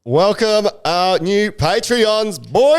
Welcome our new Patreons, boy.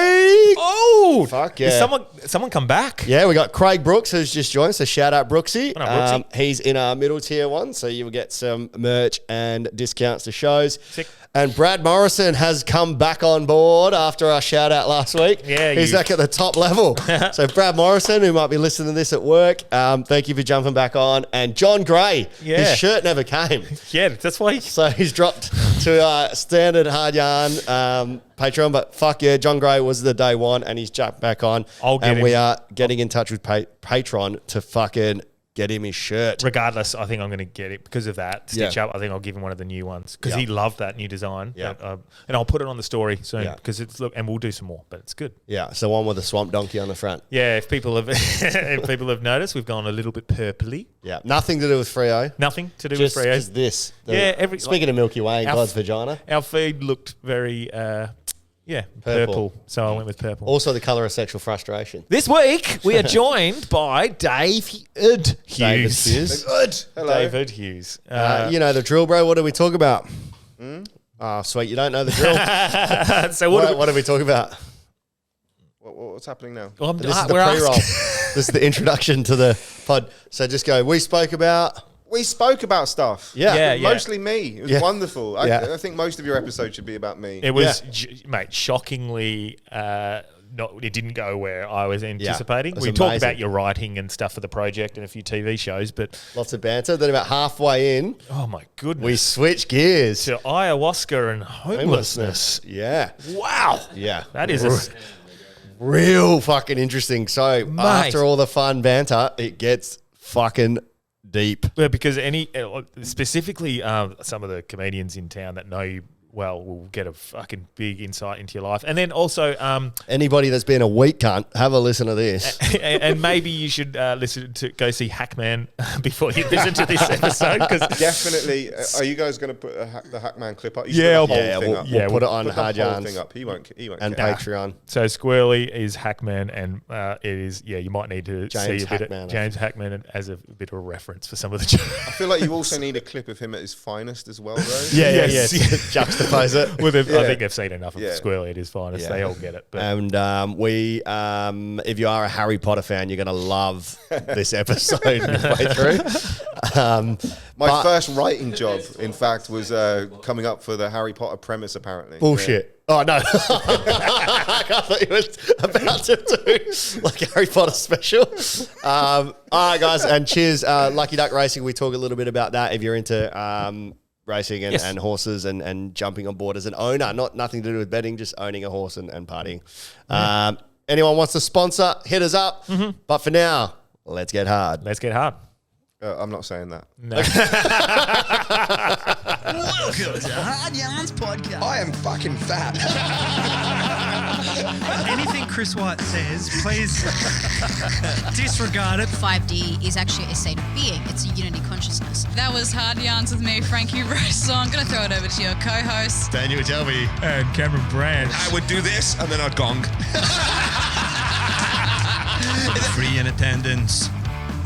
Oh, fuck yeah! Someone come back. Yeah, we got Craig Brooks who's just joined us. So shout out Brooksy. What up, Brooksy? He's in our middle tier one, so you will get some merch and discounts to shows. Sick. And Brad Morrison has come back on board after our shout out last week. Yeah, he's back at the top level. So Brad Morrison, who might be listening to this at work, thank you for jumping back on. And John Gray, his shirt never came. Yeah, that's why. So he's dropped to standard hard yarn Patreon, but fuck yeah, John Gray was the day one, and he's jumped back on. We are getting in touch with Patreon to fucking get him his shirt. Regardless, I think I'm going to get it because of that stitch up. I think I'll give him one of the new ones because he loved that new design. Yeah, and I'll put it on the story soon because it's and we'll do some more, but it's good. Yeah, so one with a swamp donkey on the front. Yeah, if people have noticed, we've gone a little bit purpley. Yeah, nothing to do with Freo. Nothing to do with Freo. Just this. Yeah, speaking of Milky Way, God's vagina. Our feed looked very. Purple. So I went with purple. Also the colour of sexual frustration. This week, we are joined by Hughes. David Hughes. Hello. David Hughes. You know the drill, bro. What do we talk about? Oh, sweet. You don't know the drill. So what do we talk about? What's happening now? Well, this is the pre-roll. This is the introduction to the pod. So just go, we spoke about stuff. Yeah. Mostly me. It was wonderful. I think most of your episodes should be about me. It was, mate, shockingly, it didn't go where I was anticipating. We talked about your writing and stuff for the project and a few TV shows, but... Lots of banter. Then about halfway in... Oh, my goodness. We switch gears. To ayahuasca and homelessness. Yeah. Wow. Yeah. That is real fucking interesting. So after all the fun banter, it gets fucking... deep. Well, because specifically some of the comedians in town that know you well will get a fucking big insight into your life. And then also... anybody that's been a weak cunt, have a listen to this. And maybe you should go see Hackman before you listen to this episode. Definitely. Are you guys going to put the Hackman clip up? We'll put it on Hard Yarns. He won't and care. Patreon. So Squirrely is Hackman, and it is, you might need to see a bit of James Hackman as a bit of a reference for some of the jokes. I feel like you also need a clip of him at his finest as well, though. Yes. Juxtapose it. I think they've seen enough of Squirrely at his finest. They all get it. But. And if you are a Harry Potter fan, you're going to love this episode midway through. My first writing job, in fact, was coming up for the Harry Potter premise, apparently. Bullshit. Oh, no. I thought you were about to do like a Harry Potter special. All right, guys, and cheers. Lucky Duck Racing, we talk a little bit about that if you're into... racing and horses and jumping on board as an owner, nothing to do with betting, just owning a horse and partying. Anyone wants to sponsor, hit us up. Mm-hmm. But for now, let's get hard. Let's get hard. I'm not saying that. No. Welcome to Hard Yarns Podcast. I am fucking fat. Anything Chris White says, please disregard it. 5D is actually a state of being. It's a unity consciousness. That was Hard Yarns with me, Frankie Rose. So I'm going to throw it over to your co-host, Daniel Telby. And Cameron Brand. I would do this and then I'd gong. Free in attendance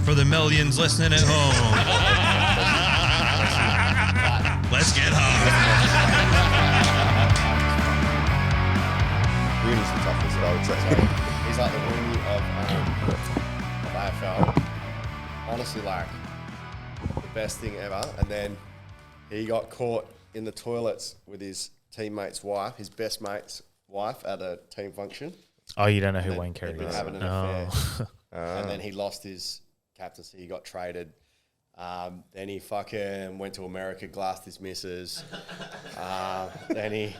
for the millions listening at home. Let's get hard. Rooney's the toughest, I would say. He's like the Rooney of AFL. Honestly, like, the best thing ever. And then he got caught in the toilets with his teammate's wife, his best mate's wife, at a team function. Oh, you don't know who Wayne Carey is? Having an affair. And then he lost his captaincy, he got traded. Then he fucking went to America, glassed his missus. Then he...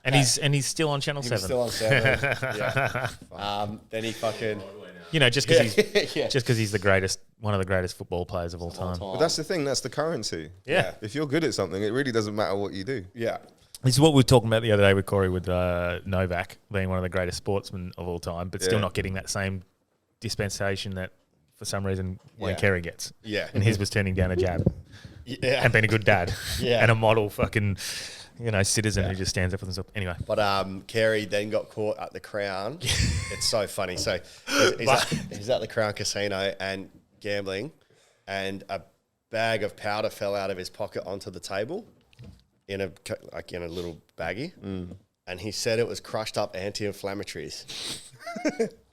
And he's still on Channel 7. He's still on 7, yeah. Then he fucking... just because he's the greatest, one of the greatest football players of all time. But that's the thing, that's the currency. Yeah. If you're good at something, it really doesn't matter what you do. Yeah. This is what we were talking about the other day with Corey, with Novak being one of the greatest sportsmen of all time, but still not getting that same dispensation that, for some reason, Wayne Carey gets. Yeah. And his was turning down a jab. Yeah. And being a good dad. Yeah. And a model fucking... citizen who just stands up for themselves. Anyway. But Carey then got caught at the Crown. It's so funny. So he's at the Crown Casino and gambling, and a bag of powder fell out of his pocket onto the table in a little baggie, and he said it was crushed up anti-inflammatories.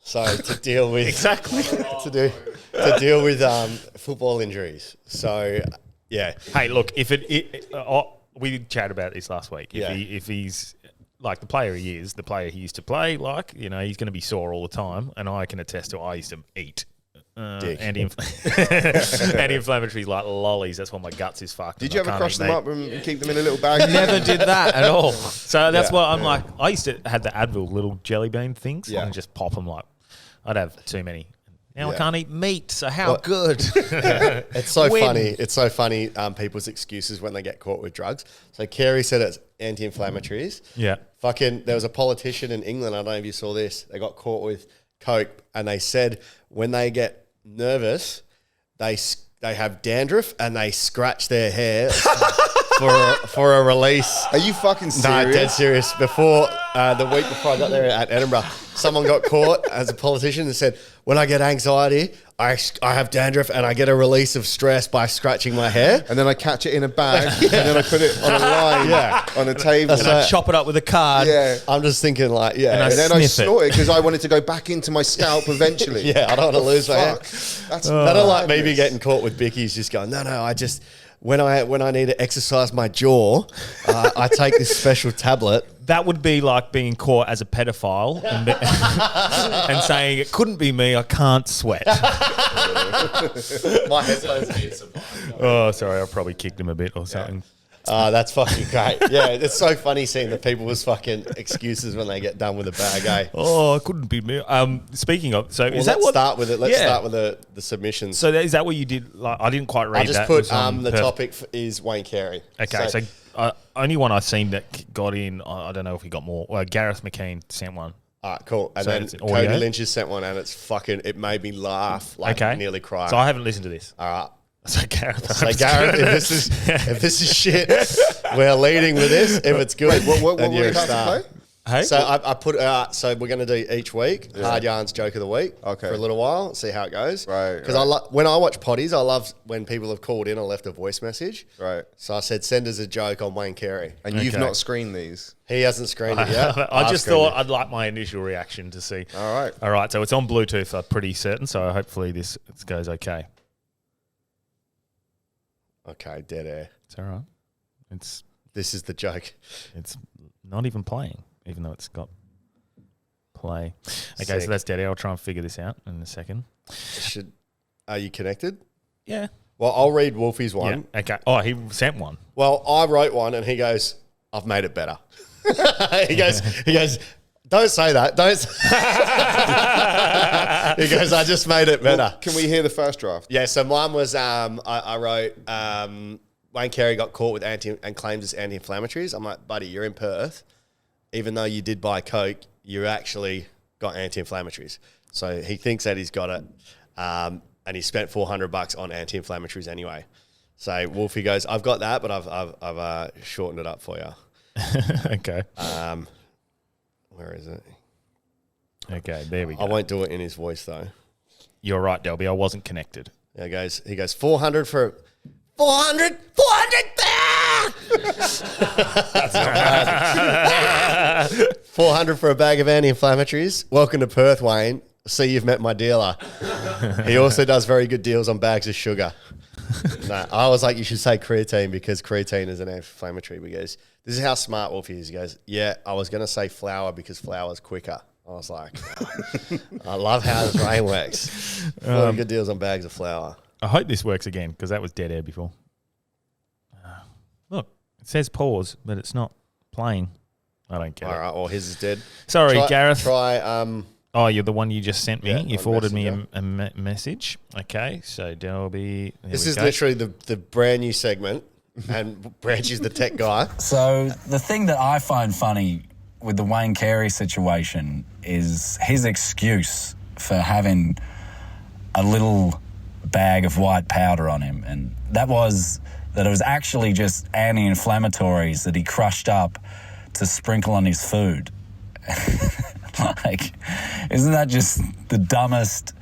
So to deal with to deal with football injuries. So yeah. Hey, look, if we chatted about this last week. If he's like the player he is, the player he used to play, like, you know, he's going to be sore all the time, and I can attest to I used to eat anti-inflammatories like lollies. That's why my guts is fucked. Did you ever crush them up and keep them in a little bag? Never did that at all. So that's why I'm like, I used to have the Advil little jelly bean things and just pop them like, I'd have too many. Now I can't eat meat, so how good? It's so funny. It's so funny, people's excuses when they get caught with drugs. So Kerry said it's anti-inflammatories. Yeah. Fucking, there was a politician in England, I don't know if you saw this, they got caught with coke, and they said when they get nervous, they have dandruff and they scratch their hair for a release. Are you fucking serious? No, dead serious. Before the week before I got there at Edinburgh, someone got caught as a politician and said, when I get anxiety, I have dandruff and I get a release of stress by scratching my hair. And then I catch it in a bag and then I put it on a line on a table. And I chop it up with a card. Yeah. I'm just thinking like, And then I snort it because I wanted to go back into my scalp eventually. I don't want to lose my hair. That's I don't like maybe getting caught with bickies just going, no, I just... When I need to exercise my jaw, I take this special tablet. That would be like being caught as a pedophile and saying, it couldn't be me, I can't sweat. My headphones. Oh, sorry, I probably kicked him a bit or something. That's fucking great. Yeah, it's so funny seeing the people's fucking excuses when they get done with a bag, eh? Oh, it couldn't be me. Speaking of, so is that let's what? start with it. Let's start with the submissions. So is that what you did? Like, I didn't quite read that. I just put the topic is Wayne Carey. Okay, so only one I've seen that got in. I don't know if he got more. Well, Gareth McKean sent one. All right, cool. And So then it's an Cody audio? Lynch has sent one, and it's fucking. It made me laugh, like nearly cry. So I haven't listened to this. All right. So Gareth, if this is shit, we're leading with this. If it's good, what then were you're you a about star. to play? Hey? So I put so we're going to do each week Hard Yarns Joke of the Week for a little while, see how it goes. Right. Because when I watch potties, I love when people have called in or left a voice message. Right. So I said, send us a joke on Wayne Carey. And you've not screened these. He hasn't screened it yet. I just thought I'd like my initial reaction to see. All right. So it's on Bluetooth. I'm pretty certain. So hopefully this goes okay. Okay, dead air. It's all right. This is the joke. It's not even playing, even though it's got play. Okay, Sick. so that's dead air. I'll try and figure this out in a second. Are you connected? Yeah. Well, I'll read Wolfie's one. Yeah. Okay. Oh, he sent one. Well, I wrote one, and he goes, "I've made it better." he goes, "Don't say that. Don't." He goes, "I just made it better." Well, can we hear the first draft? Yeah. So mine was, I wrote, Wayne Carey got caught with and claims it's anti-inflammatories. I'm like, buddy, you're in Perth. Even though you did buy Coke, you actually got anti-inflammatories. So he thinks that he's got it, and he spent $400 on anti-inflammatories anyway. So Wolfie goes, "I've got that, but I've shortened it up for you." Okay. Where is it? Okay, there we go. I won't do it in his voice though. You're right, Delby. I wasn't connected. He goes 400 for 400. That's not bad. 400 for a bag of anti-inflammatories. Welcome to Perth, Wayne. See, you've met my dealer. He also does very good deals on bags of sugar. No, I was like, you should say creatine because creatine is an anti-inflammatory. Because this is how smart Wolfie is. He goes, yeah, I was going to say flour because flour's quicker. I was like, I love how his brain works. Very good deals on bags of flour. I hope this works again because that was dead air before. Look, it says pause, but it's not playing. I don't get it. All right, well, his is dead. Sorry, Gareth. Oh, you're the one you just sent me. Yeah, you on forwarded me Messenger. a message. Okay, so Delby. This is literally the brand new segment, and Branch is the tech guy. So the thing that I find funny with the Wayne Carey situation is his excuse for having a little bag of white powder on him, and that was that it was actually just anti-inflammatories that he crushed up to sprinkle on his food. Like, isn't that just the dumbest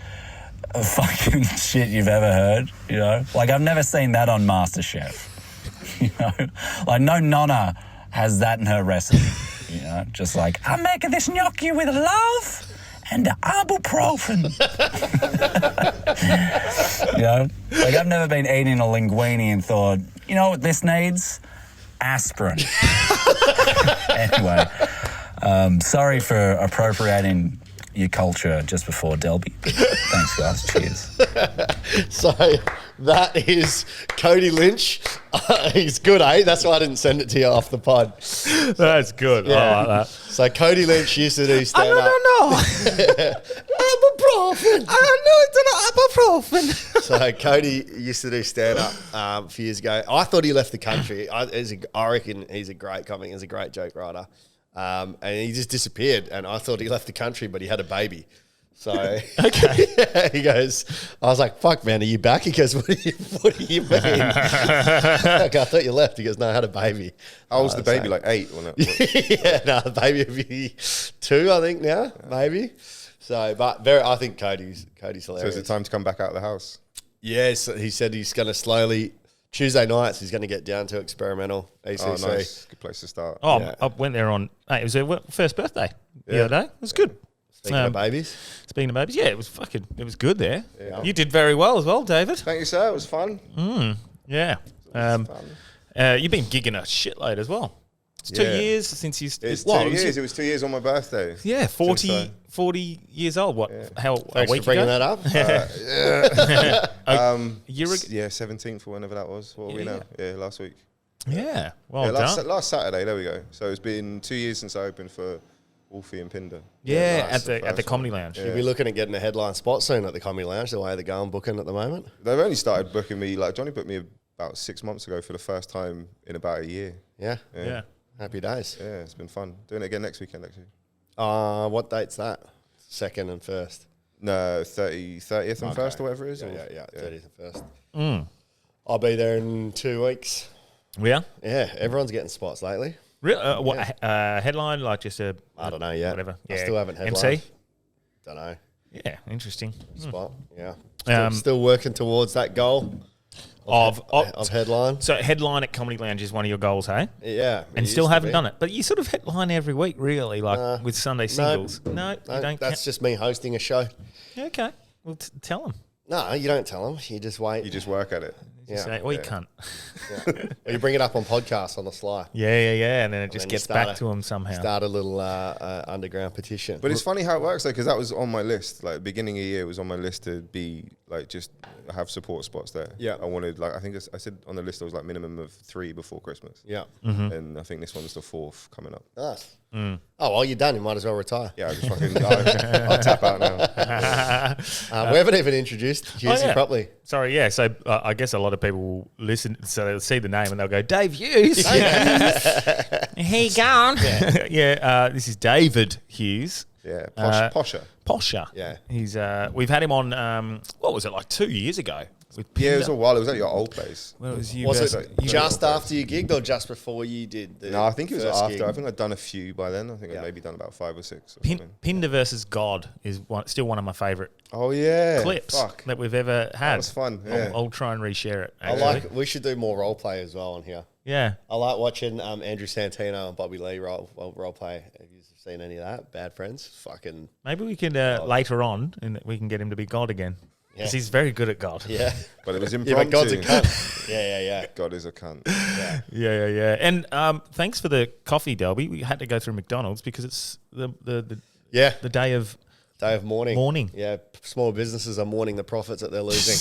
fucking shit you've ever heard? You know, like I've never seen that on MasterChef. You know, like no nonna has that in her recipe. You know, just like, I'm making this gnocchi with love and ibuprofen. You know, like I've never been eating a linguine and thought, you know what this needs? Aspirin. Anyway, sorry for appropriating your culture just before Delby. Thanks, guys. Cheers. So that is Cody Lynch. He's good, eh? That's why I didn't send it to you off the pod. That's good. Yeah. I like that. So Cody Lynch used to do stand-up. Ibuprofen. Ibuprofen. So Cody used to do stand-up a few years ago. I thought he left the country. I reckon he's a great comic. He's a great joke writer. And he just disappeared. And I thought he left the country, but he had a baby. So okay, he goes. I was like, "Fuck, man, are you back?" He goes, "What do you mean?" Like, I thought you left. He goes, "No, I had a baby." How was the baby? Like 8? Or no? Yeah, no, the baby will be 2, I think now, maybe. So, but I think Cody's hilarious. So is it time to come back out of the house? Yes, he said he's going to slowly. Tuesday nights, he's going to get down to experimental ECC. Oh, nice. Good place to start. Oh, Yeah. I went there on. It was their first birthday the other day. It was good. Speaking of babies. Speaking of babies, yeah, it was good there. Yeah. You did very well as well, David. Thank you, sir. It was fun. Yeah. Fun. You've been gigging a shitload as well. It's 2 Yeah. years since you... It's 2 years. It was 2 years on my birthday. Yeah, 40 so. 40 years old. What? How, Thanks a week for bringing ago? that up. A year ago? Yeah, 17th or whenever that was. What are we now? Yeah, last week. Yeah. Well Yeah, done. last Saturday, there we go. So it's been 2 years since I opened for Wolfie and Pinder. Yeah, nice, at the first Comedy one. Lounge. You'll be looking at getting a headline spot soon at the Comedy Lounge, the way they're going booking at the moment. They've only started booking me, like Johnny booked me about 6 months ago for the first time in about a year. Yeah. Yeah. Happy days. Yeah, it's been fun. Doing it again next weekend, actually. What date's that? 2nd and 1st. No, 30th and 1st or whatever it is. Yeah, 30th and 1st. Mm. I'll be there in 2 weeks. Yeah. Yeah, everyone's getting spots lately. Real, what headline? Like just a... I don't know yet. Whatever. I Yeah. still haven't headlined. MC? Don't know. Yeah, interesting. Spot. Yeah. Um, Still working towards that goal of headline. So headline at Comedy Lounge is one of your goals, hey? Yeah. And still haven't done it. But you sort of headline every week, really, like with Sunday singles. No, you don't. That's just me hosting a show. Okay. Well, tell them. No, you don't tell them. You just wait. You just work at it. Yeah. Say, you cunt. Or you bring it up on podcasts on the sly. Yeah. And then it just then you gets start back to them somehow. Start a little underground petition. But it's funny how it works, though, because that was on my list. Like, beginning of the year, it was on my list to be, like, just have support spots there. Yeah. I wanted, like, I think I said on the list there was, like, minimum of 3 before Christmas. Yeah. And I think this one's the 4th coming up. Nice. Oh, well, you're done. You might as well retire. Yeah, I just fucking, I'll tap out now. We haven't even introduced Hughes properly. Sorry, yeah. So I guess a lot of people will listen, so they'll see the name and they'll go, Dave Hughes. Here you going? Yeah, this is David Hughes. Yeah, Posher. Posher. Yeah. He's we've had him on what was it, like 2 years ago with Yeah, it was Pinder? a while. It was at your old place. Well, it was you Was versus- it just after you gigged or just before you did the No, I think it was first after. gig? I think I'd done a few by then. I think Yeah. I'd maybe done about 5 or 6 or Pin, something. Pinder versus God is still one of my favourite Oh, yeah. clips Fuck. that we've ever had. That was fun, yeah. I'll try and reshare it. I Actually. we should do more role play as well on here. Yeah. I like watching Andrew Santino and Bobby Lee role play. Have you seen any of that? Bad Friends? Fucking, Maybe we can later on, and we can get him to be God again. Because Yeah. he's very good at God. yeah. But it was Yeah, impromptu. but God's a cunt. Yeah. God is a cunt. Yeah. And thanks for the coffee, Delby. We had to go through McDonald's because it's the Yeah. day of Day of mourning. Mourning. Yeah. Small businesses are mourning the profits that they're losing.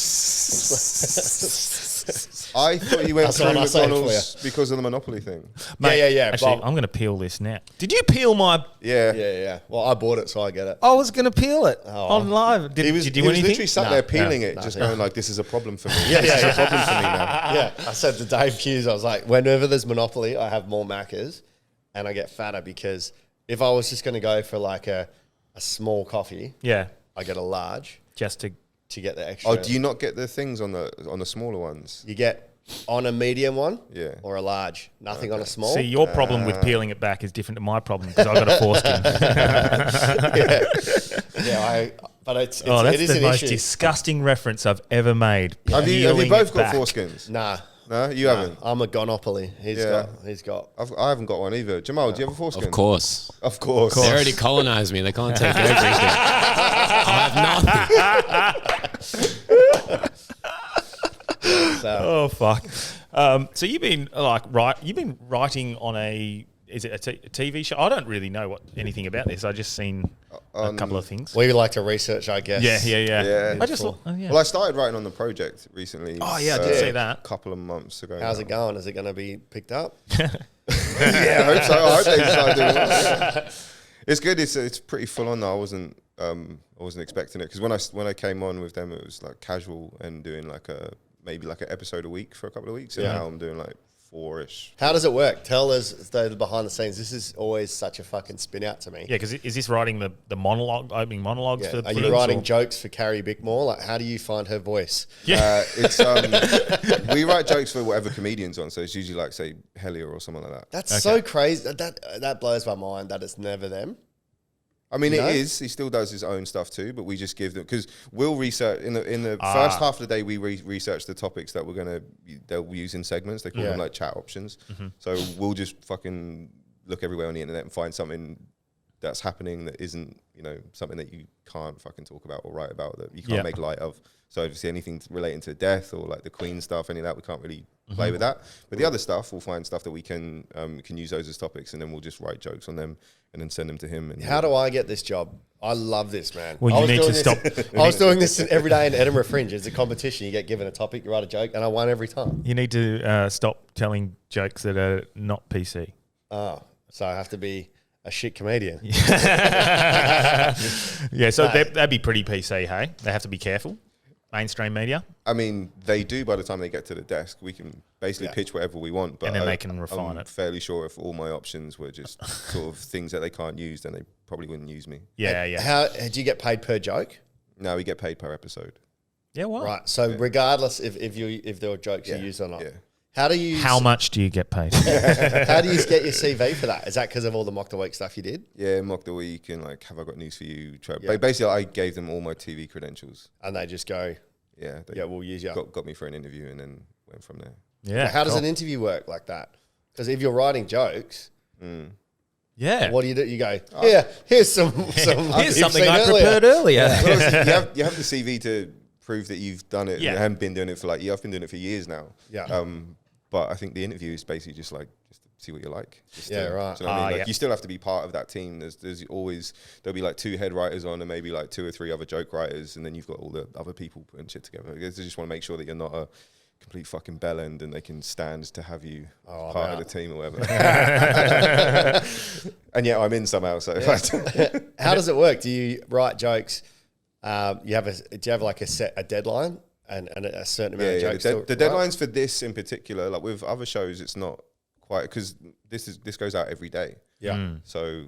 I thought you went That's through what I say for McDonald's because of the Monopoly thing. Yeah. Actually, Bob. I'm going to peel this now. Did you peel my... Yeah. Yeah. Well, I bought it, so I get it. I was going to peel it Oh. on live. Did He was, you do he was anything? literally sat No, there peeling no, it, just nothing. going like, this is a problem for me. Yeah. This is a problem for me now. Yeah. I said to Dave Hughes, I was like, whenever there's Monopoly, I have more Maccas and I get fatter because if I was just going to go for like a small coffee, Yeah, I get a large just to... to get the extra. Oh, do you not get the things on the smaller ones? You get on a medium one Yeah. or a large, nothing on a small. See, your problem with peeling it back is different to my problem because I've got a foreskin. But it's Oh, that's it is the an most issue. disgusting reference I've ever made. Have you Peeling both it got back. foreskins? Nah, No, you haven't. I'm a gonopoly. He's got. I haven't got one either. Jamal, do you have a foreskin? Of course. Of course. They already colonized me. They can't take everything. I have nothing. Oh fuck! So you've been you've been writing on is it a TV show? I don't really know anything about this. I just seen a couple of things. We like to research, I guess. Yeah. I just Well, I started writing on the project recently. Oh yeah, I did see that. A couple of months ago. How's it going? Is it going to be picked up? Yeah, I hope so. I hope they start doing it. It's good. It's pretty full on. I wasn't expecting it because when I came on with them, it was like casual and doing maybe an episode a week for a couple of weeks. And now I'm doing like 4-ish. How does it work? Tell us the behind the scenes. This is always such a fucking spin out to me. Yeah, because is this writing the opening monologues for the Are you writing jokes for Carrie Bickmore? Like, how do you find her voice? Yeah. We write jokes for whatever comedian's on, so it's usually like, say, Helia or someone like that. That's so crazy. That blows my mind that it's never them. I mean, it is. He still does his own stuff too, but we just give them because we'll research in the first half of the day. We research the topics that they'll use in segments. They call them like chat options. Mm-hmm. So we'll just fucking look everywhere on the internet and find something that's happening that isn't something that you can't fucking talk about or write about, that you can't make light of. So if you see anything relating to death or like the Queen stuff, any of that, we can't really play with that. But the other stuff, we'll find stuff that we can use those as topics, and then we'll just write jokes on them and then send them to him. And how do I get this job? I love this, man. Well, you need to stop. I was doing this every day in Edinburgh Fringe. It's a competition. You get given a topic, you write a joke, and I won every time. You need to stop telling jokes that are not PC. Oh, so I have to be a shit comedian. Yeah, so that'd be pretty PC, hey? They have to be careful. Mainstream media. I mean, they do by the time they get to the desk. We can basically pitch whatever we want, but and then they can refine I'm it. fairly sure if all my options were just sort of things that they can't use, then they probably wouldn't use me. Yeah. How do you get paid per joke? No, we get paid per episode. Yeah, what? Right. So regardless if there were jokes you used or not. Yeah. How much do you get paid? How do you get your CV for that? Is that because of all the Mock the Week stuff you did? Yeah, Mock the Week and like, have I got news for you? Basically, I gave them all my TV credentials. And they just go, we'll use you. Got me for an interview and then went from there. Yeah. So how does an interview work like that? Because if you're writing jokes, what do? You go, here's some here's something I prepared earlier. Well, you have the CV to prove that you've done it. Yeah. You haven't been doing it for I've been doing it for years now. Yeah. But I think the interview is basically just to see what you like. Right. Do you know what I mean? You still have to be part of that team. There'll be like 2 head writers on and maybe like 2 or 3 other joke writers, and then you've got all the other people putting shit together. They just want to make sure that you're not a complete fucking bell end and they can stand to have you part of the team or whatever. And yet I'm in somehow. So how does it work? Do you write jokes? Do you have like a deadline and a certain amount of jokes? The deadlines for this in particular, like with other shows, it's not quite, because this goes out every day. Yeah. So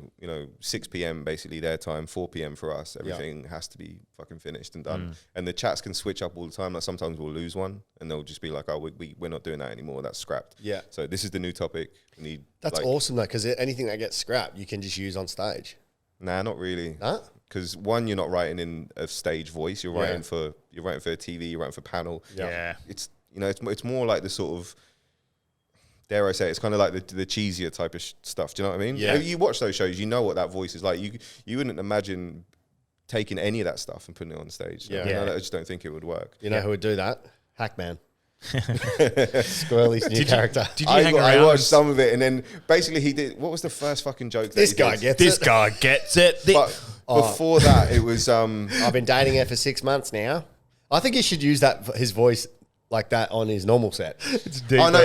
6 p.m. basically their time, 4 p.m. for us. Everything has to be fucking finished and done. And the chats can switch up all the time. Like sometimes we'll lose one, and they'll just be like, "Oh, we're not doing that anymore. That's scrapped." Yeah. So this is the new topic. We need. That's awesome though, because anything that gets scrapped, you can just use on stage. Nah, not really. Huh? Because one, you're not writing in a stage voice. You're writing for a TV. You're writing for panel. Yeah. It's it's more like the sort of, dare I say, it's kind of like the cheesier type of stuff. Do you know what I mean? Yeah. If you watch those shows, you know what that voice is like. You wouldn't imagine taking any of that stuff and putting it on stage. Yeah. I just don't think it would work. You know who would do that? Hackman. Squirrely's new character. Did you hang around? I watched some of it, and then basically he did. What was the first fucking joke? This guy gets it. But before that, it was. I've been dating her for 6 months now. I think he should use his voice like that on his normal set. It's deep. Oh no,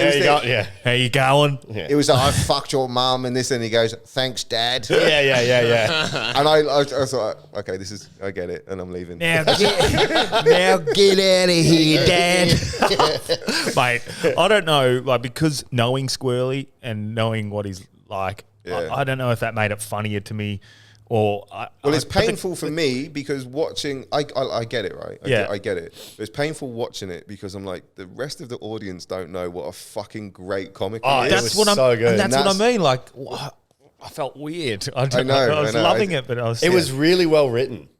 How you going? Yeah. It was like, I fucked your mum and this, and he goes, "Thanks, Dad." Yeah. And I thought, okay, I get it, and I'm leaving. Now get out of here, Dad. Mate, I don't know, like, because knowing Squirrely and knowing what he's like, I don't know if that made it funnier to me. It's painful for me because watching, I get it, right? I get it. But it's painful watching it because I'm like, the rest of the audience don't know what a fucking great comic he is. That's what so good. And that's what I mean. Like, I felt weird. I was loving it, but I was. It was really well written.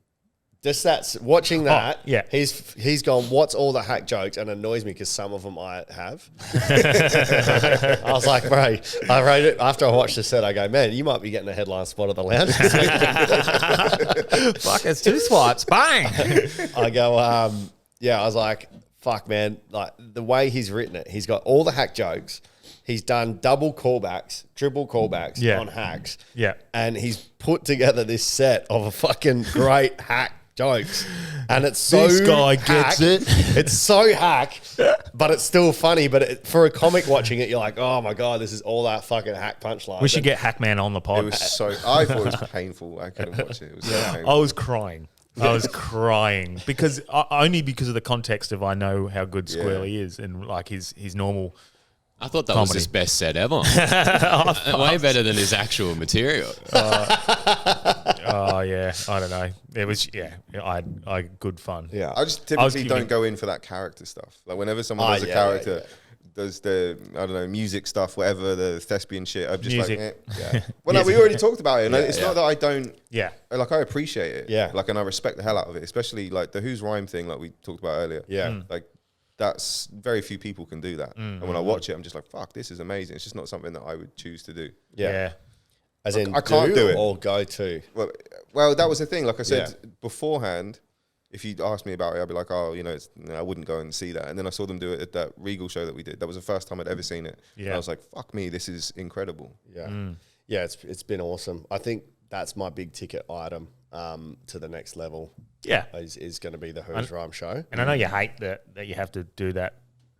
Just that's watching that. yeah. He's gone, what's all the hack jokes? And it annoys me because some of them I have. I was like, bro, I wrote it after I watched the set. I go, man, you might be getting a headline spot at the lounge this week. Fuck, it's 2 swipes. Bang. I go, yeah, I was like, fuck, man. Like the way he's written it, he's got all the hack jokes. He's done double callbacks, triple callbacks on hacks. Yeah. And he's put together this set of a fucking great hack jokes. And it's so This guy hack. gets it. It's so hack, but it's still funny. But for a comic watching it, you're like, oh my God, this is all that fucking hack punchline. We should get Hackman on the pod. It was so. I thought it was painful. I couldn't watch it. It was so painful. I was crying. I was crying because only because of the context of I know how good Squirrely is and like his normal. I thought that comedy. was his best set ever. Way better than his actual material. Oh yeah, I don't know. It was I had good fun. Yeah. I just typically don't go in for that character stuff. Like whenever someone does a character, does the I don't know music stuff, whatever the thespian shit. I'm just like, yeah. Well, no, we already talked about it. And it's not that I don't. Yeah. Like I appreciate it. Yeah. Like and I respect the hell out of it, especially like the Who's Rhyme thing, like we talked about earlier. Yeah. Like that's very few people can do that. And when I watch it, I'm just like, fuck, this is amazing. It's just not something that I would choose to do. Yeah. As in, I can't do it or go to. Well, that was the thing. Like I said beforehand, if you'd asked me about it, I'd be like, oh, I wouldn't go and see that. And then I saw them do it at that Regal show that we did. That was the first time I'd ever seen it. Yeah. And I was like, fuck me, this is incredible. Yeah. Yeah, it's been awesome. I think that's my big ticket item to the next level. Yeah. Is going to be the Who's Rhyme show. And I know you hate that you have to do that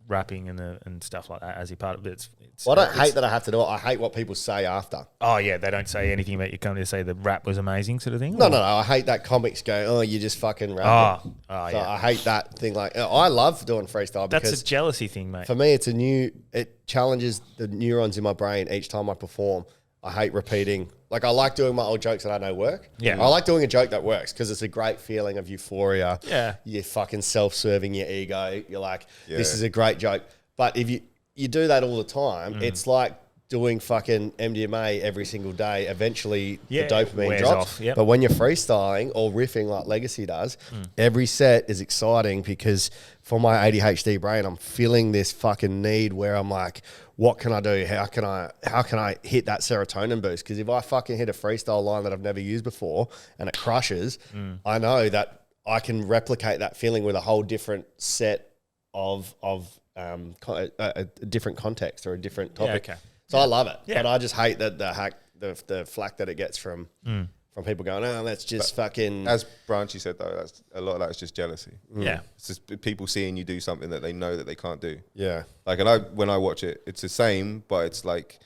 rapping and stuff like that as you're part of it. Well, I don't hate that I have to do it. I hate what people say after. Oh, yeah, they don't say anything about your company. They say the rap was amazing sort of thing? No. I hate that comics go, oh, you just fucking rap it. Oh, So yeah. I hate that thing. Like, I love doing freestyle because That's a jealousy thing, mate. for me, it challenges the neurons in my brain each time I perform. I hate repeating. Like, I like doing my old jokes that I know work. Yeah. I like doing a joke that works because it's a great feeling of euphoria. Yeah. You're fucking self-serving your ego. You're like, this is a great joke. But if you do that all the time, it's like doing fucking MDMA every single day. Eventually, the dopamine wears drops. off, yep. But when you're freestyling or riffing like Legacy does, every set is exciting because for my ADHD brain, I'm feeling this fucking need where I'm like, what can I do? How can I hit that serotonin boost? Because if I fucking hit a freestyle line that I've never used before and it crushes, I know that I can replicate that feeling with a whole different set of a different context or a different topic. Yeah, okay. So I love it, Yeah. but I just hate that the flack that it gets from people going, oh, that's just fucking. As Branchy said, though, that's a lot of that is just jealousy. Yeah. It's just people seeing you do something that they know that they can't do. Yeah. Like, and when I watch it, it's the same, but it's like,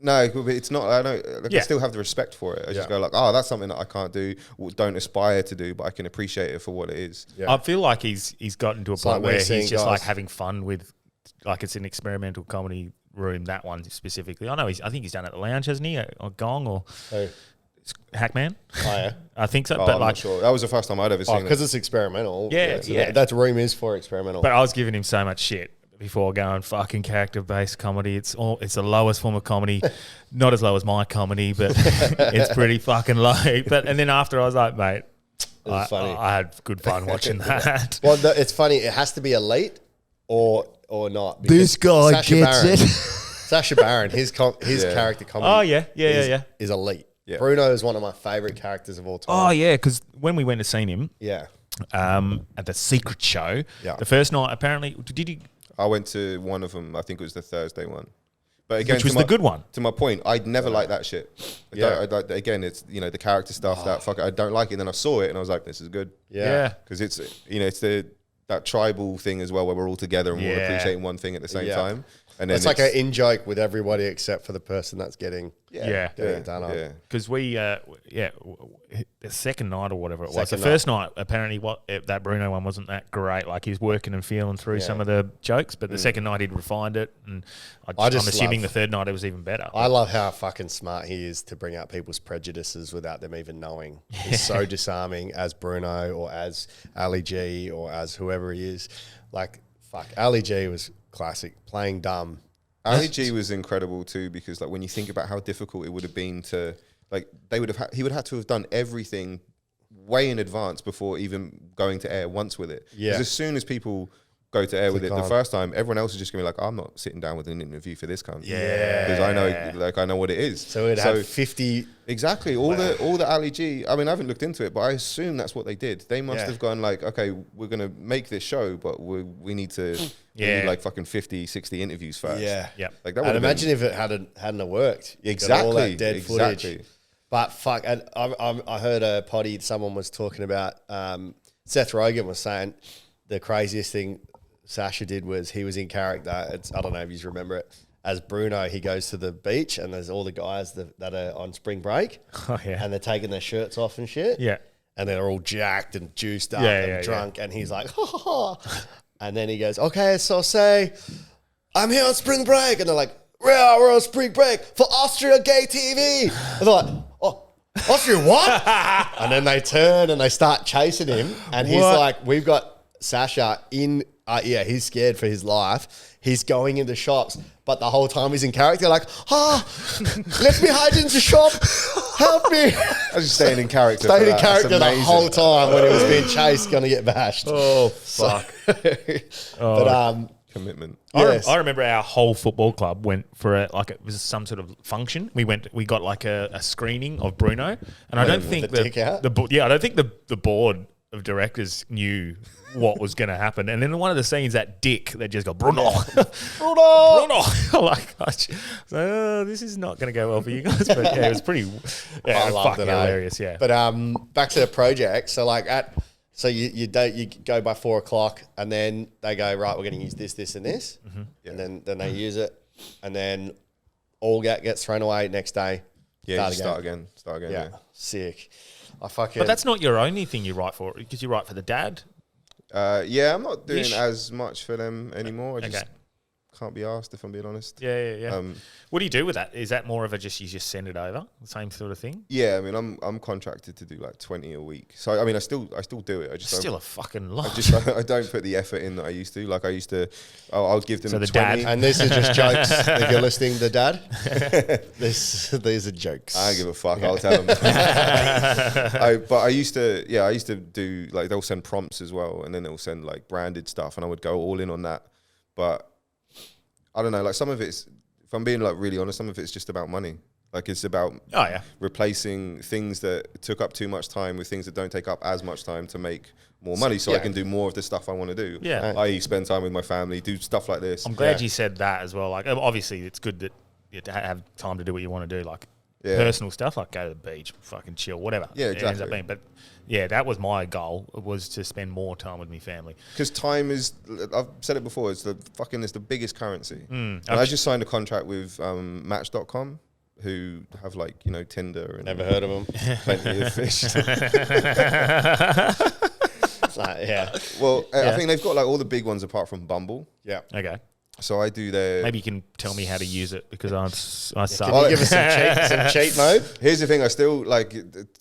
no, it's not. I know. Like, I still have the respect for it. I just go like, oh, that's something that I can't do, don't aspire to do, but I can appreciate it for what it is. I feel like he's gotten to a point like where we're he's seeing just guys- like having fun with, like it's an experimental comedy room, that one specifically. I know I think he's done it at the lounge, hasn't he? Or Gong or Hackman? Oh, yeah. I think so. Oh, but I'm like, not sure. That was the first time I'd ever seen it. Because it's experimental. Yeah, So yeah. That room is for experimental. but I was giving him so much shit before going fucking character-based comedy. It's the lowest form of comedy. Not as low as my comedy, but it's pretty fucking low. And then after I was like, mate, was funny. I had good fun watching that. Well, it's funny. It has to be elite or not. This guy Sacha gets Baron, it. Sacha Baron, his character comedy. Oh, yeah. Is elite. Yeah. Bruno is one of my favorite characters of all time. Oh, yeah, because when we went to see him Yeah. at the Secret Show, Yeah. the first night, apparently, did he... I went to one of them. I think it was the Thursday one. But again, Which was the good one. To my point, I'd never liked that shit. Again, it's the character stuff that fuck. I don't like it. And then I saw it and I was like, this is good. Yeah. Because it's it's that tribal thing as well, where we're all together and we're Yeah. appreciating one thing at the same Yeah. time. And then It's like an in-joke with everybody except for the person that's getting Yeah. it done up. yeah. Because the second night or whatever it was. Second The first night, apparently, that Bruno one wasn't that great. Like, he was working and feeling through some of the jokes, but the second night he'd refined it, and I'm just assuming love- the third night it was even better. I love how fucking smart he is to bring out people's prejudices without them even knowing. He's so disarming as Bruno or as Ali G or as whoever he is. Like, fuck, Ali G was classic, playing dumb. Ali G was incredible too, because when you think about how difficult it would have been to he would have had to have done everything way in advance before even going to air once with it. Yeah. Because as soon as people go to air with it the gone. first time, everyone else is just gonna be like, I'm not sitting down with an interview for this cunt. Yeah. Because I know what it is. So it'd have 50. Exactly. All the Ali G. I mean, I haven't looked into it, but I assume that's what they did. They must have gone like, okay, we're gonna make this show, but we need to we need like fucking 50, 60 interviews first. Yeah. Like that. And imagine if it hadn't worked. Exactly. All that dead footage. Exactly. But fuck, and I heard a potty. Someone was talking about. Seth Rogen was saying the craziest thing Sasha did was he was in character. I don't know if you remember it. As Bruno, he goes to the beach and there's all the guys that are on spring break. Oh, yeah. And they're taking their shirts off and shit. Yeah. And they're all jacked and juiced up and drunk. And he's like, ha, ha, ha. And then he goes, okay, so say, I'm here on spring break. And they're like, yeah, we're on spring break for Austria Gay TV. And they're like, oh, Austria what? And then they turn and they start chasing him. And he's like, we've got Sasha in, he's scared for his life. He's going into shops, but the whole time he's in character, like, let me hide into shop. Help me. I was just staying in character. Staying in character the whole time when he was being chased, going to get bashed. Oh, fuck. But, commitment. yes. I remember our whole football club went for it was some sort of function. We got like a screening of Bruno, and I don't think the dick out? I don't think the board of directors knew what was going to happen. And then in one of the scenes, that dick that just got Bruno. Like, this is not going to go well for you guys. But yeah, it was pretty. Yeah, I loved fucking it, hilarious. Yeah, But back to the project. So like so you go by 4 o'clock, and then they go, right, we're going to use this, this, and this, and then they use it, and then all gets thrown away next day. Yeah, start again. Yeah, sick. but that's not your only thing you write for, because you write for the dad. Yeah, I'm not doing as much for them anymore. I just Okay. can't be asked, if I'm being honest. Yeah. What do you do with that? Is that more of a you just send it over, the same sort of thing? Yeah, I mean, I'm contracted to do like 20 a week. So I mean, I still do it. I just Still a fucking lot. I don't put the effort in that I used to. Like I used to, I'll give them So the 20. dad. And this is just jokes. If you're listening, the dad, these are jokes. I don't give a fuck. I'll tell them. But I used to do like they'll send prompts as well, and then they'll send like branded stuff, and I would go all in on that. But I don't know, like some of it's, if I'm being like really honest, some of it's just about money. Like it's about replacing things that took up too much time with things that don't take up as much time to make more money, so I can do more of the stuff I want to do. Yeah. I.e. spend time with my family, do stuff like this. I'm glad you said that as well. Like, obviously, it's good that you have time to do what you want to do, like personal stuff, like go to the beach, fucking chill, whatever. Yeah, it ends up exactly. being. But yeah, that was my goal, was to spend more time with my family. Because time is, I've said it before, it's the biggest currency. And I just signed a contract with Match.com, who have like, Tinder and Never heard of them. plenty of fish. Yeah. Well, I think they've got like all the big ones apart from Bumble. Yeah. Okay. So I do their... Maybe you can tell me how to use it, because I suck. Can you give us some cheat mode? Here's the thing, I still like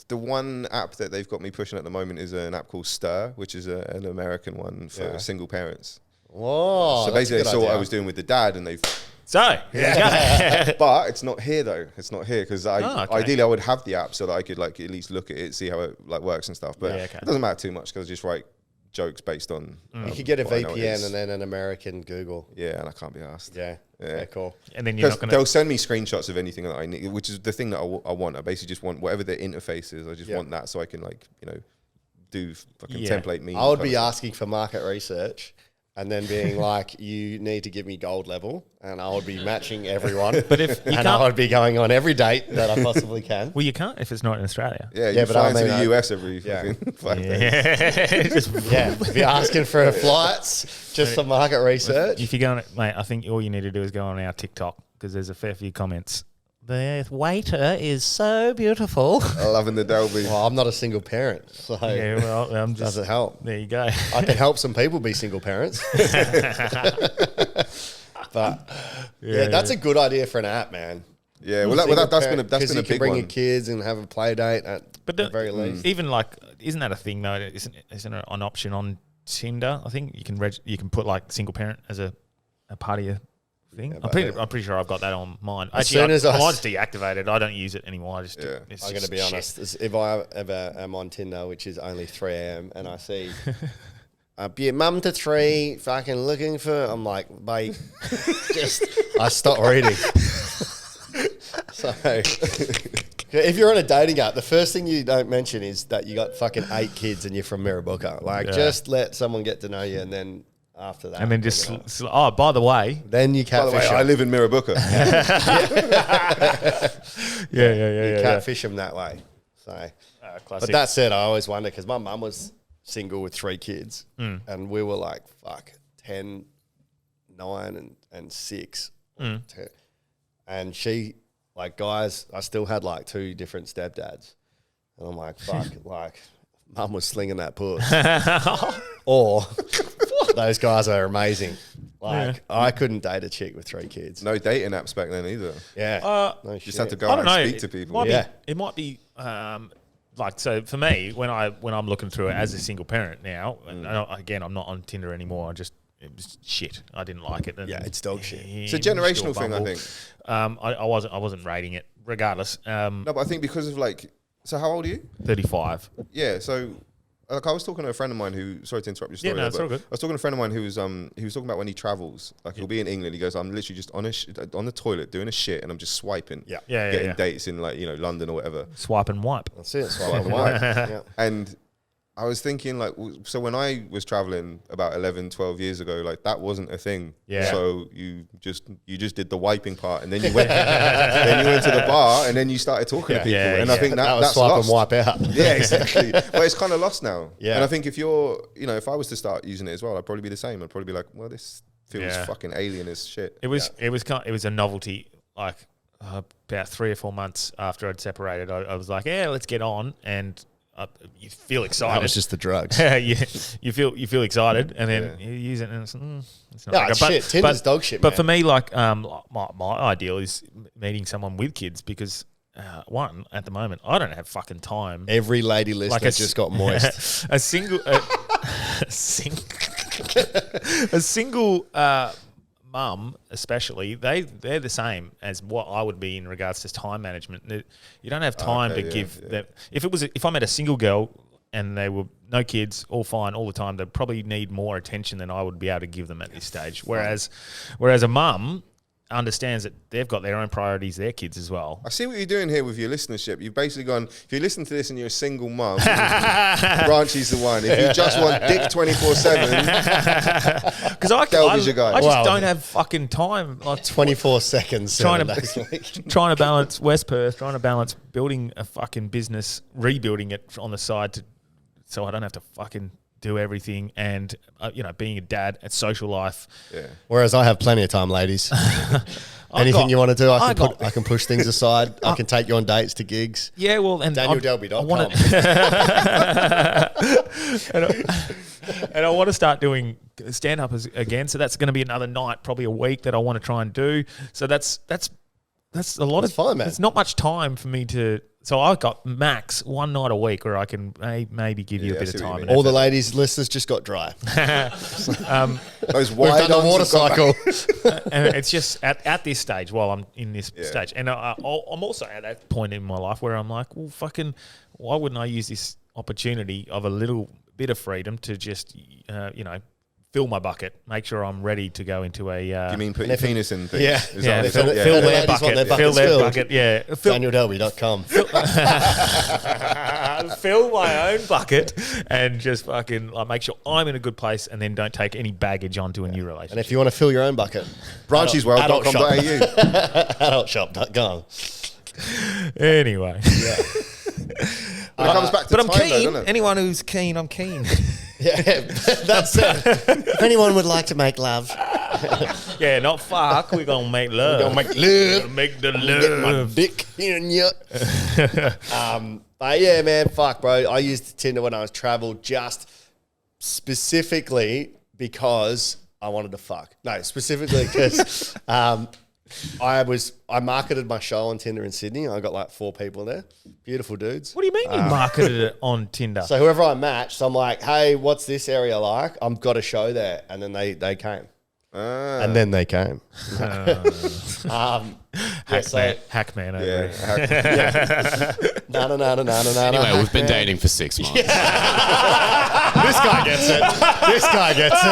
the one app that they've got me pushing at the moment is an app called Stir, which is an American one for single parents. Whoa. So basically they saw what I was doing with the dad, and they've... So, But it's not here though. It's not here because okay. ideally I would have the app so that I could like at least look at it, see how it like works and stuff. But it doesn't matter too much because I just write jokes based on. You could get a what I know it VPN is. and then an American Google. Yeah, and I can't be asked. Yeah. Cool. and then you're not Because going to... they'll send me screenshots of anything that I need, which is the thing that I want. I basically just want whatever their interface is. I just want that so I can like do fucking template me. I would be asking for market research. And then being like, you need to give me gold level, and I would be matching everyone. But if you and can't... I would be going on every date that I possibly can. Well, you can't if it's not in Australia. Yeah, you but fly I into mean, the US every fucking 5 days. Yeah, if you're asking for flights just for market research. If you're going, mate, I think all you need to do is go on our TikTok, because there's a fair few comments. The waiter is so beautiful. Loving the Delby. Well, I'm not a single parent, so Yeah, well, I'm just... does it help? There you go. I can help some people be single parents. But yeah, that's a good idea for an app, man. Yeah, well, that's been a you can big bring one. your kids and have a play date at the very least. Even like, isn't that a thing though? Isn't it an option on Tinder? I think you can put like single parent as a part of your thing. Yeah, I'm pretty sure I've got that on mine. As Actually, soon as I mine's deactivated. I don't use it anymore. I just it's I'm going to be shit. honest. If I ever am on Tinder, which is only 3 a.m, and I see be mum to 3 fucking looking for, I'm like, mate, I stop reading. So if you're on a dating app, the first thing you don't mention is that you got fucking 8 kids and you're from Mirrabooka. Like, just let someone get to know you, and then after that, and then just by the way, then you catfish. By the way, I live in Mirrabooka. You catfish them that way. So, classic. but that said, I always wonder because my mum was single with 3 kids, and we were like 10, 9, and 6, and she. Like, guys, I still had, 2 different stepdads. And I'm like, fuck, mum was slinging that puss. Or those guys are amazing. I couldn't date a chick with 3 kids. No dating apps back then either. Yeah. You just had to go out and speak to people. It might be so for me, when I'm looking through it as a single parent now, and again, I'm not on Tinder anymore. It was shit. I didn't like it. It's dog shit. It's a generational thing, I think. I wasn't rating it, regardless. No, but I think because of so how old are you? 35. Yeah, so I was talking to a friend of mine who, sorry to interrupt your story. Yeah, no, it's all good. I was talking to a friend of mine who was talking about when he travels, he'll be in England. He goes, I'm literally just on the toilet doing a shit, and I'm just swiping, getting dates in London or whatever. Swipe and wipe. That's it. Swipe and wipe. Yeah. And I was thinking, so when I was traveling about 11, 12 years ago, that wasn't a thing. Yeah. So you just did the wiping part, and then you went to the bar, and then you started talking to people. And I think that was that's swipe lost. and wipe out. Yeah, exactly. But it's kind of lost now. Yeah. And I think if you're, if I was to start using it as well, I'd probably be the same. I'd probably be like, well, this feels fucking alien as shit. It was a novelty. About 3 or 4 months after I'd separated, I was like, yeah, let's get on, and you feel excited. That was just the drugs. you feel excited, and then you use it, and it's not. It's shit. Tinder's dog shit. But for me, my ideal is meeting someone with kids because one, at the moment, I don't have fucking time. Every lady listener just got moist. a single mum, especially, they're the same as what I would be in regards to time management. You don't have time to give them. If I met a single girl and they were no kids, all fine, all the time, they'd probably need more attention than I would be able to give them at this stage. Whereas a mum understands that they've got their own priorities, their kids as well. I see what you're doing here with your listenership. You've basically gone, if you listen to this and you're a single mum, Branchy's the one. If you just want dick 24/7, because I just don't have fucking time. 24 seconds. Trying to balance West Perth, trying to balance building a fucking business, rebuilding it on the side so I don't have to fucking do everything, and being a dad at social life. Yeah. Whereas I have plenty of time, ladies. Anything you want to do, I can push things aside. I can take you on dates to gigs. Yeah, well, and DanielDelby.com. And I want to start doing stand up again. So that's going to be another night, probably a week, that I want to try and do. So that's a lot of fun, man. It's not much time for me to. So I've got max one night a week where I can maybe give you a bit of time. All the ladies' listeners just got dry. Those wide on the water cycle. And it's just at this stage, while I'm in this stage. And I'm also at that point in my life where I'm like, well, fucking, why wouldn't I use this opportunity of a little bit of freedom to just, fill my bucket, make sure I'm ready to go into a... you mean put your penis in things? Yeah. Fill their bucket. Fill their bucket, yeah. DanielDelby.com. Fill my own bucket and just fucking make sure I'm in a good place, and then don't take any baggage onto a new relationship. And if you want to fill your own bucket, branchysworld.com.au. Adultshop.com. Anyway. Yeah. But it comes back to I'm time, keen. though, doesn't it? Anyone who's keen, I'm keen. Yeah, that's it. If anyone would like to make love. Yeah, not fuck. We're going to make love. We're going to make love. Make the Get my love. dick in you. But yeah, man, fuck, bro. I used Tinder when I was travel just specifically because I wanted to fuck. No, specifically because I marketed my show on Tinder in Sydney. I got like 4 people there. Beautiful dudes. What do you mean you marketed it on Tinder? So whoever I matched, I'm like, hey, what's this area like? I've got a show there. And then they came. And then they came. Hackman over here. Anyway, we've been dating for 6 months. This guy gets it. This guy gets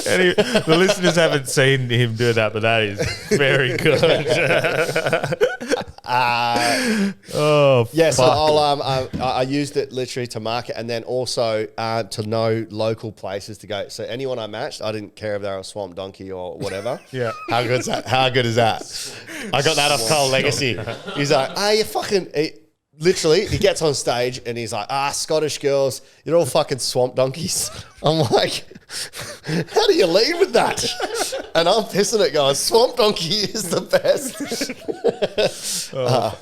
it. The listeners haven't seen him do that, but that is very good. So I used it literally to market, and then also to know local places to go. So anyone I matched, I didn't care if they were a swamp donkey or whatever. Yeah. How good's that? How good is that? I got that off Cole Legacy. He's like, you fucking. Literally, he gets on stage and he's like, Scottish girls, you're all fucking swamp donkeys. I'm like, how do you leave with that? And I'm pissing it going, swamp donkey is the best.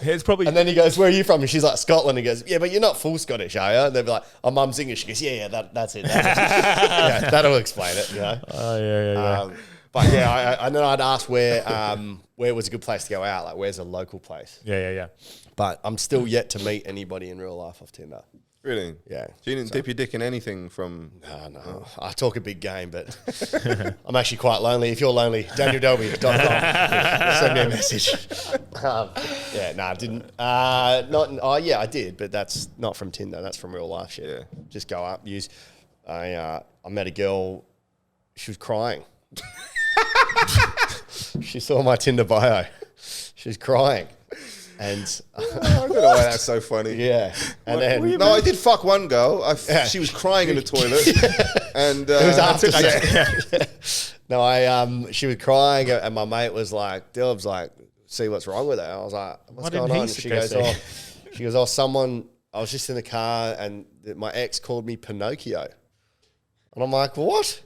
It's probably. And then he goes, where are you from? And she's like, Scotland. He goes, yeah, but you're not full Scottish, are you? And they're like, oh, mum's English. She goes, yeah, that's it. Yeah, that'll explain it, you know? Oh, yeah. But yeah, and then I'd ask where was a good place to go out? Like, where's a local place? Yeah. But I'm still yet to meet anybody in real life off Tinder. Really? Yeah. So you didn't dip your dick in anything from... No. I talk a big game, but I'm actually quite lonely. If you're lonely, DanielDelby.com. Send me a message. I didn't. I did, but that's not from Tinder. That's from real life shit. Yeah. Just go up, use... I met a girl, she was crying. She saw my Tinder bio. She was crying. And I don't know why that's so funny. Yeah. And then I did fuck one girl. She was crying in the toilet. And it was after she was crying, and my mate was like, Dilb's like, see what's wrong with her. I was like, what's going on? She goes, someone, I was just in the car and my ex called me Pinocchio. And I'm like, what?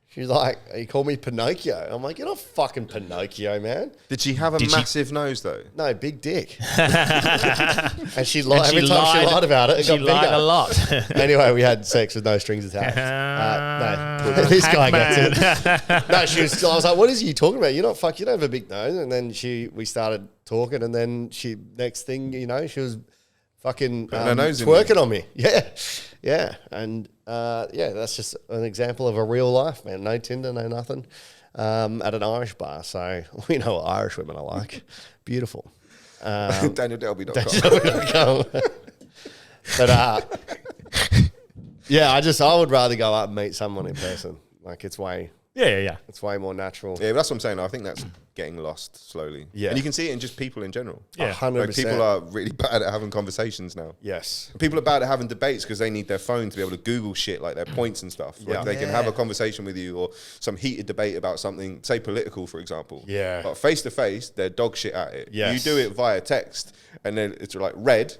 She's like, he called me Pinocchio. I'm like, you're not fucking Pinocchio, man. Did she have a massive nose, though? No, big dick. And she lied. Every time she lied about it, it got bigger. She lied a lot. Anyway, we had sex with no strings attached. No, this guy gets it. No, I was like, what is you talking about? You don't have a big nose. And then we started talking, and then next thing you know, she was fucking twerking on me. Yeah. And that's just an example of a real life, man. No Tinder, no nothing. At an Irish bar. So we know what Irish women are like. Beautiful. DanielDelby.com. But I would rather go up and meet someone in person. Like it's way it's way more natural. Yeah, but that's what I'm saying. I think that's getting lost slowly. Yeah. And you can see it in just people in general. Yeah, 100%. Like people are really bad at having conversations now. Yes. People are bad at having debates because they need their phone to be able to Google shit like their points and stuff. Like they can have a conversation with you or some heated debate about something, say political, for example. Yeah. But face to face, they're dog shit at it. Yes. You do it via text and then it's like read,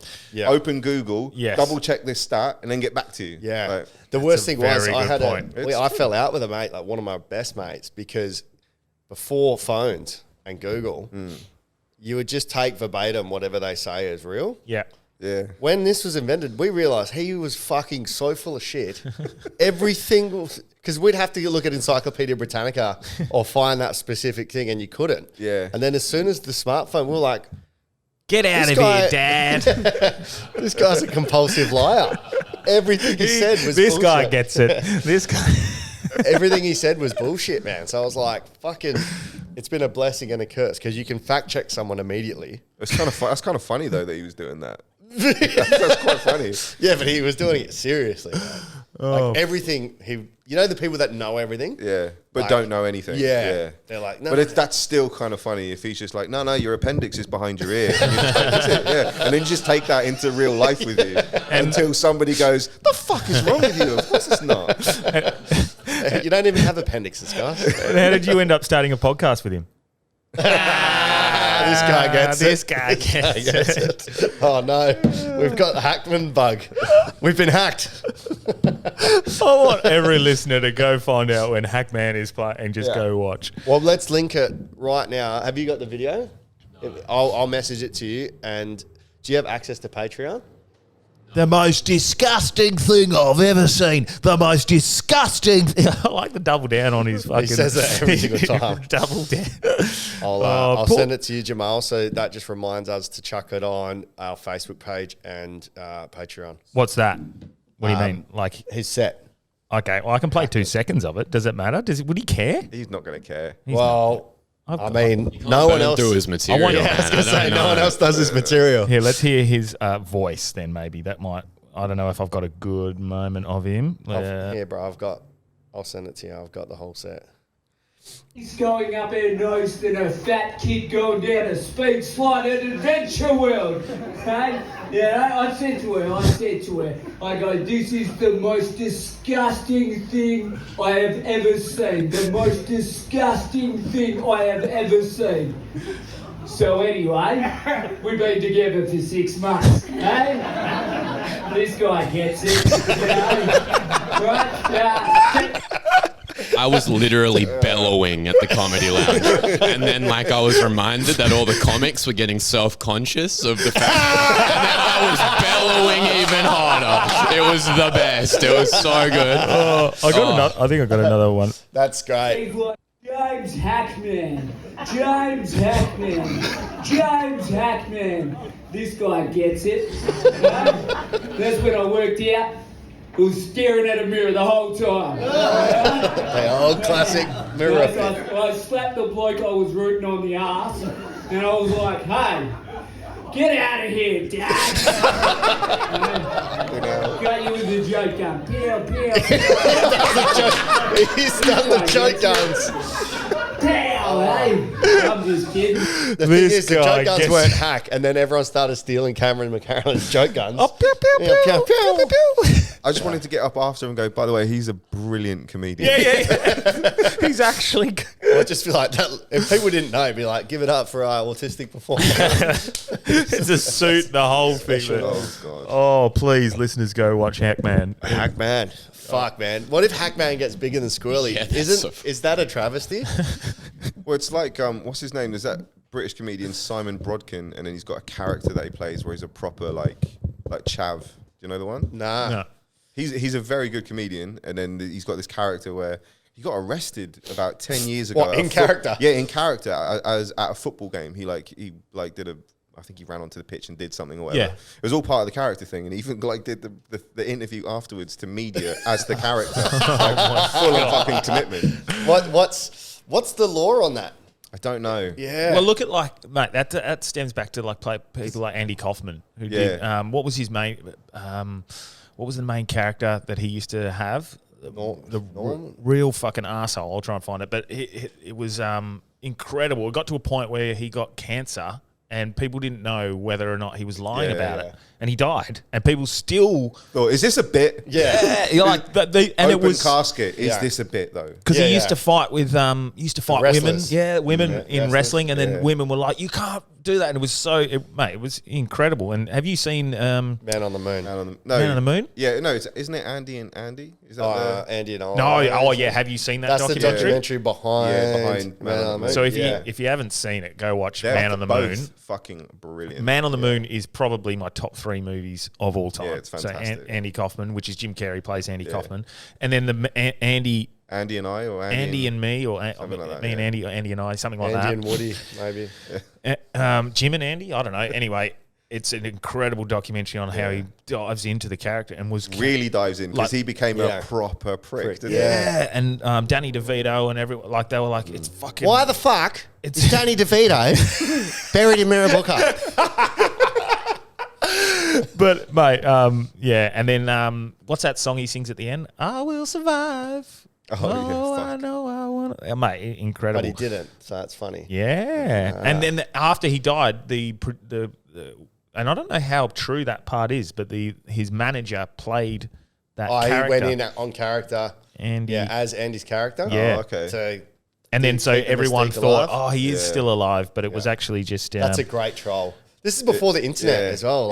open Google, double check this stat and then get back to you. Yeah. Like, the worst thing was I fell out with a mate, like one of my best mates, because before phones and Google, you would just take verbatim whatever they say as real. Yeah. Yeah. When this was invented, we realised he was fucking so full of shit. Everything, because we'd have to look at Encyclopedia Britannica or find that specific thing, and you couldn't. Yeah. And then as soon as the smartphone, we were like, get out of here, Dad. This guy's a compulsive liar. Everything he said was this bullshit. guy gets it. This guy. Everything he said was bullshit, man. So I was like, fucking, it's been a blessing and a curse because you can fact check someone immediately. It's kind of that's kind of funny though that he was doing that. That's quite funny. Yeah, but he was doing it seriously, man. Like everything the people that know everything. Yeah, but don't know anything. Yeah. They're like, no. But that's still kind of funny if he's just like, no, your appendix is behind your ear. And, like, that's it, and then just take that into real life with you until somebody goes, the fuck is wrong with you? Of course it's not. You don't even have appendixes, guys. And how did you end up starting a podcast with him? This guy gets This guy gets it. Oh no, we've got the Hackman bug. We've been hacked. I want every listener to go find out when Hackman is playing and just go watch. Well, let's link it right now. Have you got the video? No. I'll message it to you. And do you have access to Patreon? The most disgusting thing I've ever seen. The most disgusting thing. I like the double down on his fucking... He says that every single time. Double down. I'll send it to you, Jamal, so that just reminds us to chuck it on our Facebook page and Patreon. What's that? What do you mean? Like his set. Okay, well, I can play 2 seconds of it. Does it matter? Would he care? He's not going to care. I mean, no one else do his material. I was going to say, no one else does his material. Here, let's hear his voice then. Maybe that might. I don't know if I've got a good moment of him. Here, bro. I'll send it to you. I've got the whole set. He's going up there noticing a fat kid going down a speed slide at Adventure World. Hey? Yeah, I said to her, I go, this is the most disgusting thing I have ever seen. The most disgusting thing I have ever seen. So anyway, we've been together for 6 months. Hey? This guy gets it. You know? Right? I was literally bellowing at the Comedy Lounge. And then, like, I was reminded that all the comics were getting self-conscious of the fact. And then I was bellowing even harder. It was the best. It was so good. I think I got another one. That's great. He's like, James Hackman. James Hackman. James Hackman. This guy gets it. That's when I worked out. Who was staring at a mirror the whole time. The old classic mirror. I slapped the bloke I was rooting on the arse, and I was like, hey, get out of here, Dad. Got you with the joke gun. Pew, pew. He's done the joke guns. Pow, hey. I'm just kidding. The thing is, the joke guns weren't hack, and then everyone started stealing Cameron McCarran's joke guns. Oh, pew, pew, pew, pew, pew, pew, pew. I just wanted to get up after and go, by the way, he's a brilliant comedian. Yeah. He's actually... I just feel like that. If people didn't know, it'd be like, give it up for our autistic performance. It's a suit, the whole thing. Oh, God. Oh, please, listeners, go watch Hackman. Hackman. Fuck, man. What if Hackman gets bigger than Squirrely? Yeah, is that a travesty? Well, it's like, what's his name? There's that British comedian Simon Brodkin, and then he's got a character that he plays where he's a proper, like chav. Do you know the one? Nah. No. He's a very good comedian, and then he's got this character where he got arrested about 10 years ago. What, in character? Yeah, in character. As at a football game, he did a. I think he ran onto the pitch and did something or whatever. Yeah. It was all part of the character thing, and he even did the interview afterwards to media as the character, full of fucking commitment. What's the law on that? I don't know. Yeah. Well, look at mate. That stems back to people like Andy Kaufman, who did. What was his main? What was the main character that he used to have? Real fucking arsehole. I'll try and find it, but it was incredible. It got to a point where he got cancer. And people didn't know whether or not he was lying about it, and he died. And people still, is this a bit? Yeah, you're like and Open it was casket. Is this a bit though? because he used to fight with women, women in wrestling, and then yeah. women were like, "You can't do that," and it was it was incredible. And have you seen Man on the Moon? Man on the Moon? Yeah, no, isn't it Andy and Andy? Is that Andy and I? No, yeah. Have you seen that That's documentary? the documentary behind Man on the Moon. So if you haven't seen it, go watch Man on the Moon. Fucking brilliant. Man on the Moon is probably my top 3 movies of all time. Yeah, it's fantastic. So Andy Kaufman, which is Jim Carrey plays Andy Kaufman, and then Andy and I, or Andy and me, or something like that, me and Andy, or Andy and I, something like that. Andy and Woody, maybe. Jim and Andy, I don't know. Anyway, it's an incredible documentary on how he dives into the character and was really dives in because he became a proper prick. Didn't he? And Danny DeVito and everyone, like, they were like, it's fucking. Why the fuck is Danny DeVito buried in Mirrabooka? But mate, and then what's that song he sings at the end? I will survive. I know I want to. Mate, incredible. But he didn't, so that's funny. Yeah, and then after he died, the and I don't know how true that part is, but his manager played that character. He went in on character. Andy. Yeah, as Andy's character. Yeah. Oh, okay. So and then so everyone thought, alive. he is still alive, but it was actually just. That's a great troll. This is before the internet as well.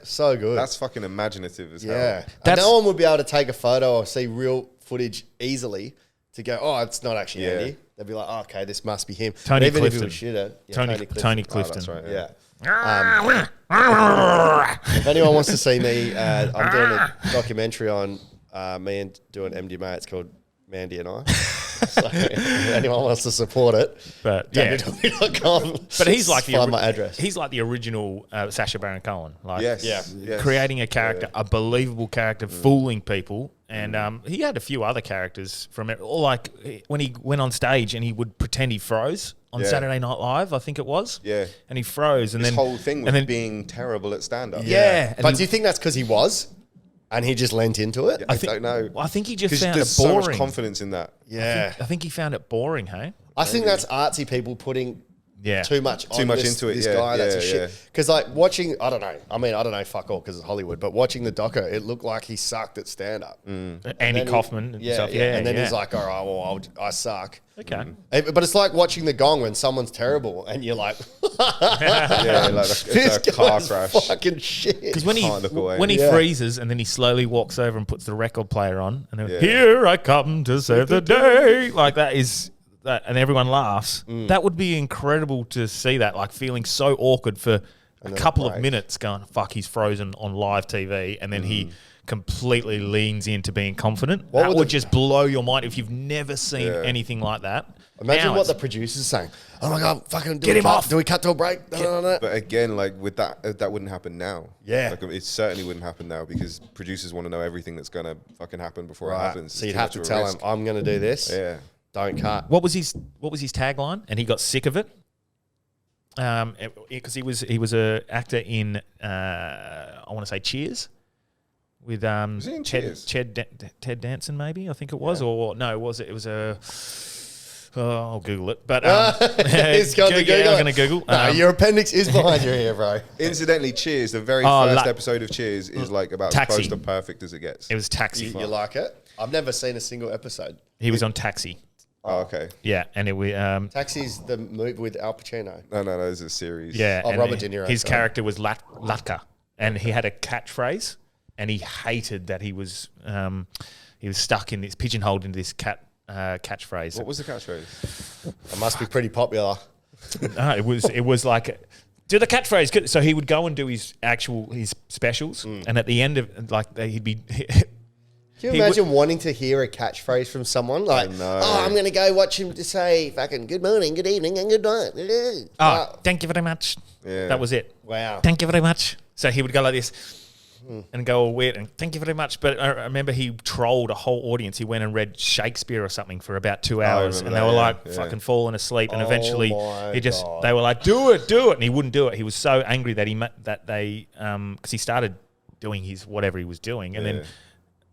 So good. That's fucking imaginative as hell. Yeah. And no one would be able to take a photo or see real footage easily to go, it's not actually Andy. They'd be like, okay, this must be him. Tony even Clifton. if it was shit at Tony Clifton. That's right. Yeah. If anyone wants to see me, I'm doing a documentary on me and doing MDMA. It's called Mandy and I. So if anyone wants to support it, But yeah, www.com. but he's like find my address. He's like the original Sacha Baron Cohen. Like, Yes. creating a character, a believable character, fooling people. And he had a few other characters from it. Or like when he went on stage and he would pretend he froze on Saturday Night Live, I think it was. Yeah. And he froze. And His then whole thing was and then, being terrible at stand-up. Yeah. But do you think that's because he was? And he just lent into it? I don't know. I think he just Because found it there's boring. so much confidence in that. Yeah. I think he found it boring, hey? I think that's artsy people putting too much into it. This Yeah, guy, that's yeah, a shit. Because like watching, I don't know. I mean, I don't know fuck all because it's Hollywood, but watching the doco, it looked like he sucked at stand-up. Andy Kaufman and stuff. Yeah, and then he's like, all right, well, I suck. Okay. But it's like watching the Gong when someone's terrible and you're like, Yeah, like this it's a car guy's crash. fucking shit. Because when Can't look away. he Yeah. freezes and then he slowly walks over and puts the record player on and then, here I come to save the day, like that is that, and everyone laughs. That would be incredible to see that, like feeling so awkward for a couple of minutes, going fuck, he's frozen on live TV, and then he completely leans into being confident. What That would would the- just blow your mind if you've never seen anything like that. Imagine Now what it's- the producer's saying. Oh my God, fucking Get him off. Do we cut to a break? No. But again, like with that wouldn't happen now. Yeah. Like it certainly wouldn't happen now because producers want to know everything that's going to fucking happen before it Right. happens. So It's you'd too have much to of a tell risk. him, I'm going to do this. Yeah. Don't cut. What was his tagline? And he got sick of it. Because he was a actor in I want to say Cheers with Was he in Cheers? Ted Danson, maybe I think it was, or no, was it? It was a. I'll Google it, but He's got to Google I'm it. going to Google. No, your appendix is behind your ear, bro. Incidentally, Cheers, the very Oh, first episode of Cheers is like about Taxi. as close to perfect as it gets. It was Taxi. You like it? I've never seen a single episode. He was on Taxi. Oh, okay. Yeah, and it Taxi's the movie with Al Pacino. No, it's a series. yeah, Oh, and Robert De Niro, His sorry. character was Latka, and he had a catchphrase, and he hated that he was stuck in this pigeonholed into this catchphrase. What was the catchphrase? It must be pretty popular. No, it was like do the catchphrase. So he would go and do his specials, and at the end of he'd be. Can you imagine wanting to hear a catchphrase from someone? Like, I'm going to go watch him to say fucking good morning, good evening, and good night. Thank you very much. Yeah. That was it. Wow. Thank you very much. So he would go like this and go all weird and thank you very much. But I remember he trolled a whole audience. He went and read Shakespeare or something for about 2 hours, and they were like fucking falling asleep. And eventually, they were like, "Do it," and he wouldn't do it. He was so angry that because he started doing his whatever he was doing, and then.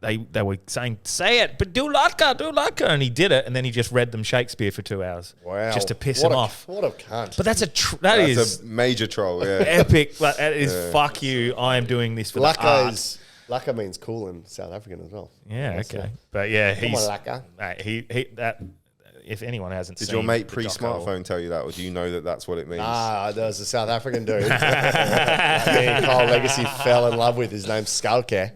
They were saying, say it, but do Latka, and he did it, and then he just read them Shakespeare for 2 hours, just to piss him off. What a cunt! But that's That's a major troll. Yeah. epic. Like, that is fuck you. I am doing this for the art. Laka means cool in South African as well. Yeah, okay, but yeah, Come he's on, Laka. that. If anyone hasn't Did seen your mate the pre-smartphone tell you that, or do you know that that's what it means? There's a South African dude. Me and Kyle Legacy fell in love with. His name's Skalke.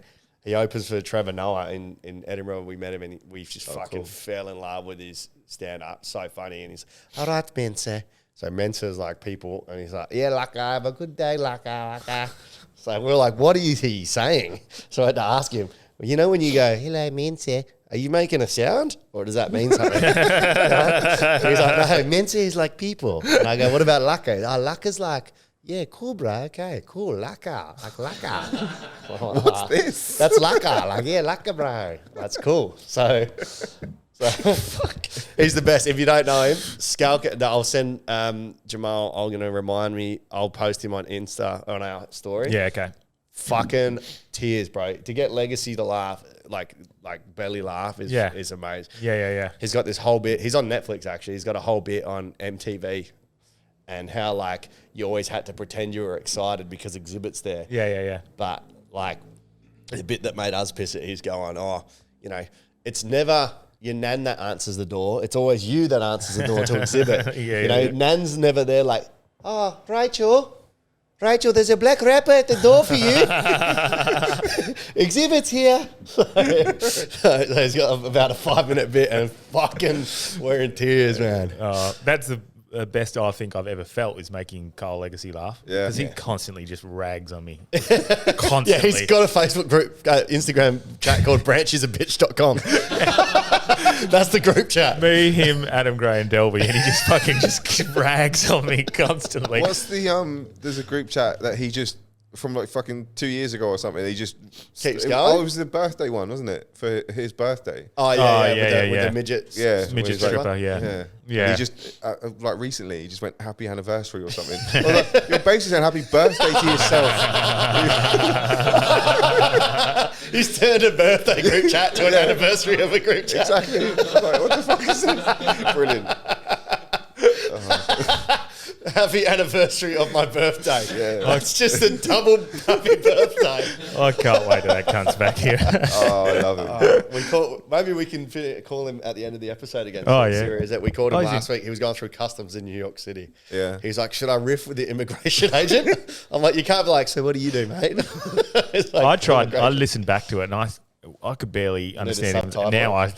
He opens for Trevor Noah in Edinburgh. We met him and we just fell in love with his stand-up. So funny. And he's, all right, Mensa. So Mensa's like people. And he's like, yeah, Laka, have a good day, Laka. So we're like, what is he saying? So I had to ask him, well, you know when you go, hello, Mensa, are you making a sound? Or does that mean something? He's like, no, Mensa is like people. And I go, what about Laka? Oh, Laka's like, yeah, cool, bro. Okay, cool. Laka. Like Laka. What's this? That's Laka. Like, yeah, Laka, bro. That's cool. So he's the best. If you don't know him, Skalka, I'll send Jamal, I'm going to remind me, I'll post him on Insta on our story. Yeah, okay. Fucking tears, bro. To get Legacy to laugh, like belly laugh is amazing. Yeah. He's got this whole bit. He's on Netflix, actually. He's got a whole bit on MTV. And how, like, you always had to pretend you were excited because Exhibit's there. Yeah. But, like, the bit that made us piss it, he's going, it's never your nan that answers the door. It's always you that answers the door to Exhibit. Nan's never there like, oh, Rachel, there's a black rapper at the door for you. Exhibit's here. So he's got about a 5-minute bit and fucking we're in tears, man. That's the best I think I've ever felt is making Kyle Legacy laugh. Yeah. Because he constantly just rags on me. Constantly. Yeah, he's got a Facebook group, Instagram chat called branchesabitch.com. That's the group chat. Me, him, Adam Gray and Delby, and he just fucking just rags on me constantly. What's the there's a group chat that he just from like fucking 2 years ago or something. He just keeps going. Oh, it was the birthday one, wasn't it? For his birthday. Oh yeah, with the midgets. Yeah, midget stripper. Yeah. He just like recently, he just went happy anniversary or something. Well, like, you're basically saying happy birthday to yourself. He's turned a birthday group chat to an anniversary of a group chat. Exactly. I was like, what the fuck is this? Brilliant. Happy anniversary of my birthday. Yeah. It's just a double happy birthday. I can't wait till that cunt's back here. Oh, I love it. Maybe we can call him at the end of the episode again. Oh, yeah. Series that we called him last week. He was going through customs in New York City. Yeah. He's like, should I riff with the immigration agent? I'm like, you can't be like, so what do you do, mate? Like, I listened back to it and I could barely understand him. Now I'm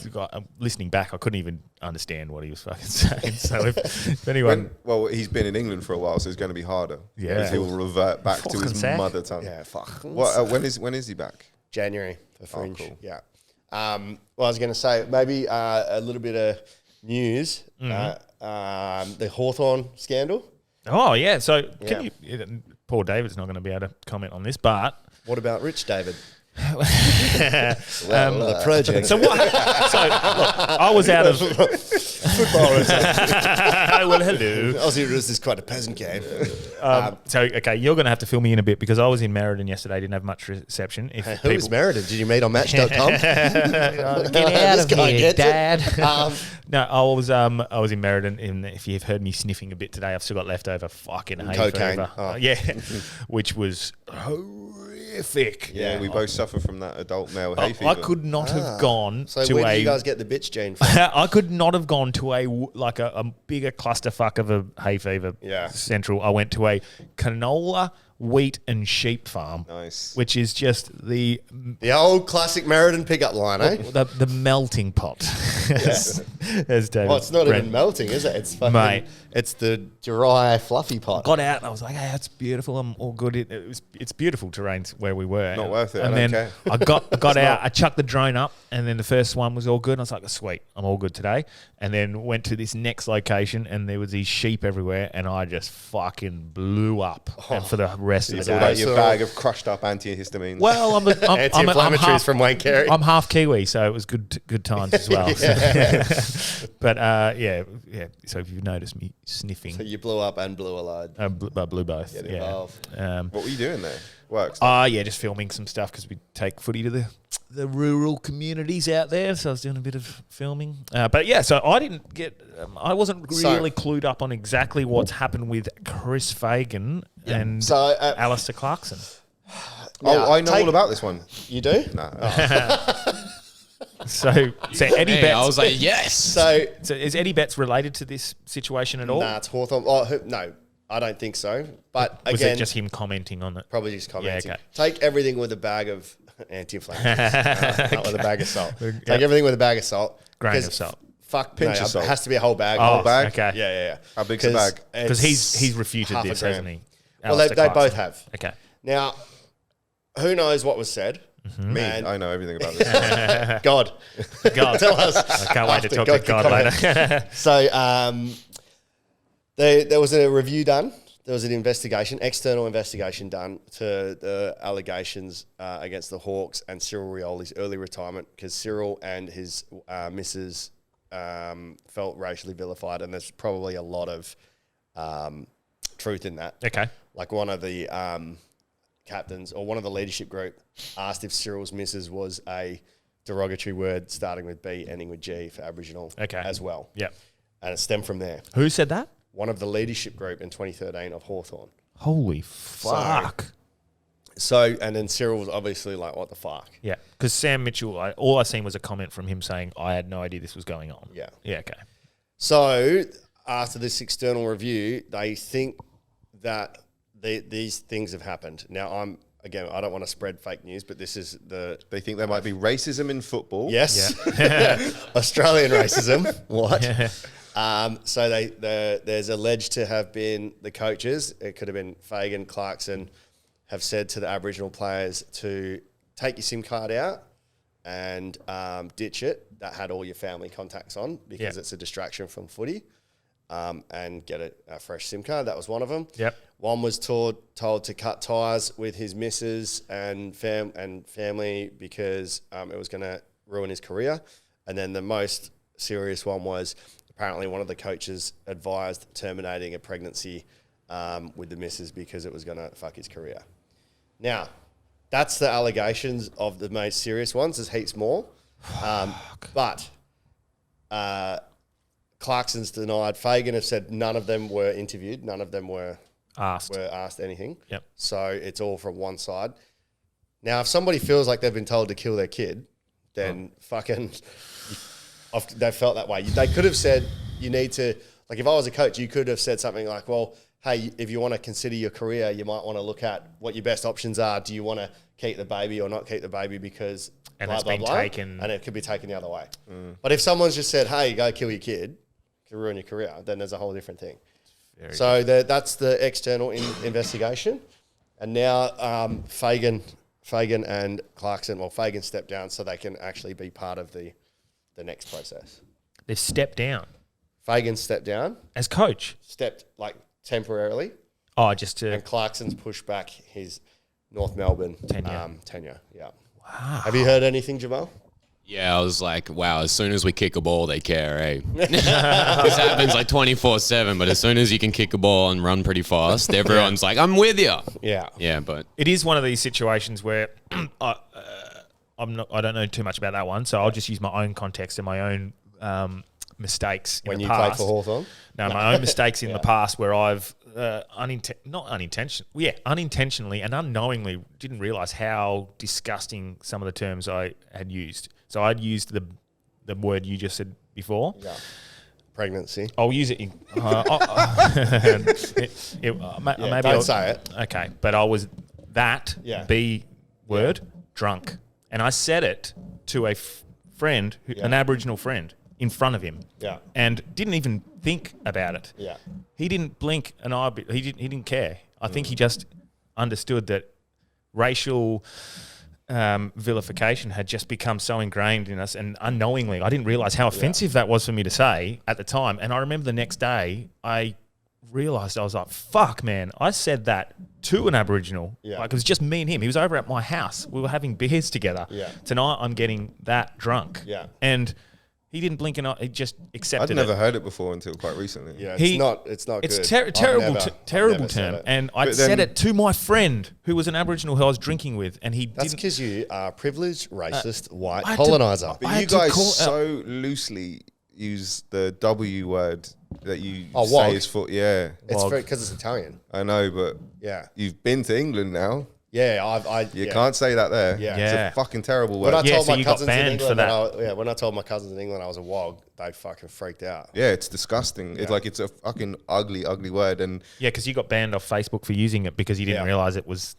listening back, I couldn't even understand what he was fucking saying. So if anyone... he's been in England for a while, so it's going to be harder. Yeah. Because he will revert back to his mother tongue. Yeah, fuck. When is he back? January for Fringe. Oh, cool. Yeah. I was going to say maybe a little bit of news. The Hawthorn scandal. Oh, yeah. So poor David's not going to be able to comment on this, but... What about Rich David? The project. So what? So look, I was out of football. Well, hello. Aussie Roos is quite a peasant game. So okay, you're going to have to fill me in a bit because I was in Meriden yesterday. Didn't have much reception. Who was Meriden? Did you meet on Match.com? Get out of here, Dad. No, I was in Meriden. And if you've heard me sniffing a bit today, I've still got leftover fucking hay cocaine. fever. Which was horrific. Yeah, we both suffer from that adult male hay fever. I could not have gone so to where do you guys get the bitch gene from? I could not have gone to a bigger clusterfuck of a hay fever central. I went to a canola, wheat and sheep farm. Nice. Which is just the old classic Meriden pickup line, eh? The melting pot. As David it's not even melting, is it? It's fucking, mate. It's the dry, fluffy pot. Got out and I was like, hey, that's beautiful. I'm all good. It's beautiful terrain where we were. Not worth it. And I then don't care. I got out. I chucked the drone up, and then the first one was all good. And I was like, sweet, I'm all good today. And then went to this next location, and there was these sheep everywhere, and I just fucking blew up. And for the rest of the day, your bag of crushed up antihistamines. well, I'm anti-inflammatories from Wayne Carey. I'm half Kiwi, so it was good times as well. But so if you've noticed me sniffing, So you blew up and blew a load. I blew both. Get Yeah. involved. What were you doing there? Work. Just filming some stuff because we take footy to the rural communities out there. So I was doing a bit of filming. So I didn't get. I wasn't really clued up on exactly what's happened with Chris Fagan and Alistair Clarkson. I know all about this one. You do? No. So Eddie Betts. I was like, yes. So is Eddie Betts related to this situation at all? Nah, it's Hawthorn. Oh, no, I don't think so. But was again, it just him commenting on it? Probably just commenting. Yeah, okay. Take everything with a bag of anti-inflammatories. Not with a bag of salt. Take everything with a bag of salt. Grain of salt. Pinch of salt. It has to be a whole bag. Oh, whole bag? Okay. Yeah. How big's the bag? Because he's refuted this, hasn't he? Well, they both have. Okay. Now, who knows what was said? Me, I know everything about this. God. Tell us. I can't wait to talk to God later. So there was a review done. There was an external investigation done to the allegations against the Hawks and Cyril Rioli's early retirement because Cyril and his missus felt racially vilified, and there's probably a lot of truth in that. Okay. Like one of the captains or one of the leadership group asked if Cyril's missus was a derogatory word starting with B, ending with G for Aboriginal as well. Yep. And it stemmed from there. Who said that? One of the leadership group in 2013 of Hawthorn. Holy fuck. So, and then Cyril was obviously like, what the fuck? Yeah. Because Sam Mitchell, all I seen was a comment from him saying, I had no idea this was going on. Yeah. Yeah, okay. So, after this external review, they think that these things have happened. Now, I don't want to spread fake news, but this is They think there might be racism in football. Yes. Yeah. Australian racism. What? So there's alleged to have been the coaches, it could have been Fagan, Clarkson, have said to the Aboriginal players to take your SIM card out and ditch it. That had all your family contacts on because it's a distraction from footy, and get a fresh SIM card. That was one of them. Yep. One was told to cut ties with his missus and family because it was going to ruin his career. And then the most serious one was apparently one of the coaches advised terminating a pregnancy with the missus because it was going to fuck his career. Now, that's the allegations of the most serious ones. There's heaps more. But Clarkson's denied. Fagan have said none of them were interviewed. None of them were asked anything. Yep. So it's all from one side. Now, if somebody feels like they've been told to kill their kid, then fucking they felt that way. They could have said you need to, like if I was a coach, you could have said something like, well, hey, if you want to consider your career, you might want to look at what your best options are. Do you want to keep the baby or not keep the baby because and blah, it's blah, been blah, taken. and it could be taken the other way. But if someone's just said, hey, go kill your kid, it can ruin your career, then there's a whole different thing. So that's the external investigation. And now Fagan and Clarkson, well, Fagan stepped down so they can actually be part of the next process. They've stepped down. Fagan stepped down. As coach? Stepped, like, temporarily. Oh, just to... And Clarkson's pushed back his North Melbourne tenure. Yeah. Wow. Have you heard anything, Jamal? Yeah, I was like, wow, as soon as we kick a ball, they care, eh? This happens like 24/7, but as soon as you can kick a ball and run pretty fast, everyone's like, I'm with you. Yeah. Yeah, but... It is one of these situations where I don't know too much about that one, so I'll just use my own context and my own mistakes in the past. When you played for Hawthorn? No, my own mistakes in the past where I've unintentionally and unknowingly didn't realise how disgusting some of the terms I had used. So I'd used the word you just said before. Yeah. Pregnancy. I'll use it in... maybe don't say it. Okay, but I was that B word, drunk. And I said it to a friend, an Aboriginal friend, in front of him. Yeah. And didn't even think about it. Yeah. He didn't blink an eye. He didn't care. I think he just understood that racial vilification had just become so ingrained in us, and unknowingly, I didn't realise how offensive that was for me to say at the time. And I remember the next day, I realised, I was like, fuck, man, I said that to an Aboriginal. Yeah. Like, it was just me and him. He was over at my house. We were having beers together. Yeah. Tonight, I'm getting that drunk. Yeah. And he didn't blink an eye. He just accepted it. I'd never heard it before until quite recently. Yeah, it's not it's good. terrible term. And I said it to my friend who was an Aboriginal who I was drinking with, and he That's because you are privileged, racist, white I had colonizer. But you guys so loosely use the W word that you say wog. is for, yeah. It's because it's Italian. I know, but Yeah. you've been to England now. Yeah, You can't say that there. Yeah. It's a fucking terrible word. When I told so my you got cousins in banned England for that. when I told my cousins in England I was a wog, they fucking freaked out. Yeah, it's disgusting. It's like it's a fucking ugly word. And Yeah, because you got banned off Facebook for using it because you didn't realise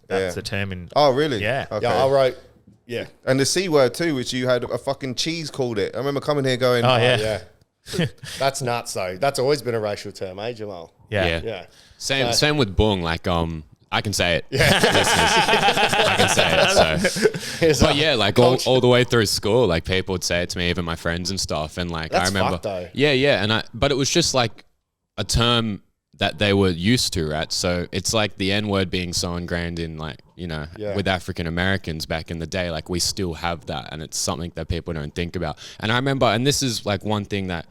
that's the term in... oh, really? Yeah. Okay. Yeah, I wrote. Yeah, And the C word too, which you had a fucking cheese called it. I remember coming here going, Oh, yeah. yeah. That's nuts though. That's always been a racial term, eh, Jamal? Yeah. Yeah. Same with Boong. Like, I can say it. Yeah. I can say it. So. But yeah, like all the way through school, like people would say it to me, even my friends and stuff. And like, That's I remember, fucked, though. yeah. But it was just like a term that they were used to, right? So it's like the N word being so ingrained in, like, you know, with African Americans back in the day, like we still have that. And it's something that people don't think about. And I remember, and this is like one thing that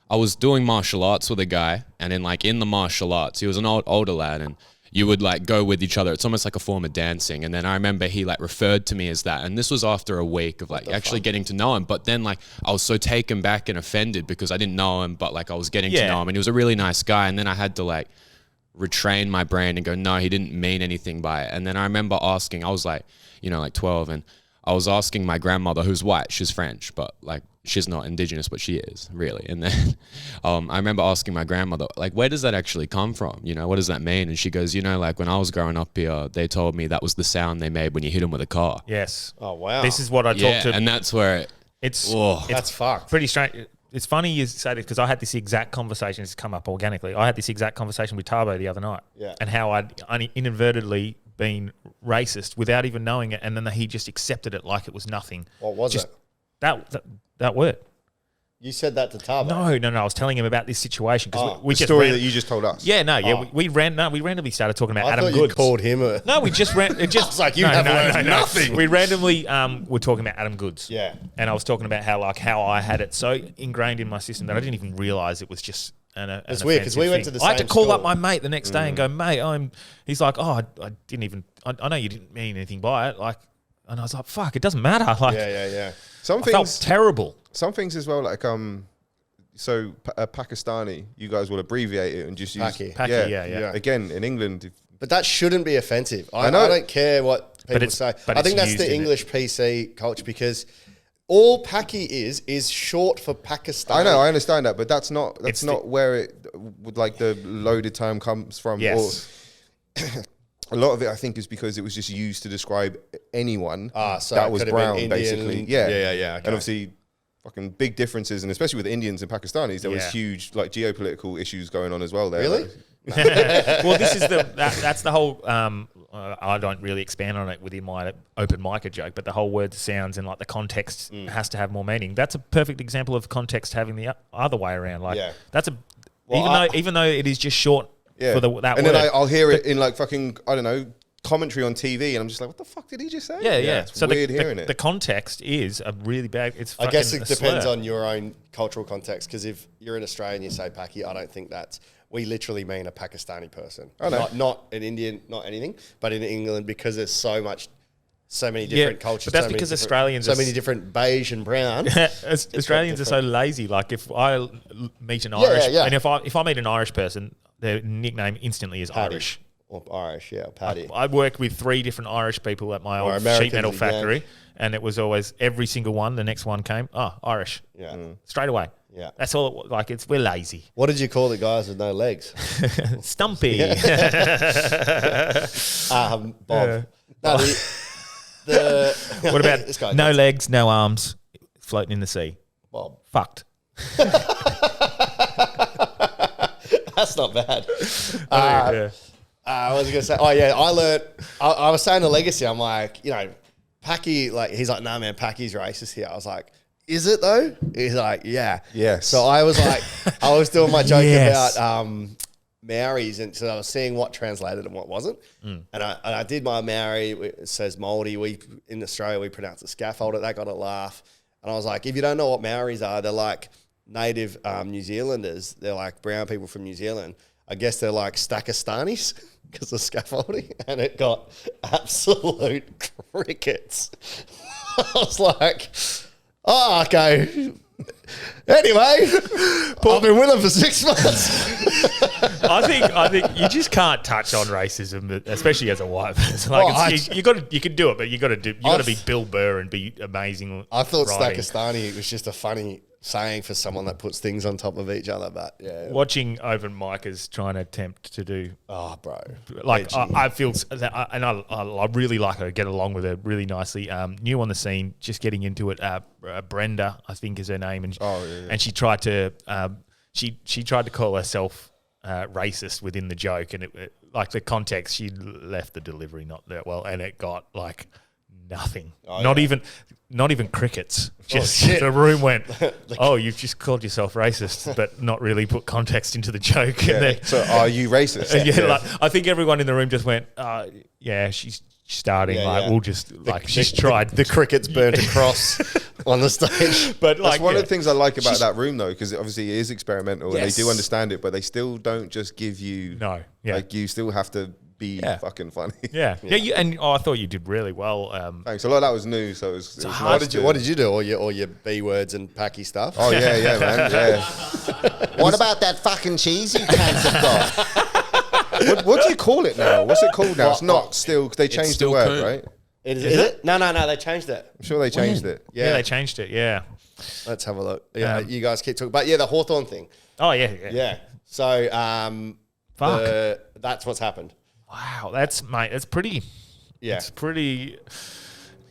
I was doing martial arts with a guy, and in the martial arts, he was an older lad, and you would like go with each other. It's almost like a form of dancing. And then I remember he like referred to me as that. And this was after a week of like actually getting to know him. But then like I was so taken back and offended because I didn't know him, but like I was getting to know him, and he was a really nice guy. And then I had to like retrain my brain and go, no, he didn't mean anything by it. And then I remember asking, I was like, you know, like 12, and I was asking my grandmother, who's white, she's French, but like she's not indigenous, but she is really. And then I remember asking my grandmother, like, where does that actually come from? You know, what does that mean? And she goes, you know, like when I was growing up here, they told me that was the sound they made when you hit them with a car. Yes. Oh wow. This is what I talked to. And that's where It's that's fucked. pretty strange. it's funny you say this because I had this exact conversation. It's come up organically. I had this exact conversation with Tabo the other night. Yeah. And how I'd inadvertently been racist without even knowing it, and then he just accepted it like it was nothing. What was it? That word. You said that to Tabo. No. I was telling him about this situation because we the just story that you just told us. Yeah, we randomly started talking about I Adam thought Goods. you called him a... No, we just ran. It just I was like, you have learned nothing. We randomly were talking about Adam Goods. Yeah. And I was talking about how I had it so ingrained in my system that I didn't even realize it was just It's weird because we went to the same I had to call school. up my mate the next day and go, mate, he's like, oh, I didn't even, I know you didn't mean anything by it. Like, and I was like, fuck, it doesn't matter. Like, Yeah. Some I things felt terrible. Some things as well, like so Pakistani, you guys will abbreviate it and just use Paki, yeah. Again, in England, But that shouldn't be offensive. I know. don't care what people say. but I think it's that's used the in English PC culture because all Paki is short for Pakistan. I know, I understand that, but that's not It's where it would like the loaded term comes from. Yes. Or a lot of it, I think, is because it was just used to describe anyone So that it was could have been brown, Indian. basically. Yeah. And Okay. obviously, fucking big differences, and especially with Indians and Pakistanis, there was Yeah. huge like geopolitical issues going on as well there. Really? Well, this is that's the whole. I don't really expand on it within my open mic joke, but the whole word sounds and like the context has to have more meaning. That's a perfect example of context having the other way around. Like that's a even though it is just short for that and word. then I'll hear it in like fucking I don't know commentary on TV, and I'm just like, what the fuck did he just say? Yeah. It's So weird hearing it. The context is a really bad. It's I guess fucking it a depends slur. on your own cultural context because if you're in Australia and you say Paki, I don't think that's... We literally mean a Pakistani person. I know. Not an Indian, not anything, but in England because there's so many different cultures. but that's so many because different- Australians So are many different beige and brown. Australians are so lazy. Like if I meet an Irish, yeah. and if I meet an Irish person, their nickname instantly is Paddy. Irish. Or Irish, Paddy. I worked with 3 different Irish people at my Or old Americans sheet metal again. factory, and it was always every single one. The next one came, Irish, straight away. Yeah. That's all. It was. Like we're lazy. What did you call the guys with no legs? Stumpy. Bob. No, What This guy about no gets- legs, no arms, floating in the sea? Bob. Fucked. That's not bad. Yeah. I was going to say, I learned, I was saying the legacy, I'm like, Paki, like, he's like, nah, man, Paki's racist here. I was like, is it though? He's like, yeah. Yes. So I was like, I was doing my joke Yes. about Maoris, and so I was seeing what translated and what wasn't. And I did my Maori, it says Māori, in Australia, we pronounce it scaffolder, that got a laugh. And I was like, if you don't know what Maoris are, they're like native New Zealanders. They're like brown people from New Zealand. I guess they're like Stackistanis because of scaffolding, and it got absolute crickets. I was like, oh, okay. Anyway, I've been with them for 6 months. I think you just can't touch on racism, especially as a white person. Like you can do it, but you got to be Bill Burr and be amazing. I thought writing. Stackistani was just a funny saying for someone that puts things on top of each other, but yeah. Watching open micers trying to attempt to do. Oh, bro. Like I feel, and I really like her. Get along with her really nicely. New on the scene, just getting into it. Brenda, I think, is her name, and and she tried to she tried to call herself racist within the joke, and it like the context, she left the delivery not that well, and it got like nothing. Not even crickets. Just the room went, oh, you've just called yourself racist, but not really put context into the joke. Yeah. And then, So are you racist? like, I think everyone in the room just went, yeah, she's starting. We'll just she's tried. The crickets burnt across on the stage. But That's one of the things I like about that room, though, because obviously it is experimental and they do understand it, but they still don't just give you like you still have to be fucking funny. I thought you did really well. Thanks. A lot of that was new, so it was What did you do? All your B words and Paki stuff? Oh yeah, man. Yeah. What about that fucking cheese you cans have got? What do you call it now? What's it called now? It's not still. They changed the word, right? Is it? No, they changed it. I'm sure they changed it. Yeah, they changed it. Yeah. Let's have a look. Yeah, you guys keep talking. But yeah, the Hawthorn thing. Oh yeah. So Fuck. That's what's happened. Wow, that's pretty. Yeah, it's pretty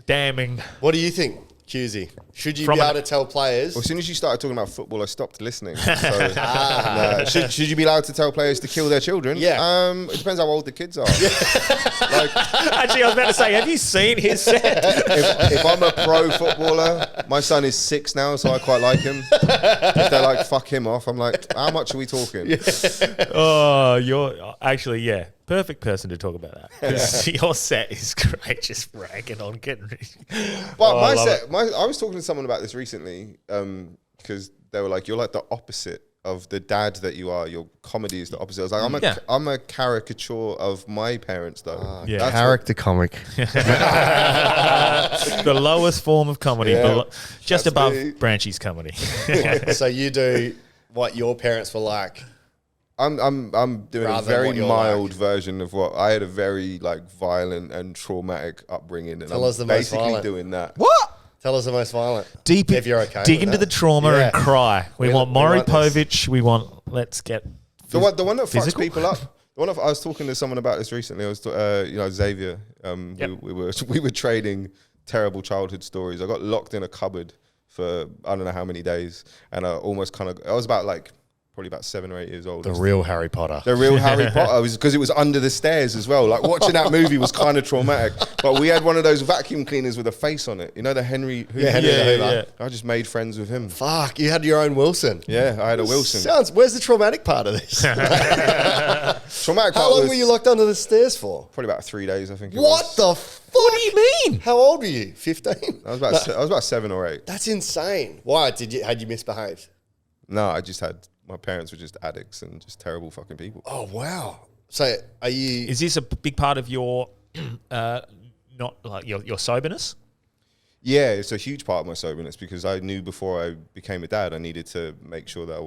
damning. What do you think? Hughesy, should you be able to tell players? Well, as soon as you started talking about football, I stopped listening. So, should you be allowed to tell players to kill their children? Yeah. It depends how old the kids are. Actually, I was about to say, have you seen his set? If I'm a pro footballer, my son is 6 now, so I quite like him. If they're like, fuck him off, I'm like, how much are we talking? Oh, you're actually, perfect person to talk about that. Because your set is great, just ragging on getting. But I was talking to someone about this recently because they were like, you're like the opposite of the dad that you are. Your comedy is the opposite. I was like, I'm a caricature of my parents, though. Character comic. The lowest form of comedy, just above Branchy's comedy. So you do what your parents were like. I'm doing a very mild version of what I had, a very like violent and traumatic upbringing, and Tell us the most violent. doing that. What? Tell us the most violent. Deep, if you're okay. Dig into the trauma and cry. We want Maury Povich. We want. Let's get the one that physical? fucks people up. I was talking to someone about this recently. I was, Xavier. We were trading terrible childhood stories. I got locked in a cupboard for I don't know how many days, and I almost I was about like. Probably about 7 or 8 years old. The real Harry Potter. The real Harry Potter. Because it was under the stairs as well. Like watching that movie was kind of traumatic. But we had one of those vacuum cleaners with a face on it. You know the Henry Hoover? Yeah. I just made friends with him. Fuck, you had your own Wilson. Yeah, I had a Wilson. Where's the traumatic part of this? Traumatic part. How long were you locked under the stairs for? Probably about 3 days, I think. What the fuck? What do you mean? How old were you? 15? I was about 7 or 8. That's insane. Why? Had you misbehaved? No, I just had... My parents were just addicts and just terrible fucking people. Oh, wow. So are you... Is this a big part of your, not like your soberness? Yeah, it's a huge part of my soberness because I knew before I became a dad, I needed to make sure that I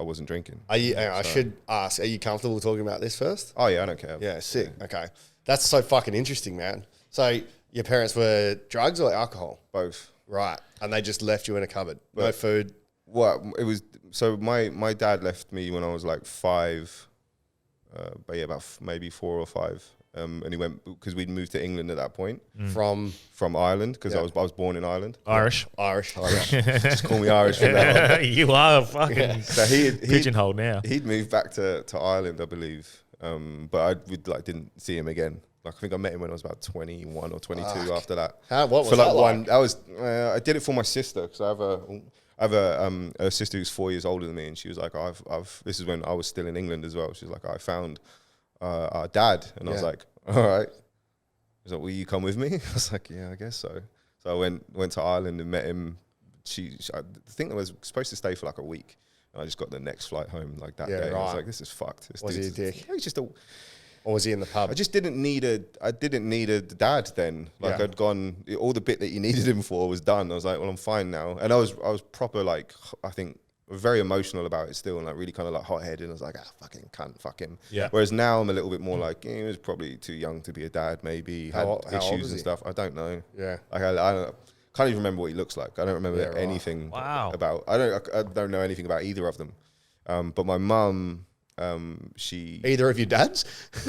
wasn't drinking. I should ask, are you comfortable talking about this first? Oh, yeah, I don't care. Yeah, sick. Yeah. Okay. That's so fucking interesting, man. So your parents were drugs or alcohol? Both. Right. And they just left you in a cupboard? No food? What? It was... So my dad left me when I was like 5, but yeah, about maybe 4 or 5. And he went because we'd moved to England at that point from Ireland because I was born in Ireland. Irish. Just call me Irish from now on. You are fucking so pigeonholed now. He'd moved back to Ireland, I believe, but I didn't see him again. Like I think I met him when I was about 21 or 22. After that, what was that like? I did it for my sister because I have a sister who's 4 years older than me, and she was like, this is when I was still in England as well. She was like, I found our dad, and I was like, all right. He's like, will you come with me? I was like, yeah, I guess so. So I went to Ireland and met him. I think I was supposed to stay for like a week, and I just got the next flight home like that day. Right. I was like, this is fucked. Was he a dick? He was just or was he in the pub? I just didn't need a dad then. Like I'd gone, all the bit that you needed him for was done. I was like, well, I'm fine now. And I was proper like, I think very emotional about it still, and like really kind of like hot-headed. I was like, fucking cunt, fuck him. Yeah. Whereas now I'm a little bit more like, he was probably too young to be a dad. Maybe had issues and stuff. I don't know. Yeah. Like I can't even remember what he looks like. I don't remember anything about. I don't know anything about either of them. But my mum. Either of your dads?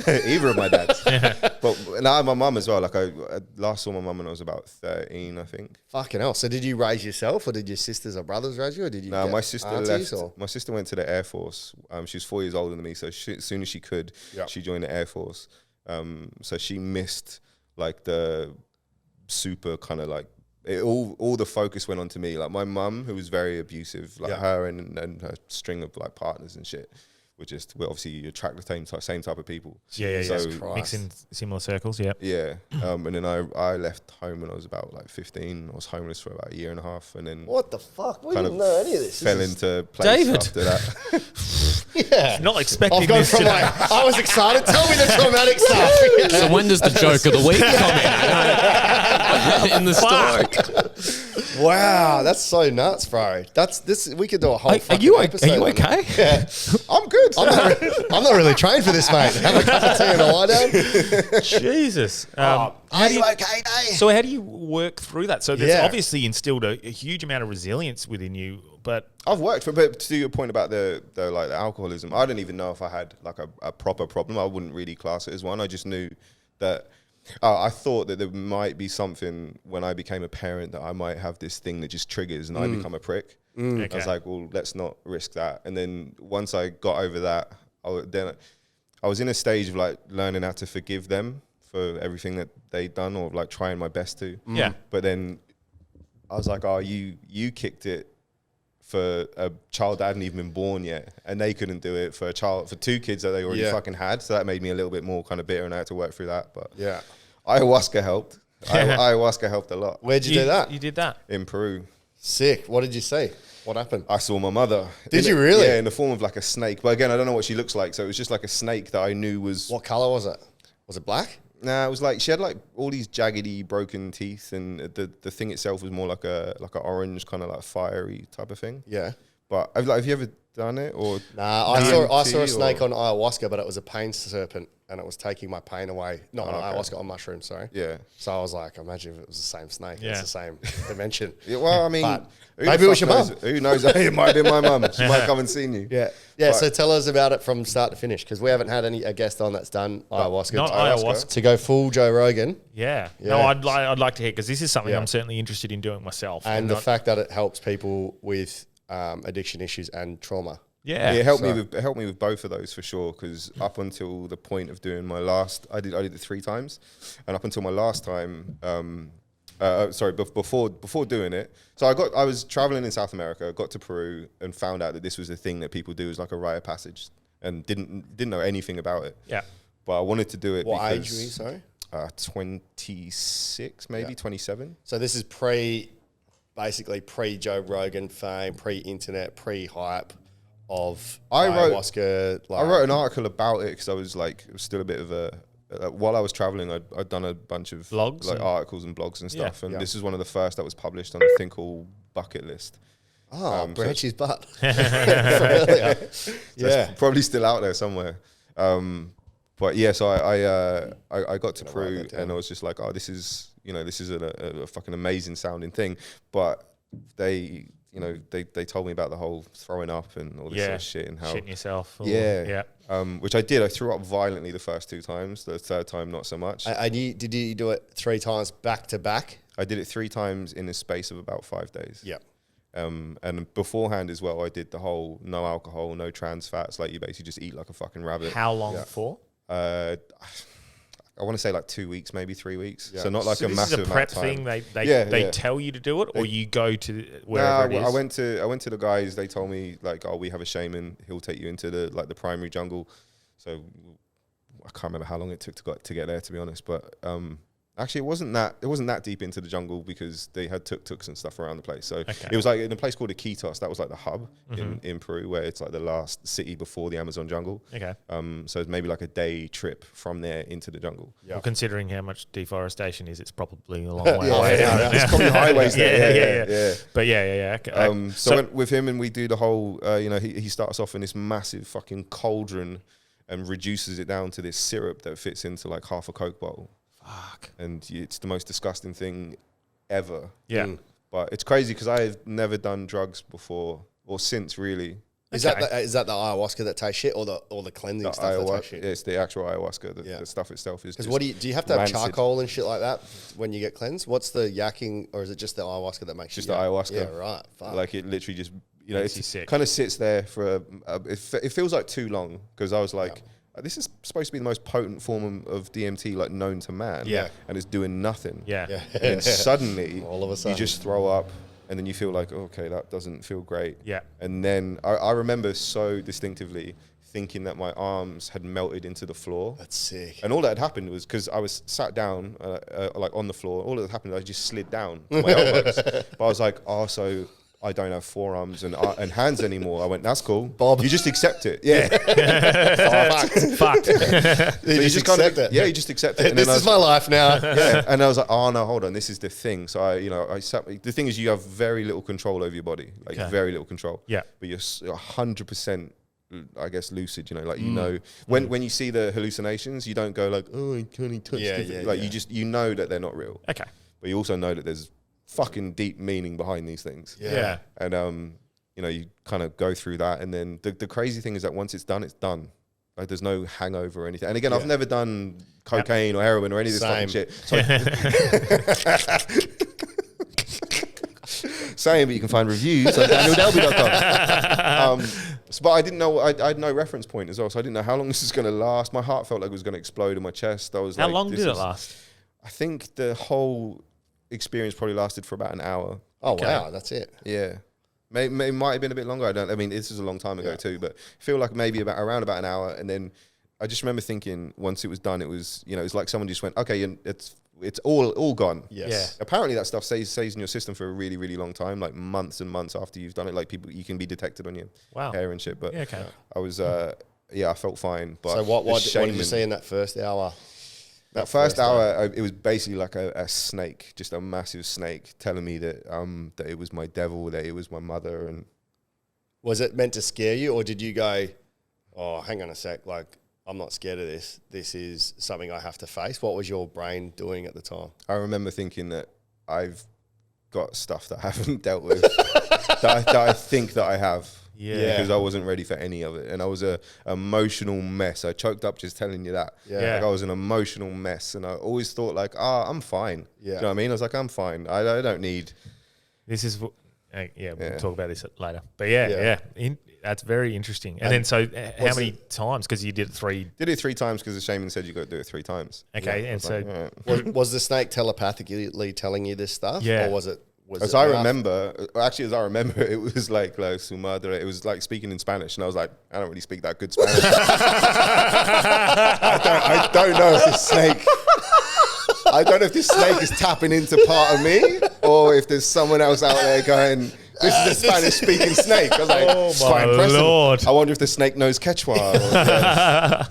Either of my dads. But now my mum as well. Like I last saw my mum when I was about 13, I think. Fucking hell. So did you raise yourself, or did your sisters or brothers raise you, or did you? No, my sister left. My sister went to the Air Force. She was 4 years older than me, so as soon as she could, she joined the Air Force. So she missed like the super kind of like all the focus went on to me. Like my mum, who was very abusive, like her and her string of like partners and shit. Obviously you attract the same type of people. Yeah. Mix in similar circles, yeah. Yeah. And then I left home when I was about like 15. I was homeless for about a year and a half, and then what the fuck? We didn't know any of this. Fell into place David. after that. Yeah. Not expecting I've gone this from today. like, I was excited. Tell me the traumatic stuff. So when does the joke of the week come in? In the story. Wow, that's so nuts, bro. We could do a whole Are you episode. Are you okay? Yeah. I'm good. I'm not really trained for this, mate. Have a cup of tea and a lie down. Jesus. Are you okay, Dave? So how do you work through that? So there's obviously instilled a huge amount of resilience within you, but I've worked but to your point about the alcoholism, I didn't even know if I had like a proper problem. I wouldn't really class it as one. I just knew that I thought that there might be something when I became a parent that I might have this thing that just triggers and I become a prick. I was like, well, let's not risk that. And then once I got over that, I was in a stage of like learning how to forgive them for everything that they'd done, or like trying my best to. Yeah. But then I was like, oh, you kicked it for a child that hadn't even been born yet, and they couldn't do it for two kids that they already fucking had. So that made me a little bit more kind of bitter, and I had to work through that. But Yeah. ayahuasca helped. Ayahuasca helped a lot. Where'd you do that? You did that? In Peru. Sick. What did you see? What happened? I saw my mother. Did you really? Yeah, in the form of like a snake. But again, I don't know what she looks like. So it was just like a snake that I knew was... What color was it? Was it black? Nah, it was like, she had like all these jaggedy, broken teeth, and the thing itself was more like a orange, kind of like fiery type of thing. Yeah. But have you ever done it? Or Nah, I saw a snake on ayahuasca, but it was a pain serpent, and it was taking my pain away. Not on ayahuasca, on mushrooms, sorry. Yeah. So I was like, imagine if it was the same snake. Yeah. It's the same dimension. Yeah, well, I mean, But who maybe the it was fuck your knows? mum. Who knows? It might have been my mum. She might come and seen you. Yeah. Yeah, But- so tell us about it from start to finish, because we haven't had a guest on that's done ayahuasca. Not ayahuasca. To go full Joe Rogan. Yeah. Yeah. No, I'd like to hear, because this is something Yeah. I'm certainly interested in doing myself. And the fact that it helps people with addiction issues and trauma. Yeah. It helped me with both of those for sure. Because up until the point of doing my last, I did it 3 times, and up until my last time, before doing it, so I was traveling in South America, got to Peru, and found out that this was a thing that people do as like a rite of passage, and didn't know anything about it. Yeah. But I wanted to do it. What because, age were you, sorry? 26, maybe 27. So this is basically pre-Joe Rogan fame, pre-internet, pre-hype of ayahuasca. I wrote an article about it because I was like, it was still a bit of a... while I was traveling, I'd done a bunch of blogs, like articles and blogs and stuff, and Yeah. this is one of the first that was published on the thing called Bucket List. Oh, Branch's butt. So Yeah. it's probably still out there somewhere. But yeah, so I got to Peru, and I was just like, oh, this is a fucking amazing sounding thing. But they told me about the whole throwing up and all this sort of shit, and how shitting yourself. Which I did. I threw up violently the first 2 times. The third time, not so much. And did you do it 3 times back to back? I did it 3 times in the space of about 5 days. Yeah. And beforehand as well, I did the whole no alcohol, no trans fats. Like you basically just eat like a fucking rabbit. How long for? I want to say like 2 weeks, maybe 3 weeks. Yeah. So not like a massive This is a prep amount of thing. time. They tell you to do it, or you go to wherever it is. I went to the guys. They told me like, oh, we have a shaman. He'll take you into the primary jungle. So I can't remember how long it took to get there, to be honest. But actually, it wasn't that deep into the jungle, because they had tuk-tuks and stuff around the place. So it was like in a place called Iquitos. That was like the hub in Peru, where it's like the last city before the Amazon jungle. Okay. So it's maybe like a day trip from there into the jungle. Well, considering how much deforestation is, it's probably a long way away. There's probably highways there. Yeah. But yeah. Okay. So I went with him, and we do the whole, he starts off in this massive fucking cauldron and reduces it down to this syrup that fits into like half a Coke bottle. Fuck. And it's the most disgusting thing ever. Yeah. But it's crazy because I've never done drugs before or since, really. Is that the ayahuasca that tastes shit, or the cleansing stuff that tastes shit? It's the actual ayahuasca. The stuff itself is. Because do you have to have rancid. charcoal and shit like that when you get cleansed? What's the yakking, or is it just the ayahuasca that makes just you the ayahuasca? Yeah, right. Fuck. Like it literally just sick. Kind of sits there for it feels like too long, because I was like. This is supposed to be the most potent form of DMT like known to man. Yeah. And it's doing nothing. Yeah. And then suddenly, all of a sudden, you just throw up, and then you feel like, okay, that doesn't feel great. Yeah. And then I remember so distinctively thinking that my arms had melted into the floor. That's sick. And all that had happened was because I was sat down like on the floor. All that happened, I just slid down to my elbows. But I was like, oh, so I don't have forearms and hands anymore. I went, that's cool. Bob. You just accept it. Yeah. Fucked. You just accept it. Yeah, you just accept it. And this is my life now. Yeah. And I was like, oh no, hold on, this is the thing. So I sat, the thing is, you have very little control over your body, like very little control. Yeah. But you're 100%, I guess, lucid, like, when you see the hallucinations, you don't go like, oh, I can't touch this. Like, you know that they're not real. Okay. But you also know that there's fucking deep meaning behind these things. Yeah. And you kind of go through that, and then the crazy thing is that once it's done, it's done. Like there's no hangover or anything. And again, I've never done cocaine or heroin or any of this fucking shit. So Same, but you can find reviews on danieldelby.com. But I didn't know, I had no reference point as well, so I didn't know how long this was going to last. My heart felt like it was going to explode in my chest. I was How like, long did it last? I think the whole experience probably lasted for about an hour. Oh, wow, that's it. Yeah. It might have been a bit longer. I mean, this is a long time ago too, but I feel like maybe around about an hour. And then I just remember thinking once it was done, it was, you know, it's like someone just went, okay, it's all gone. Yes. Yeah. Apparently that stuff stays in your system for a really, really long time, like months and months after you've done it. Like you can be detected on your hair and shit. But I was, I felt fine. But so what did you see in that first hour? That first hour, it was basically like a snake, just a massive snake, telling me that that it was my devil, that it was my mother. And was it meant to scare you, or did you go, "Oh, hang on a sec, like I'm not scared of this. This is something I have to face"? What was your brain doing at the time? I remember thinking that I've got stuff that I haven't dealt with, that I think that I have. Yeah, because I wasn't ready for any of it, and I was a emotional mess. I choked up just telling you that. Yeah, like I was an emotional mess, and I always thought like, I'm fine. Yeah, you know what I mean? I was like, I'm fine. I don't need. This is, we'll talk about this later. But that's very interesting. And then so, how many times? Because you did it three. Did it 3 times because the shaman said you got to do it 3 times. Okay, and so was the snake telepathically telling you this stuff? Yeah, or was it? As I remember, it was like su madre. It was like speaking in Spanish, and I was like, I don't really speak that good Spanish. I don't know if this snake. I don't know if this snake is tapping into part of me, or if there's someone else out there going, "This is a Spanish-speaking snake." I was like, "It's quite impressive." Lord. I wonder if the snake knows Quechua.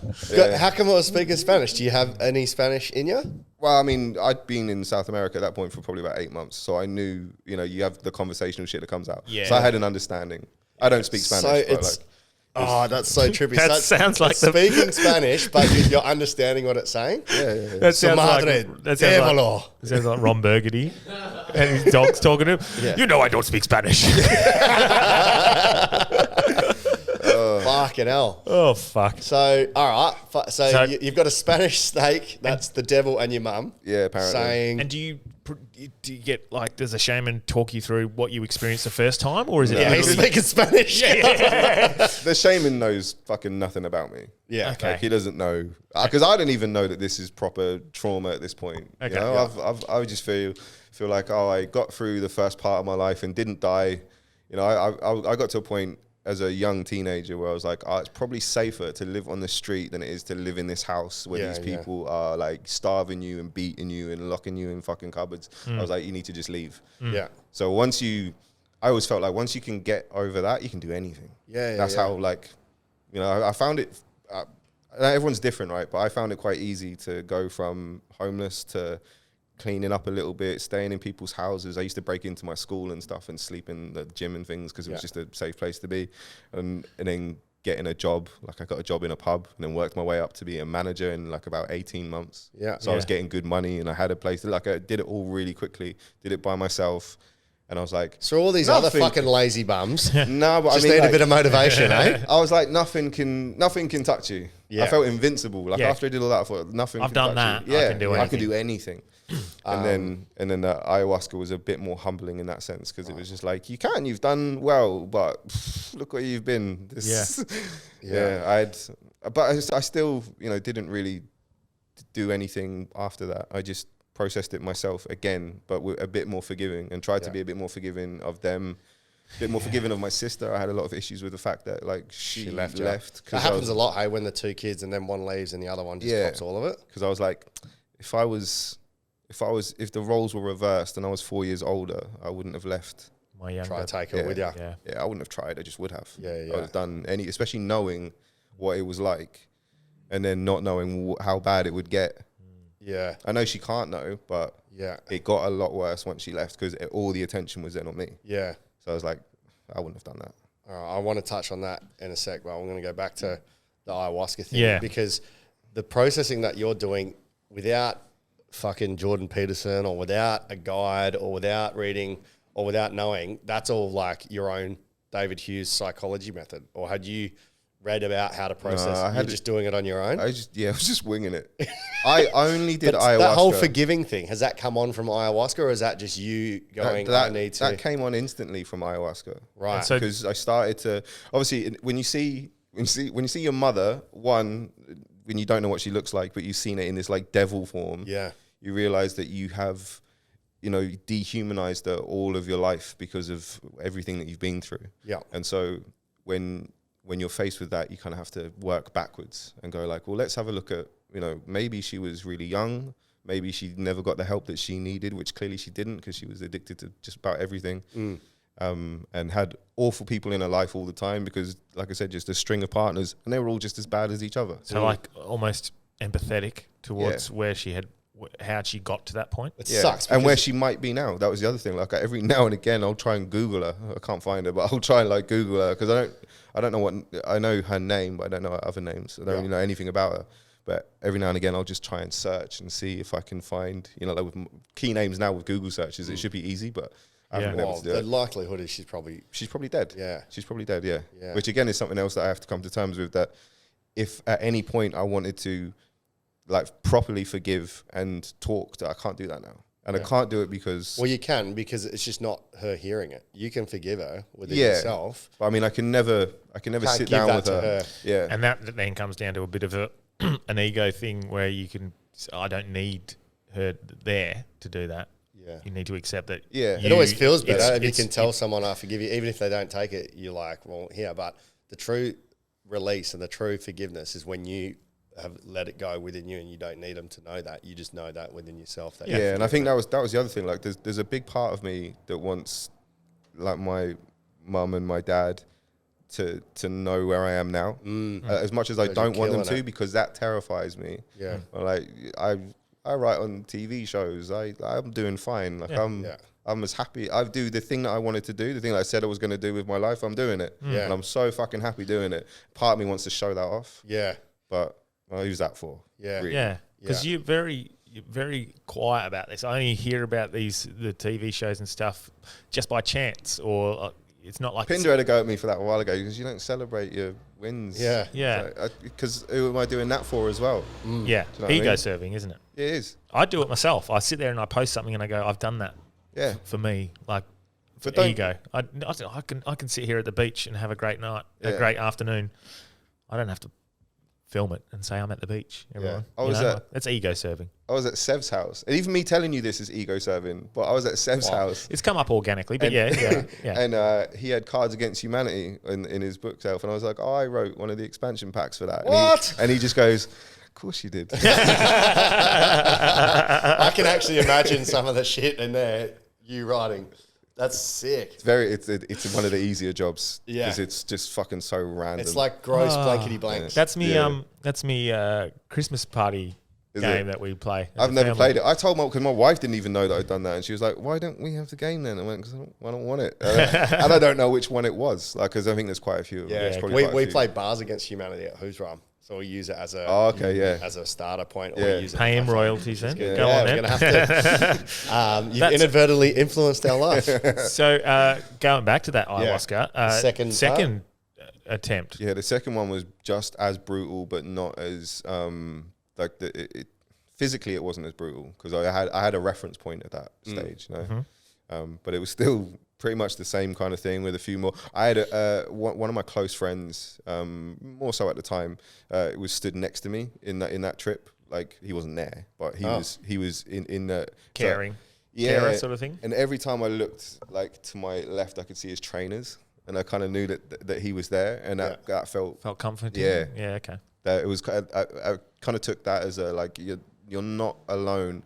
How come I was speaking Spanish? Do you have any Spanish in you? Well, I mean, I'd been in South America at that point for probably about 8 months, so I knew, you know, you have the conversational shit that comes out. Yeah. So I had an understanding. I don't speak Spanish. So it's that's so trippy. That sounds like speaking Spanish, but you're understanding what it's saying. Yeah. That sounds like Ron Burgundy, and his dog's talking to him. Yeah. You know, I don't speak Spanish. Fucking hell. Oh, fuck. So, all right. So you've got a Spanish snake. That's the devil and your mum. Yeah, apparently. Saying, and do you get like, does a shaman talk you through what you experienced the first time, or is it? Yeah, he's speaking Spanish. The shaman knows fucking nothing about me. Yeah, okay. Like, he doesn't know, because I don't even know that this is proper trauma at this point. Okay, you know? I just feel like, I got through the first part of my life and didn't die. You know, I got to a point as a young teenager where I was like, it's probably safer to live on the street than it is to live in this house where these people are like starving you and beating you and locking you in fucking cupboards. I was like, you need to just leave. Yeah. So I always felt like once you can get over that, you can do anything. That's how, like, you know, I found it, everyone's different, right? But I found it quite easy to go from homeless to cleaning up a little bit, staying in people's houses. I used to break into my school and stuff and sleep in the gym and things because it was just a safe place to be. And then getting a job, like I got a job in a pub and then worked my way up to be a manager in like about 18 months. So I was getting good money and I had a place, like I did it all really quickly, did it by myself. And I was like, so all these other fucking lazy bums, no, but just I mean, need a bit of motivation, eh? I was like, nothing can touch you. I felt invincible. Like after I did all that, I thought nothing. I've can done touch that. You. Yeah, I can do anything. And then the ayahuasca was a bit more humbling in that sense because it was just like, you've done well, but look where you've been. I still, you know, didn't really do anything after that. I just processed it myself again, but with a bit more forgiving and tried to be a bit more forgiving of them, a bit more forgiving of my sister. I had a lot of issues with the fact that like she left. That happens a lot, hey, when the 2 kids and then one leaves and the other one just pops all of it. Because I was like, if the roles were reversed and I was 4 years older, I wouldn't have left. Try to take it with you. Yeah, I wouldn't have tried. I just would have. I would have done especially knowing what it was like, and then not knowing how bad it would get. Yeah, I know she can't know, but it got a lot worse once she left because all the attention was then on me. Yeah, so I was like, I wouldn't have done that. I want to touch on that in a sec, but I'm going to go back to the ayahuasca thing because the processing that you're doing without fucking Jordan Peterson or without a guide or without reading or without knowing, that's all like your own David Hughes psychology method? Or had you read about how to process? You're just doing it on your own? I was just winging it. I only did ayahuasca. That whole forgiving thing, has that come on from ayahuasca, or is that just you going, I need to? That came on instantly from ayahuasca. Right. Because I started to, obviously, when you see your mother, when you don't know what she looks like, but you've seen it in this like devil form, you realize that you have, dehumanized her all of your life because of everything that you've been through. Yeah. And so when you're faced with that, you kind of have to work backwards and go like, well, let's have a look at, maybe she was really young. Maybe she never got the help that she needed, which clearly she didn't, because she was addicted to just about everything. And had awful people in her life all the time because, like I said, just a string of partners, and they were all just as bad as each other. So like almost empathetic towards where she had, how she got to that point. It sucks. And where she might be now. That was the other thing. Like every now and again, I'll try and Google her. I can't find her, but I'll try and like Google her because I don't know I know her name, but I don't know her other names. I don't really know anything about her. But every now and again, I'll just try and search and see if I can find, like with key names now with Google searches, it should be easy, but I haven't been able to do it. The likelihood is she's probably dead. Yeah. She's probably dead, yeah. Which again is something else that I have to come to terms with, that if at any point I wanted to like properly forgive and talk, I can't do that now. And I can't do it because... Well, you can, because it's just not her hearing it. You can forgive her within yourself. But I mean, I can never sit down with her. Yeah. And that then comes down to a bit of an ego thing where I don't need her there to do that. Yeah. You need to accept that. Yeah. It always feels better if you can tell someone, I forgive you, even if they don't take it, you're like, well, here. But the true release and the true forgiveness is when you have let it go within you and you don't need them to know that. You just know that within yourself. That and I think that was the other thing. Like there's a big part of me that wants like my mum and my dad to know where I am now. As much as I don't want them to, because that terrifies me. Yeah. Like I write on TV shows. I'm doing fine. Like I'm as happy. I do the thing that I wanted to do, the thing that I said I was going to do with my life. I'm doing it. Yeah. And I'm so fucking happy doing it. Part of me wants to show that off. Yeah. But who's that for? Yeah. Really? Yeah. Because you're very quiet about this. I only hear about the TV shows and stuff just by chance, or it's not like... Pinder had a go at me for that a while ago because you don't celebrate your wins. Yeah. Yeah. Because who am I doing that for as well? Yeah. Do you know Ego serving, isn't it? It is. I do it myself. I sit there and I post something and I go, I've done that. Yeah. For me, like for But ego. I can sit here at the beach and have a great night, a great afternoon. I don't have to film it and say I'm at the beach. Everyone. It's ego serving. I was at Sev's house. And even me telling you this is ego serving, but I was at Sev's house. It's come up organically, but yeah. And he had Cards Against Humanity in his bookshelf. And I was like, I wrote one of the expansion packs for that. What? And he just goes, of course you did. I can actually imagine some of the shit in there, you writing. That's sick. It's one of the easier jobs. Yeah. Because it's just fucking so random. It's like gross blankety blanks. That's me. That's me. Christmas party game that we play. I've never played it. I told because my wife didn't even know that I'd done that, and she was like, "Why don't we have the game then?" I went, "Because I don't want it," and I don't know which one it was. Like, because I think there's quite a few. Yeah, we play Bars Against Humanity at Who's Rum. So we use it as a as a starter point. Or use pay him royalties then. Go on, then. We're gonna have to. You've inadvertently influenced our life. So going back to that ayahuasca, second attempt. Yeah, the second one was just as brutal, but not as physically it wasn't as brutal because I had a reference point at that stage, you know? But it was still pretty much the same kind of thing with a few more. I had one of my close friends, more so at the time, was stood next to me in that trip. Like he wasn't there, but he was in the caring, carer sort of thing. And every time I looked like to my left, I could see his trainers, and I kind of knew that he was there, and that felt comforting. Yeah, okay. That it was. I kind of took that as a like you're not alone.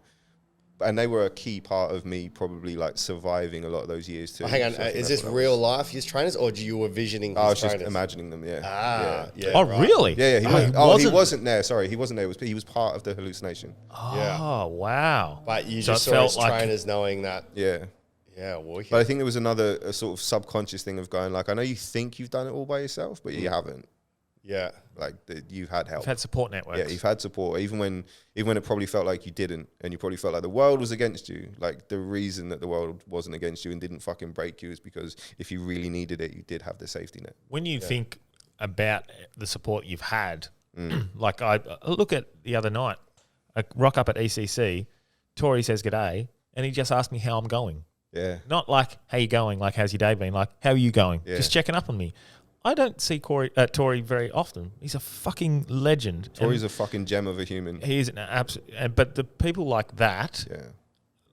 And they were a key part of me probably like surviving a lot of those years too. Hang on, is this real life, his trainers, or you were visioning his trainers? I was just imagining them, yeah. Oh, really? Yeah. He wasn't there. Sorry, he wasn't there. He was part of the hallucination. Oh, wow. But you just saw his trainers knowing that. Yeah. Yeah, wicked. But I think there was a sort of subconscious thing of going like, I know you think you've done it all by yourself, but you haven't. Yeah, like you've had help. You've had support networks. Yeah, you've had support, even when it probably felt like you didn't, and you probably felt like the world was against you. Like the reason that the world wasn't against you and didn't fucking break you is because if you really needed it, you did have the safety net. When you think about the support you've had. Like I look at the other night, I rock up at ECC, Tori says g'day, and he just asked me how I'm going. Yeah. Not like, how you going? Like, how's your day been? Like, how are you going? Yeah. Just checking up on me. I don't see Tori very often. He's a fucking legend. Tori's a fucking gem of a human. He is an absolute. But the people like that, Yeah.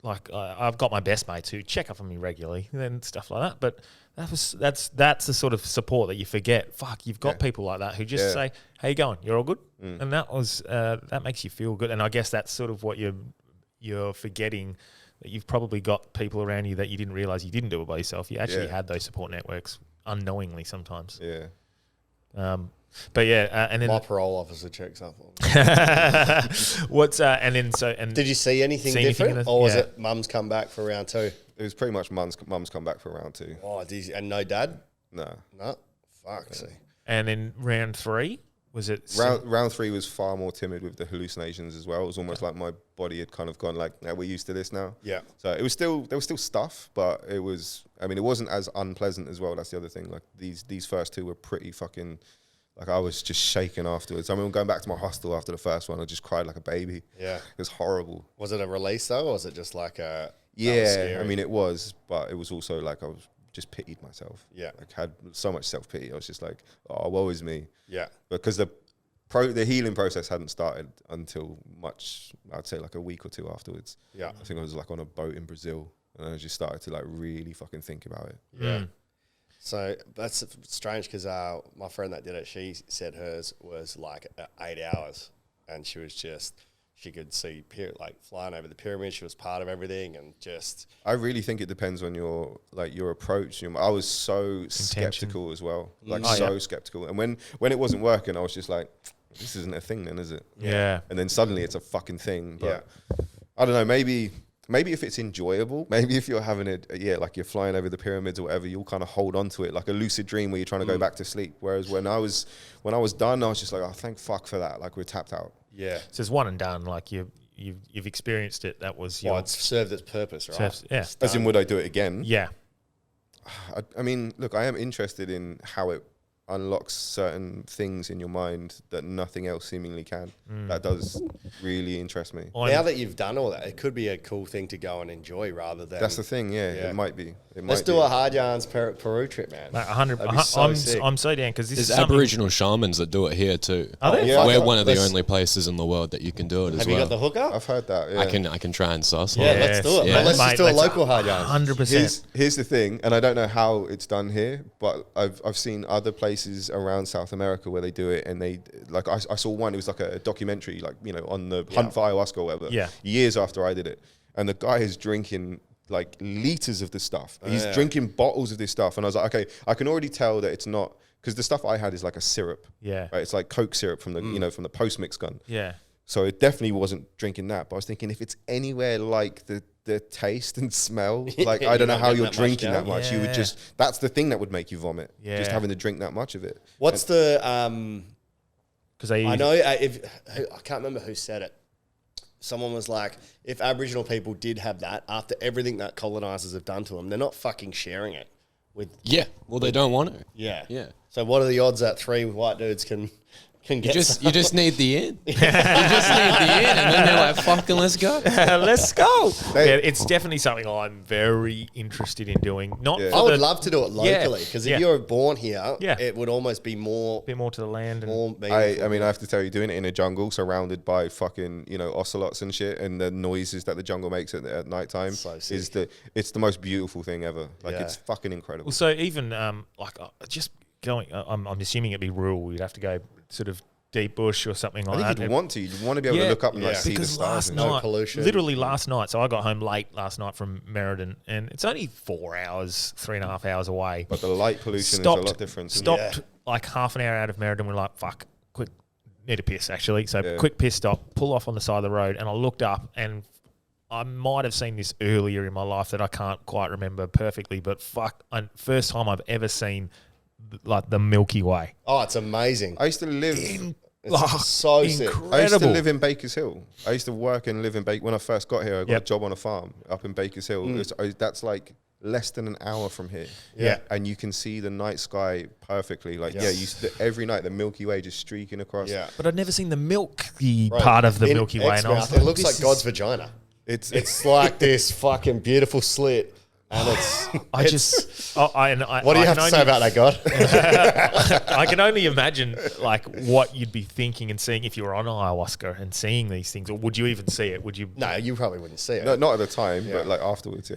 like I've got my best mates who check up on me regularly and stuff like that. But that's the sort of support that you forget. Fuck, you've got people like that who just say, "How you going? You're all good," and that makes you feel good. And I guess that's sort of what you're forgetting. That you've probably got people around you that you didn't realize you didn't do it by yourself. You actually had those support networks unknowingly sometimes. Yeah. But yeah, and then my parole officer checks up on me. Did you see anything different, or was it mum's come back for round 2? It was pretty much mum's come back for round 2. Oh, and no dad? No. Fuck. See. And then round 3 was it? Round 3 was far more timid with the hallucinations as well. It was almost like my body had kind of gone like, "Now we're used to this now." Yeah. So there was still stuff, but it wasn't as unpleasant as well. That's the other thing. Like these first 2 were pretty fucking. Like I was just shaking afterwards. I mean, going back to my hostel after the first one, I just cried like a baby. Yeah. It was horrible. Was it a release though, or was it just like a... Yeah, I mean, it was, but it was also like I was just pitied myself. Yeah. Like had so much self-pity. I was just like, oh, woe is me. Yeah. Because the healing process hadn't started until I'd say like a week or 2 afterwards. Yeah. I think I was like on a boat in Brazil and I just started to like really fucking think about it. Yeah. So that's strange because my friend that did it, she said hers was like 8 hours, and she could see like flying over the pyramid. She was part of everything, and just. I really think it depends on your approach. I was so skeptical as well, skeptical, and when it wasn't working, I was just like, this isn't a thing, then, is it? Yeah. And then suddenly it's a fucking thing. But I don't know, maybe if it's enjoyable, maybe if you're having like you're flying over the pyramids or whatever, you'll kind of hold on to it like a lucid dream where you're trying to go back to sleep. Whereas when I was done, I was just like, oh, thank fuck for that. Like we're tapped out. Yeah. So it's one and done. Like you've experienced it. That was your. It's served its purpose, right? Yeah. As in, would I do it again? Yeah. I mean, look, I am interested in how it unlocks certain things in your mind that nothing else seemingly can. That does really interest me. Now that you've done all that, it could be a cool thing to go and enjoy rather than... That's the thing, it might be. Let's do a Hard Yarns Peru trip, man. 100%. I'm so down because there's Aboriginal shamans that do it here too. Are they? Yeah, we're one of the only places in the world that you can do it as well. Have you got the hookup? I've heard that, yeah. I can try and suss one. Yeah, let's do it. Yeah. Let's just do a local Hard Yarns. 100%. Here's the thing, and I don't know how it's done here, but I've seen other places around South America where they do it, and they like I saw one. It was like a documentary, like on the hunt for ayahuasca or whatever. Yeah. Years after I did it, and the guy is drinking like liters of the stuff. He's drinking bottles of this stuff, and I was like, okay, I can already tell that it's not, because the stuff I had is like a syrup. Yeah. Right? It's like Coke syrup from the from the post mix gun. Yeah. So it definitely wasn't drinking that. But I was thinking, if it's anywhere like the taste and smell, like I don't know how you're drinking that much. You would just, that's the thing that would make you vomit. Yeah. Just having to drink that much of it. What's the because I know I can't remember who said it. Someone was like, if Aboriginal people did have that, after everything that colonizers have done to them, they're not fucking sharing it with. Yeah, well, they don't want to. Yeah. Yeah. So what are the odds that 3 white dudes can get? You just need the in. You just need the in, and then they're like, "Fucking, let's go, let's go." Yeah, it's definitely something I'm very interested in doing. I would love to do it locally because if you're born here, it would almost be more to the land. And I mean, I have to tell you, doing it in a jungle surrounded by fucking ocelots and shit, and the noises that the jungle makes at nighttime it's the most beautiful thing ever. Like it's fucking incredible. Well, so even just going, I'm assuming it'd be rural. You'd have to go sort of deep bush or something like that. I think you'd want to be able to look up and see the stars. Last night, literally last night, so I got home late last night from Meriden, and it's only 4 hours, 3.5 hours away. But the light pollution is a lot different. Stopped like half an hour out of Meriden. We're like, fuck, quick, need a piss actually. So quick piss stop, pull off on the side of the road, and I looked up, and I might have seen this earlier in my life that I can't quite remember perfectly, but first time I've ever seen like the Milky Way. Oh, it's amazing. I used to live so sick. I used to live in Bakers Hill. I used to work and live in when I first got here, I got a job on a farm up in Bakers Hill. That's like less than an hour from here. Yeah. And you can see the night sky perfectly. Like, every night the Milky Way just streaking across. Yeah. But I'd never seen the milky part of the Milky Way. And I was it looks like God's vagina. It's like this fucking beautiful slit. And what do you have to say about that, God? I can only imagine like what you'd be thinking and seeing if you were on ayahuasca and seeing these things, or would you even see it? Would you? No, you probably wouldn't see it. No, not at the time, but like afterwards.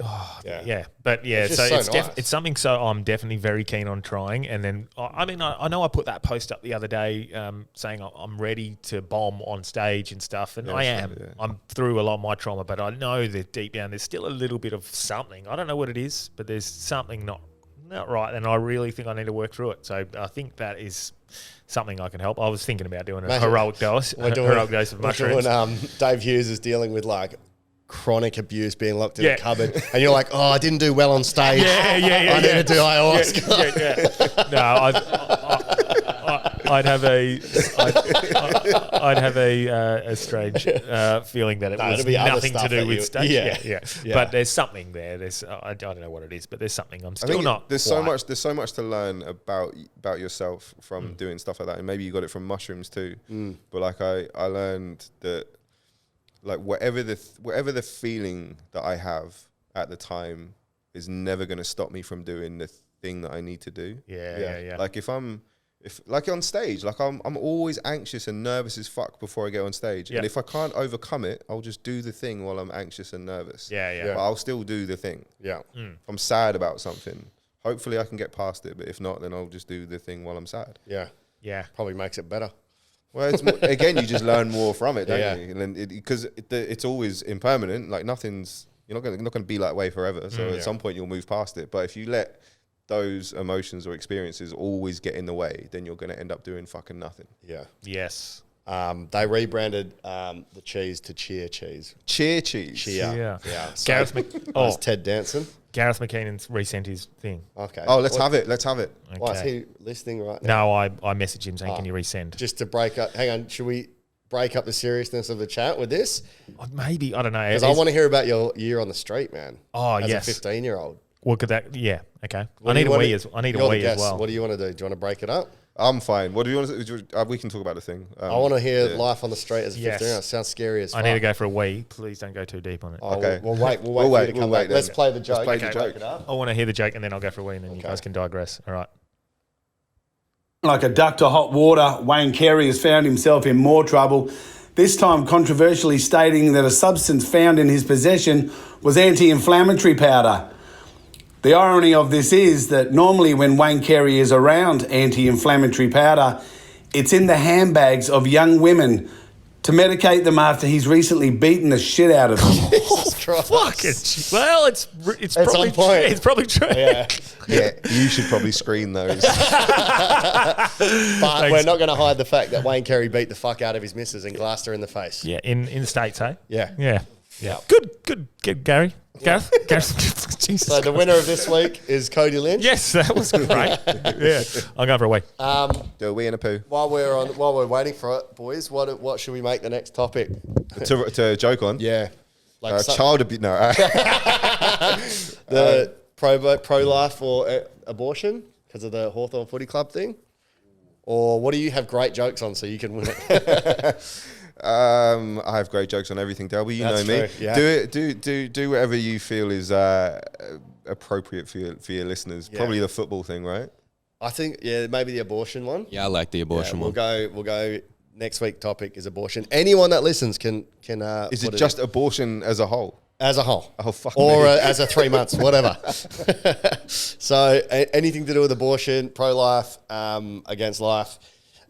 Yeah. But It's so just it's nice. it's something. So I'm definitely very keen on trying. And then I know I put that post up the other day saying I'm ready to bomb on stage and stuff, and I am. Right, yeah. I'm through a lot of my trauma, but I know that deep down there's still a little bit of something. I don't know what it is, but there's something not right, and I really think I need to work through it. So I think that is something I can help. I was thinking about doing a heroic dose of mushrooms. Dave Hughes is dealing with like chronic abuse, being locked in a cupboard, and you're like, oh, I didn't do well on stage. I need to do ayahuasca. No, I'd have a strange feeling that it was nothing to do with stage. Yeah. But there's something there. I don't know what it is, but there's something. I'm still not. There's so much to learn about yourself from doing stuff like that, and maybe you got it from mushrooms too. But like I learned that like whatever the feeling that I have at the time is never going to stop me from doing the thing that I need to do. Yeah. Like if like on stage, like I'm always anxious and nervous as fuck before I go on stage. And if I can't overcome it, I'll just do the thing while I'm anxious and nervous. Yeah. But I'll still do the thing. Yeah. If I'm sad about something, hopefully I can get past it. But if not, then I'll just do the thing while I'm sad. Yeah. Probably makes it better. Well, it's again, you just learn more from it, don't you? And because it's always impermanent. Like you're not going to be that way forever. So at some point you'll move past it. But if you let those emotions or experiences always get in the way, then you're going to end up doing fucking nothing. Yeah. Yes. They rebranded the cheese to Cheer Cheese. Cheer Cheese. Cheer. Yeah. So, Gareth that's Ted Danson. Gareth McKinnon's resent his thing. Okay. Oh, let's have it. Okay. Why is he listening right now? No, I messaged him saying, can you resend? Just to break up. Hang on. Should we break up the seriousness of the chat with this? Maybe. I don't know. Because I want to hear about your year on the street, man. Oh, as yes. a 15-year-old. Well, could that? Yeah. Okay. I need a wee as well. What do you want to do? Do you want to break it up? I'm fine. What do you want to do? We can talk about the thing. I want to hear life on the street as a 15-year-old. Sounds scary as fuck. I need to go for a wee. Please don't go too deep on it. Oh, okay. We'll wait for you to come back. Let's play the joke. Let's play the joke. I want to hear the joke and then I'll go for a wee and then you guys can digress. All right. Like a duck to hot water, Wayne Carey has found himself in more trouble, this time controversially stating that a substance found in his possession was anti-inflammatory powder. The irony of this is that normally when Wayne Carey is around anti-inflammatory powder, it's in the handbags of young women to medicate them after he's recently beaten the shit out of them. Jesus Christ. Fucking well, it's probably on point. It's probably true. Yeah, you should probably screen those. But we're not going to hide the fact that Wayne Carey beat the fuck out of his missus and glassed her in the face. Yeah, in the States, hey? Yeah. Good, Gary. Gareth. Jesus So the winner of this week is Cody Lynch. Yes, that was great. Yeah, I'll go for a wee. Do a wee and a poo. While we're waiting for it, boys, what should we make the next topic? to joke on? Yeah, like child abuse. No, the pro-life or abortion because of the Hawthorn Footy Club thing, or what do you have great jokes on so you can win it? I have great jokes on everything, Delby. You That's know me. true, yeah. Do whatever you feel is appropriate for your listeners. Yeah. Probably the football thing, right? I think maybe the abortion one. Yeah, I like the abortion one. We'll go. Next week topic is abortion. Anyone that listens can. Is it just abortion as a whole? As a whole. Oh fuck. Or as a 3 months, whatever. So anything to do with abortion, pro-life, against life.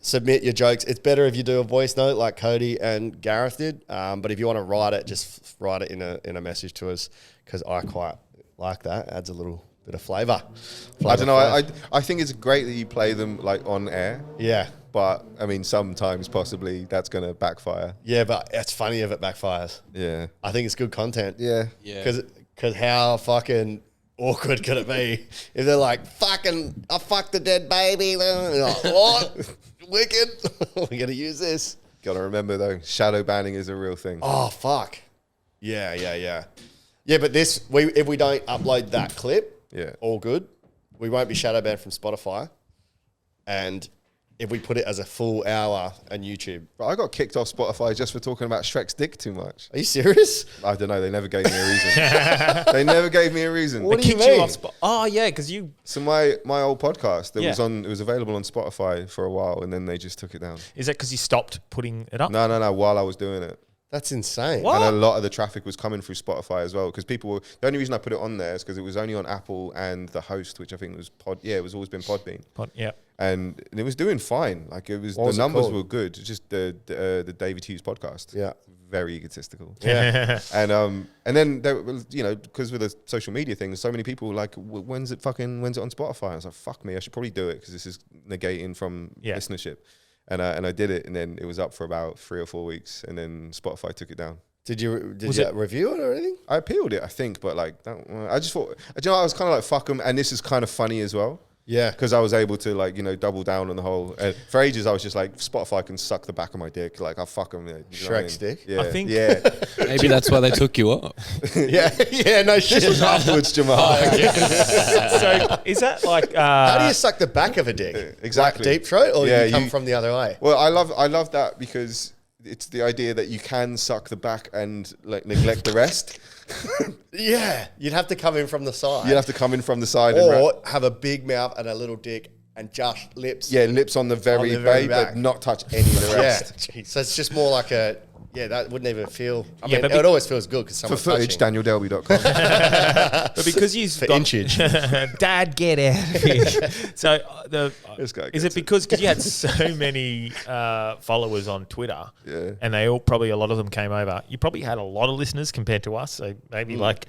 Submit your jokes. It's better if you do a voice note like Cody and Gareth did. But if you want to write it, just write it in a message to us because I quite like that. Adds a little bit of flavour. I don't know. I think it's great that you play them like on air. Yeah. But I mean, sometimes possibly that's going to backfire. Yeah, but it's funny if it backfires. Yeah. I think it's good content. Yeah. Because how fucking awkward could it be if they're like, fucking, I fucked the dead baby. They're like, what? Wicked. We're going to use this. Got to remember though, shadow banning is a real thing. Oh, fuck. Yeah. Yeah, but if we don't upload that clip, Yeah. all good. We won't be shadow banned from Spotify. And if we put it as a full hour on YouTube. But I got kicked off Spotify just for talking about Shrek's dick too much. Are you serious? I don't know. They never gave me a reason. They never gave me a reason. What They do you kicked you mean? off oh yeah, because you. So my old podcast that Yeah. it was available on Spotify for a while, and then they just took it down. Is that because you stopped putting it up? No. While I was doing it. That's insane. What? And a lot of the traffic was coming through Spotify as well, because the only reason I put it on there is because it was only on Apple and the host, which I think was it was always been Podbean. Yeah. And it was doing fine. Like the numbers were good. It's just the David Hughes podcast. Yeah. Very egotistical. Yeah. and then there was, because with the social media thing, so many people were like, when's it on Spotify? I was like, fuck me, I should probably do it because this is negating from listenership. And I did it, and then it was up for about 3 or 4 weeks, and then Spotify took it down. Did you review it or anything? I appealed it, I think, but like I just thought, I was kind of like, fuck them, and this is kind of funny as well. Yeah, because I was able to double down on the whole. For ages, I was just like, Spotify can suck the back of my dick. Like, I'll fuck them. Shrek's dick. Yeah, I think. Yeah. Maybe that's why they took you up. Yeah. No shit. This was afterwards, Jamal. So is that like? How do you suck the back of a dick? Exactly. Like deep throat, or you come from the other way? Well, I love that because it's the idea that you can suck the back and like neglect the rest. Yeah, you'd have to come in from the side. You'd have to come in from the side, or have a big mouth and a little dick and just lips. Yeah, lips on the very back, but not touch any of the rest. Yeah, so it's just more like that wouldn't even feel. I mean, but it always feels good because someone's for footage, touching. DanielDelby.com. But because you've For got inchage. Dad, get out of here. So This guy is gets it because you had so many followers on Twitter, Yeah. and a lot of them came over. You probably had a lot of listeners compared to us. So maybe like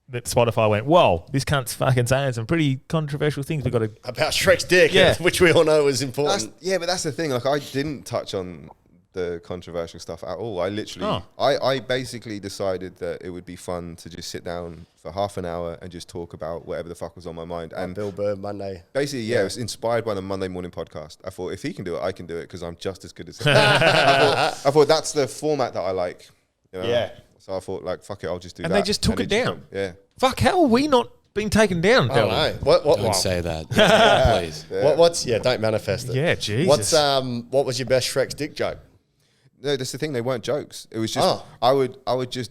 that Spotify went, whoa, this cunt's fucking saying some pretty controversial things. We've got to About Shrek's dick, which we all know was important. But that's the thing. Like, I didn't touch on the controversial stuff at all. I literally, I basically decided that it would be fun to just sit down for half an hour and just talk about whatever the fuck was on my mind. And Bill Burr Monday. Basically, it was inspired by the Monday morning podcast. I thought, if he can do it, I can do it because I'm just as good as him. I thought that's the format that I like. Yeah. So I thought, like, fuck it, I'll just do that. And they just took it down. Yeah. Fuck, how are we not being taken down? I don't know. What? Don't say that, please. Yeah. Don't manifest it. Yeah, Jesus. What was your best Shrek's dick joke? No, that's the thing. They weren't jokes. It was just I would just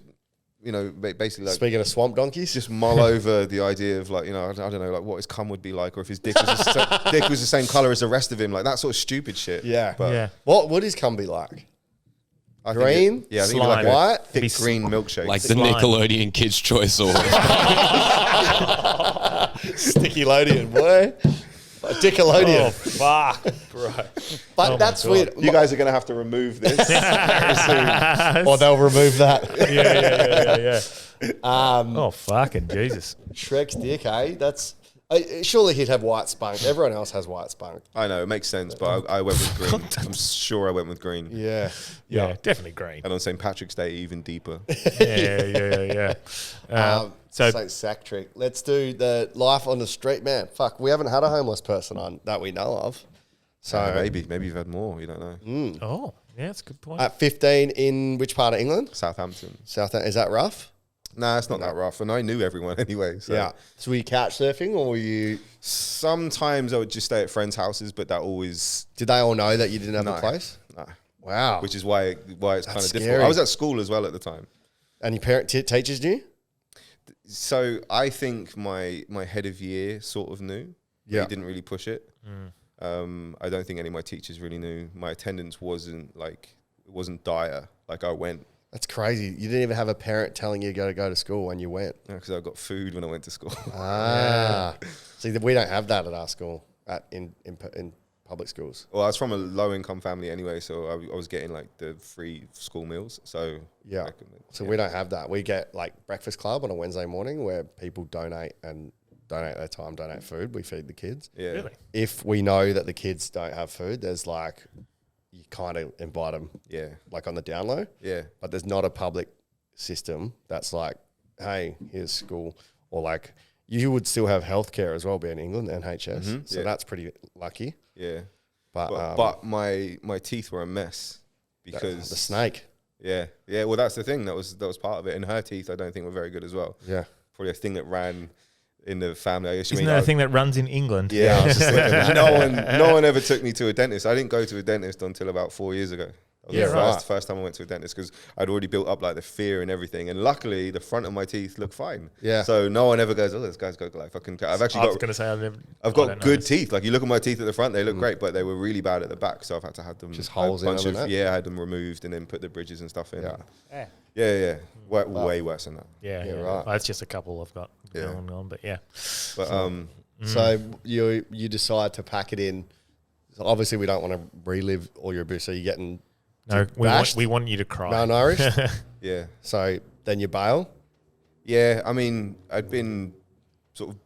basically like Speaking of swamp donkeys, just mull over the idea of like I don't know like what his cum would be like, or if his dick was the same color as the rest of him, like that sort of stupid shit. Yeah, but what would his cum be like? I think Green? I think Slime. like White? a thick green milkshake. Like the Nickelodeon Kids' Choice Award. Sticky Lodian, boy. Dickelodeon. Oh, fuck, bro. But that's weird. You guys are gonna have to remove this, Or they'll remove that. Yeah. Oh, fucking Jesus. Shrek's dick, eh? That's surely he'd have white spunk. Everyone else has white spunk. I know it makes sense, but I went with green. I'm sure I went with green. Yeah. Yeah, definitely green. And on St. Patrick's Day, even deeper. Yeah. So sack trick. Let's do the life on the street, man. Fuck, we haven't had a homeless person on that we know of. So maybe you've had more. You don't know. Oh, yeah, that's a good point. At 15, in which part of England? Southampton. Is that rough? Nah, it's not that rough, and I knew everyone anyway. So. Yeah. So were you couch surfing, or were you? Sometimes I would just stay at friends' houses, but that always. Did they all know that you didn't have a place? No. Wow. Which is why it's kind of scary. difficult. I was at school as well at the time. And your parent teachers knew? So I think my head of year sort of knew. Yeah. He didn't really push it. I don't think any of my teachers really knew. My attendance wasn't dire. Like I went. That's crazy. You didn't even have a parent telling you to go to school when you went. No, because I got food when I went to school. See, we don't have that at our school, in public schools. Well, I was from a low-income family anyway, so I was getting like the free school meals. So yeah, we don't have that. We get like breakfast club on a Wednesday morning where people donate their time, donate food. We feed the kids. Yeah. Really? If we know that the kids don't have food, there's like, you kind of invite them. Yeah. Like on the down low. Yeah. But there's not a public system that's like, hey, here's school, or like you would still have healthcare as well, being England, NHS. So that's pretty lucky. Yeah. But my teeth were a mess because the snake. Yeah. Well, that's the thing. That was part of it. And her teeth, I don't think were very good as well. Yeah. Probably a thing that ran in the family. I guess Isn't that a thing that runs in England? Yeah, I was just thinking that. No one ever took me to a dentist. I didn't go to a dentist until about 4 years ago. That was the first time I went to a dentist because I'd already built up like the fear and everything. And luckily, the front of my teeth look fine. Yeah. So no one ever goes, "Oh, this guy's got like fucking." I've actually I was going to say I've got good teeth. Like you look at my teeth at the front, they look great, but they were really bad at the back. So I've had to have them just holes in them. I had them removed and then put the bridges and stuff in. Yeah. Way worse than that. Yeah, right. Well, it's just a couple I've got going on, but yeah. But so you decide to pack it in. So obviously, we don't want to relive all your abuse. So you're getting we want you to cry. Malnourished. Yeah. So then you bail. Yeah, I mean, I'd been sort of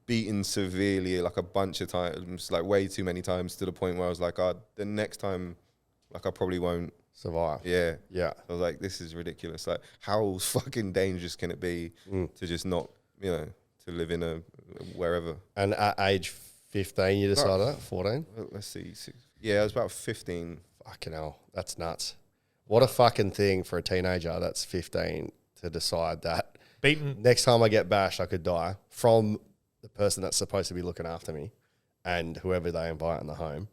beaten severely like a bunch of times, like way too many times, to the point where I was like, the next time, like I probably won't survive. Yeah. I was like, this is ridiculous. Like, how fucking dangerous can it be to just not, to live in a wherever? And at age 15, you decided that? 14? Let's see. Yeah, I was about 15. Fucking hell, that's nuts. What a fucking thing for a teenager that's 15 to decide that next time I get bashed, I could die from the person that's supposed to be looking after me and whoever they invite in the home,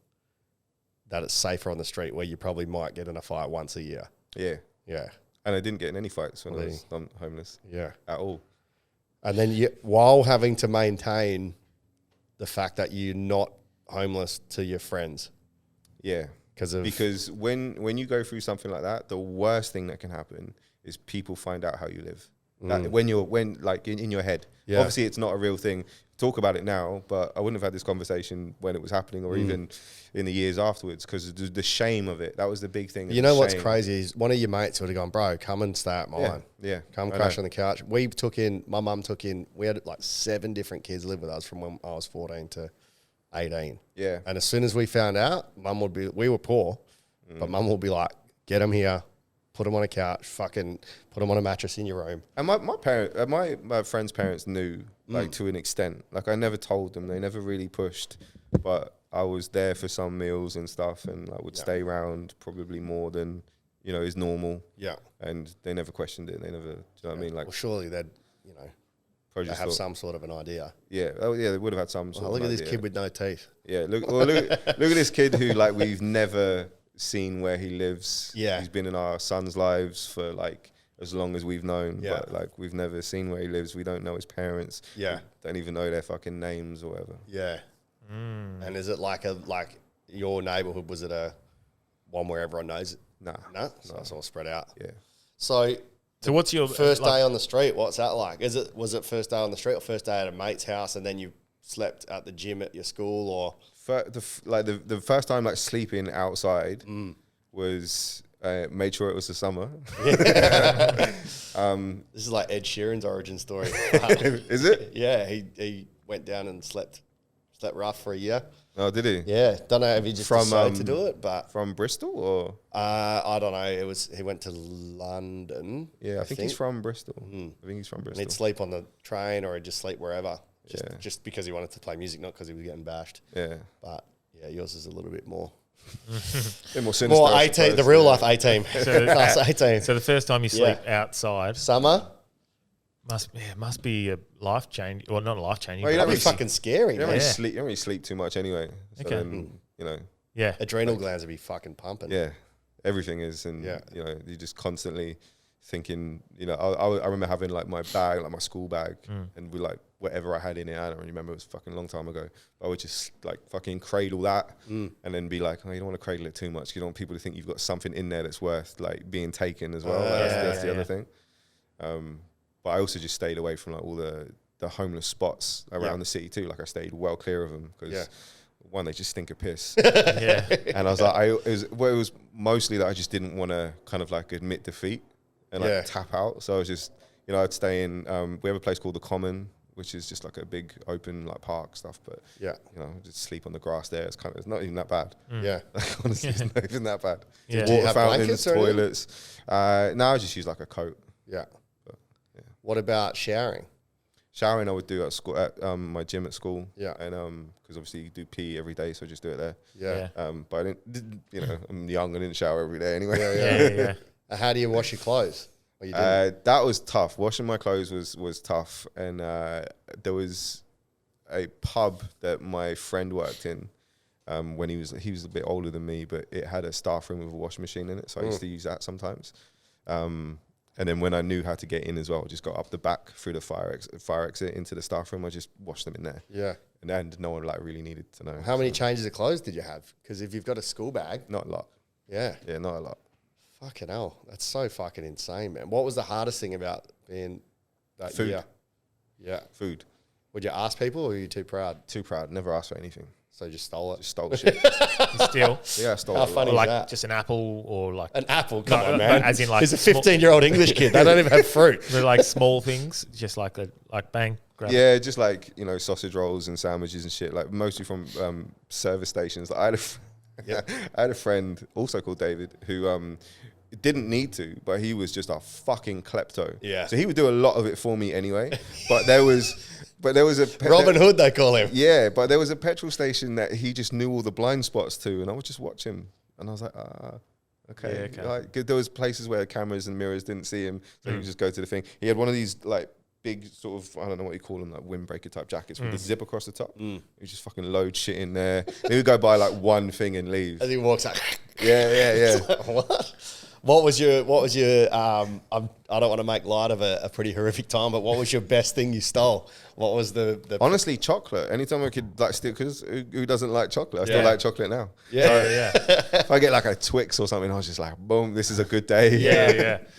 that it's safer on the street where you probably might get in a fight once a year. Yeah. Yeah. And I didn't get in any fights when I was homeless. Yeah. At all. And then while having to maintain the fact that you're not homeless to your friends. Yeah. Because when you go through something like that, the worst thing that can happen is people find out how you live. When in your head. Yeah. Obviously, it's not a real thing. Talk about it now, but I wouldn't have had this conversation when it was happening or even in the years afterwards because the shame of it. That was the big thing. You know what's crazy is one of your mates would have gone, bro, come and stay at mine. Yeah. Come crash on the couch. My mum took in, we had like 7 different kids live with us from when I was 14 to 18. Yeah. And as soon as we found out, we were poor, but mum would be like, get them here, put them on a couch, fucking put them on a mattress in your room. And my friends' parents knew, like to an extent. Like I never told them, they never really pushed, but I was there for some meals and stuff, and I would stay around probably more than is normal. Yeah. And they never questioned it. They never, do you know what I mean? Like, well, surely they'd, they have some sort of an idea. Yeah. Oh, yeah. They would have had some sort of look an at idea. this kid with no teeth. Yeah. Look at this kid who like we've never seen where he lives. Yeah. He's been in our sons' lives for like as long as we've known. Yeah. But like we've never seen where he lives. We don't know his parents. Yeah. We don't even know their fucking names or whatever. Yeah. And is it like your neighborhood, was it a one where everyone knows it? No. So it's all spread out. Yeah. So what's your first day on the street? What's that like? Was it first day on the street or first day at a mate's house and then you slept at the gym at your school, or the first time like sleeping outside was made sure it was the summer. This is like Ed Sheeran's origin story. Is it? Yeah, he went down and slept rough for a year. Oh, did he? Yeah, don't know if he just decided to do it, but from Bristol or I don't know. He went to London. Yeah, I think he's from Bristol. I think he's from Bristol. And he'd sleep on the train or he'd just sleep wherever. Just because he wanted to play music, not because he was getting bashed. Yeah, but yeah, yours is a little bit more. A bit more sinister. More A-team, the real life A-team. Class A-team. So the first time you sleep outside, summer. Must be a life change. Well, not a life changing. Well, that'd be fucking scary. You don't really sleep too much anyway. So okay. Then, adrenal glands would be fucking pumping. Yeah, everything is, and you're just constantly thinking. I remember having like my bag, like my school bag, and we like whatever I had in it. I don't really remember. It was a fucking long time ago. I would just like fucking cradle that, and then be like, oh, you don't want to cradle it too much. You don't want people to think you've got something in there that's worth like being taken as well. That's the other thing. But I also just stayed away from like all the homeless spots around the city too. Like I stayed well clear of them because one, they just stink of piss. And I was like, it was mostly that I just didn't want to kind of like admit defeat and like tap out. So I was just, I'd stay in, we have a place called The Common, which is just like a big open like park stuff. But just sleep on the grass there. It's not even that bad. Yeah. Honestly, it's not even that bad. Yeah. Water fountains, toilets. Now I just use like a coat. Yeah. What about showering? Showering I would do at school, at my gym at school. Yeah. And because obviously you do PE every day, so I just do it there. Yeah. But I didn't, I'm young, I didn't shower every day anyway. Yeah. How do you wash your clothes? That was tough. Washing my clothes was tough, and there was a pub that my friend worked in when he was a bit older than me, but it had a staff room with a washing machine in it, so I used to use that sometimes. And then when I knew how to get in as well, I just got up the back through the fire exit into the staff room. I just washed them in there. Yeah. And no one like really needed to know. How many changes of clothes did you have? Because if you've got a school bag, not a lot. Yeah. Yeah, not a lot. Fucking hell, that's so fucking insane, man. What was the hardest thing about being that Food. year? Yeah, food. Would you ask people, or were you too proud? Too proud. Never asked for anything. So you just stole it. Just stole the shit. Still, yeah, I stole How it. funny is like that? just an apple or like An apple? Come on, man. but as in like he's a 15-year-old English kid. They don't even have fruit. They're like small things, just like bang. Grab Yeah, it. just like, sausage rolls and sandwiches and shit, like mostly from service stations. Like, I had a friend also called David who didn't need to, but he was just a fucking klepto. Yeah. So he would do a lot of it for me anyway. But there was a Robin Hood, they call him. Yeah, but there was a petrol station that he just knew all the blind spots to, and I would just watch him, and I was like, okay. Yeah, okay. Like, there was places where cameras and mirrors didn't see him, so he would just go to the thing. He had one of these like big sort of, I don't know what you call them, like windbreaker type jackets with the zip across the top. He would just fucking load shit in there. He would go buy like one thing and leave. As he walks out. Yeah. What? What was your I don't want to make light of a pretty horrific time, but what was your best thing you stole? What was the Honestly, chocolate. Anytime I could like steal, because who doesn't like chocolate? I still like chocolate now. Yeah. If I get like a Twix or something, I was just like, boom, this is a good day.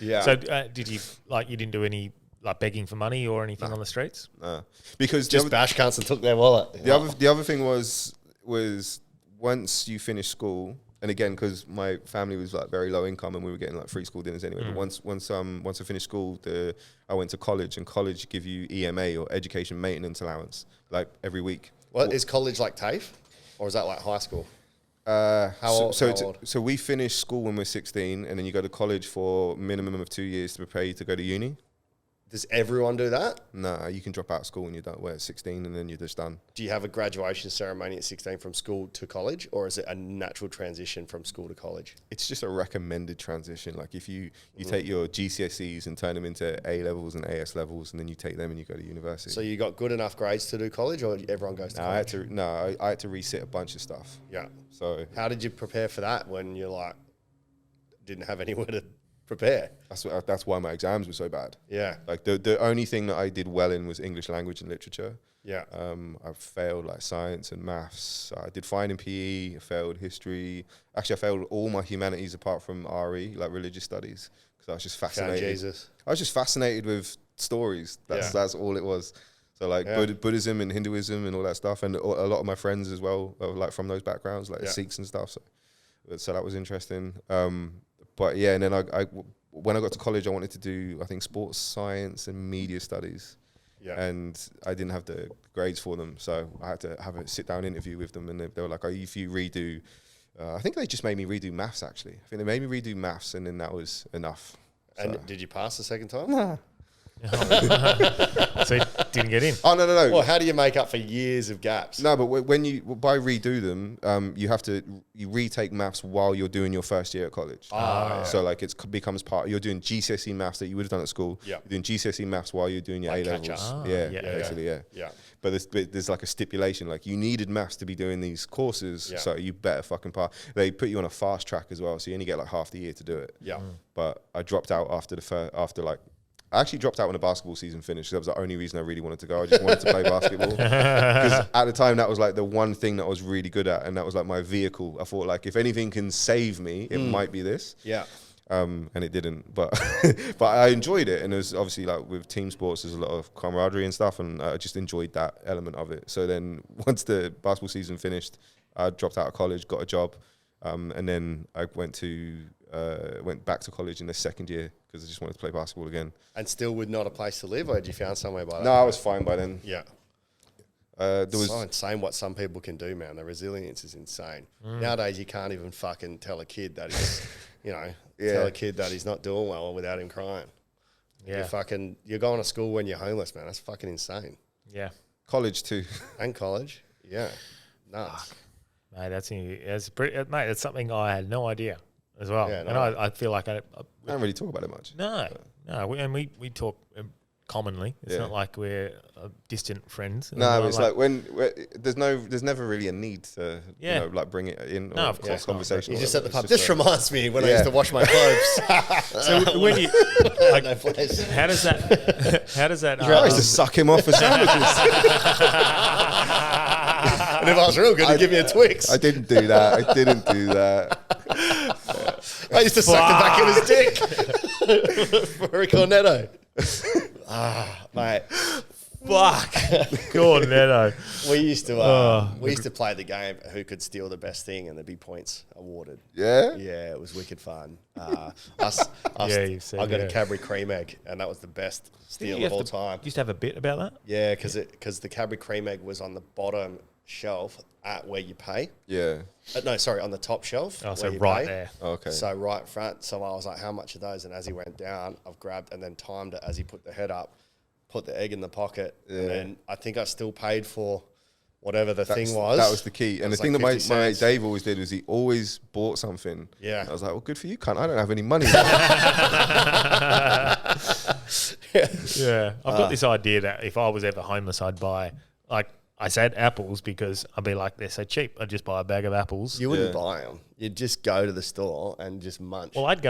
Yeah. So did you you didn't do any like begging for money or anything on the streets? No. Because just bash cunts and took their wallet. The other thing was once you finish school, and again, because my family was like very low income and we were getting like free school dinners anyway. But once I finished school, I went to college, and college give you EMA or education maintenance allowance like every week. What is college like TAFE, or is that like high school? How old? So we finish school when we're 16, and then you go to college for minimum of 2 years to prepare you to go to uni. Does everyone do that? No, you can drop out of school when you're done. We're 16, and then you're just done. Do you have a graduation ceremony at 16 from school to college, or is it a natural transition from school to college? It's just a recommended transition. Like if you take your GCSEs and turn them into A levels and AS levels, and then you take them and you go to university. So you got good enough grades to do college, or everyone goes to college? I had to resit a bunch of stuff. Yeah. So how did you prepare for that when you didn't have anywhere to prepare? That's why my exams were so bad. Yeah. Like the only thing that I did well in was English language and literature. Yeah. I failed like science and maths. I did fine in PE. I failed history. Actually, I failed all my humanities apart from RE, like religious studies, because I was just fascinated. Jesus. I was just fascinated with stories. That's all it was. So like Buddhism and Hinduism and all that stuff, and a lot of my friends as well, like from those backgrounds, like Sikhs and stuff. So that was interesting. But yeah, and then when I got to college, I wanted to do, I think, sports science and media studies. Yeah. And I didn't have the grades for them. So I had to have a sit-down interview with them. And they were like, if you redo, I think they just made me redo maths, actually. I think they made me redo maths, and then that was enough. And did you pass the second time? No. So you didn't get in? Oh, no. Well, how do you make up for years of gaps? No, but when by redo them, you retake maths while you're doing your first year at college. So like it becomes you're doing GCSE maths that you would have done at school. Yeah. You're doing GCSE maths while you're doing your Like A-levels. Basically. Yeah. But there's like a stipulation, like you needed maths to be doing these courses, so you better fucking pass. They put you on a fast track as well, so you only get like half the year to do it. Yeah. But I dropped out I actually dropped out when the basketball season finished. That was the only reason I really wanted to go. I just wanted to play basketball. Because at the time, that was like the one thing that I was really good at, and that was like my vehicle. I thought like if anything can save me, it might be this. Yeah. And it didn't, but but I enjoyed it, and it was obviously like with team sports, there's a lot of camaraderie and stuff, and I just enjoyed that element of it. So then once the basketball season finished, I dropped out of college, got a job, and then I went back to college in the second year because I just wanted to play basketball again. And still with not a place to live, or had you found somewhere by that? No, I was fine by then. Yeah. There was so insane what some people can do, man. The resilience is insane. Nowadays, you can't even fucking tell a kid that he's, tell a kid that he's not doing well without him crying. Yeah. You're going to school when you're homeless, man. That's fucking insane. Yeah. College too. And college. Yeah. Nuts. Mate, that's something I had no idea. as well. Yeah, and I feel like I don't really talk about it much. No, we talk commonly. It's not like we're distant friends. No, it's like when there's never really a need to like bring it in. No, of course, conversation. You just at the pub. This reminds me when I used to wash my clothes. So when you like, no place. How does that? I used to suck him off for sandwiches. And if I was real good, he'd give me a Twix. I didn't do that. I used to suck the back of his dick for a cornetto. Mate. Fuck. Cornetto. We used to play the game who could steal the best thing, and there'd be points awarded. Yeah? Yeah, it was wicked fun. I got a Cadbury cream egg, and that was the best steal of all time. You used to have a bit about that? Yeah, because the Cadbury cream egg was on the bottom shelf at where you pay. Yeah. On the top shelf. Oh, so right there. Okay. So right front. So I was like, how much are those? And as he went down, I've grabbed and then timed it as he put the head up, put the egg in the pocket. Yeah. And then I think I still paid for whatever the thing was. That was the key. And the thing that my mate Dave always did was he always bought something. Yeah. And I was like, well, good for you, cunt. I don't have any money. Yeah. I've got this idea that if I was ever homeless, I'd buy, like, I said apples because I'd be like, they're so cheap. I'd just buy a bag of apples. You wouldn't buy them. You'd just go to the store and just munch. Well, I'd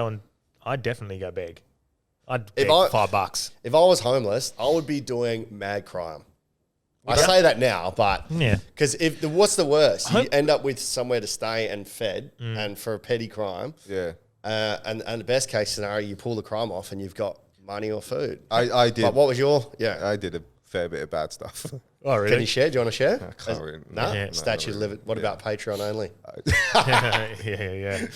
definitely go beg. I'd beg $5. If I was homeless, I would be doing mad crime. I say that now, but because what's the worst? You end up with somewhere to stay and fed, and for a petty crime. Yeah. And the best case scenario, you pull the crime off and you've got money or food. I did. But what was your? Yeah, I did a fair bit of bad stuff. Oh, really? Can you share? Do you want to share? I can't really. No? Statute of limit. What about Patreon only? Yeah.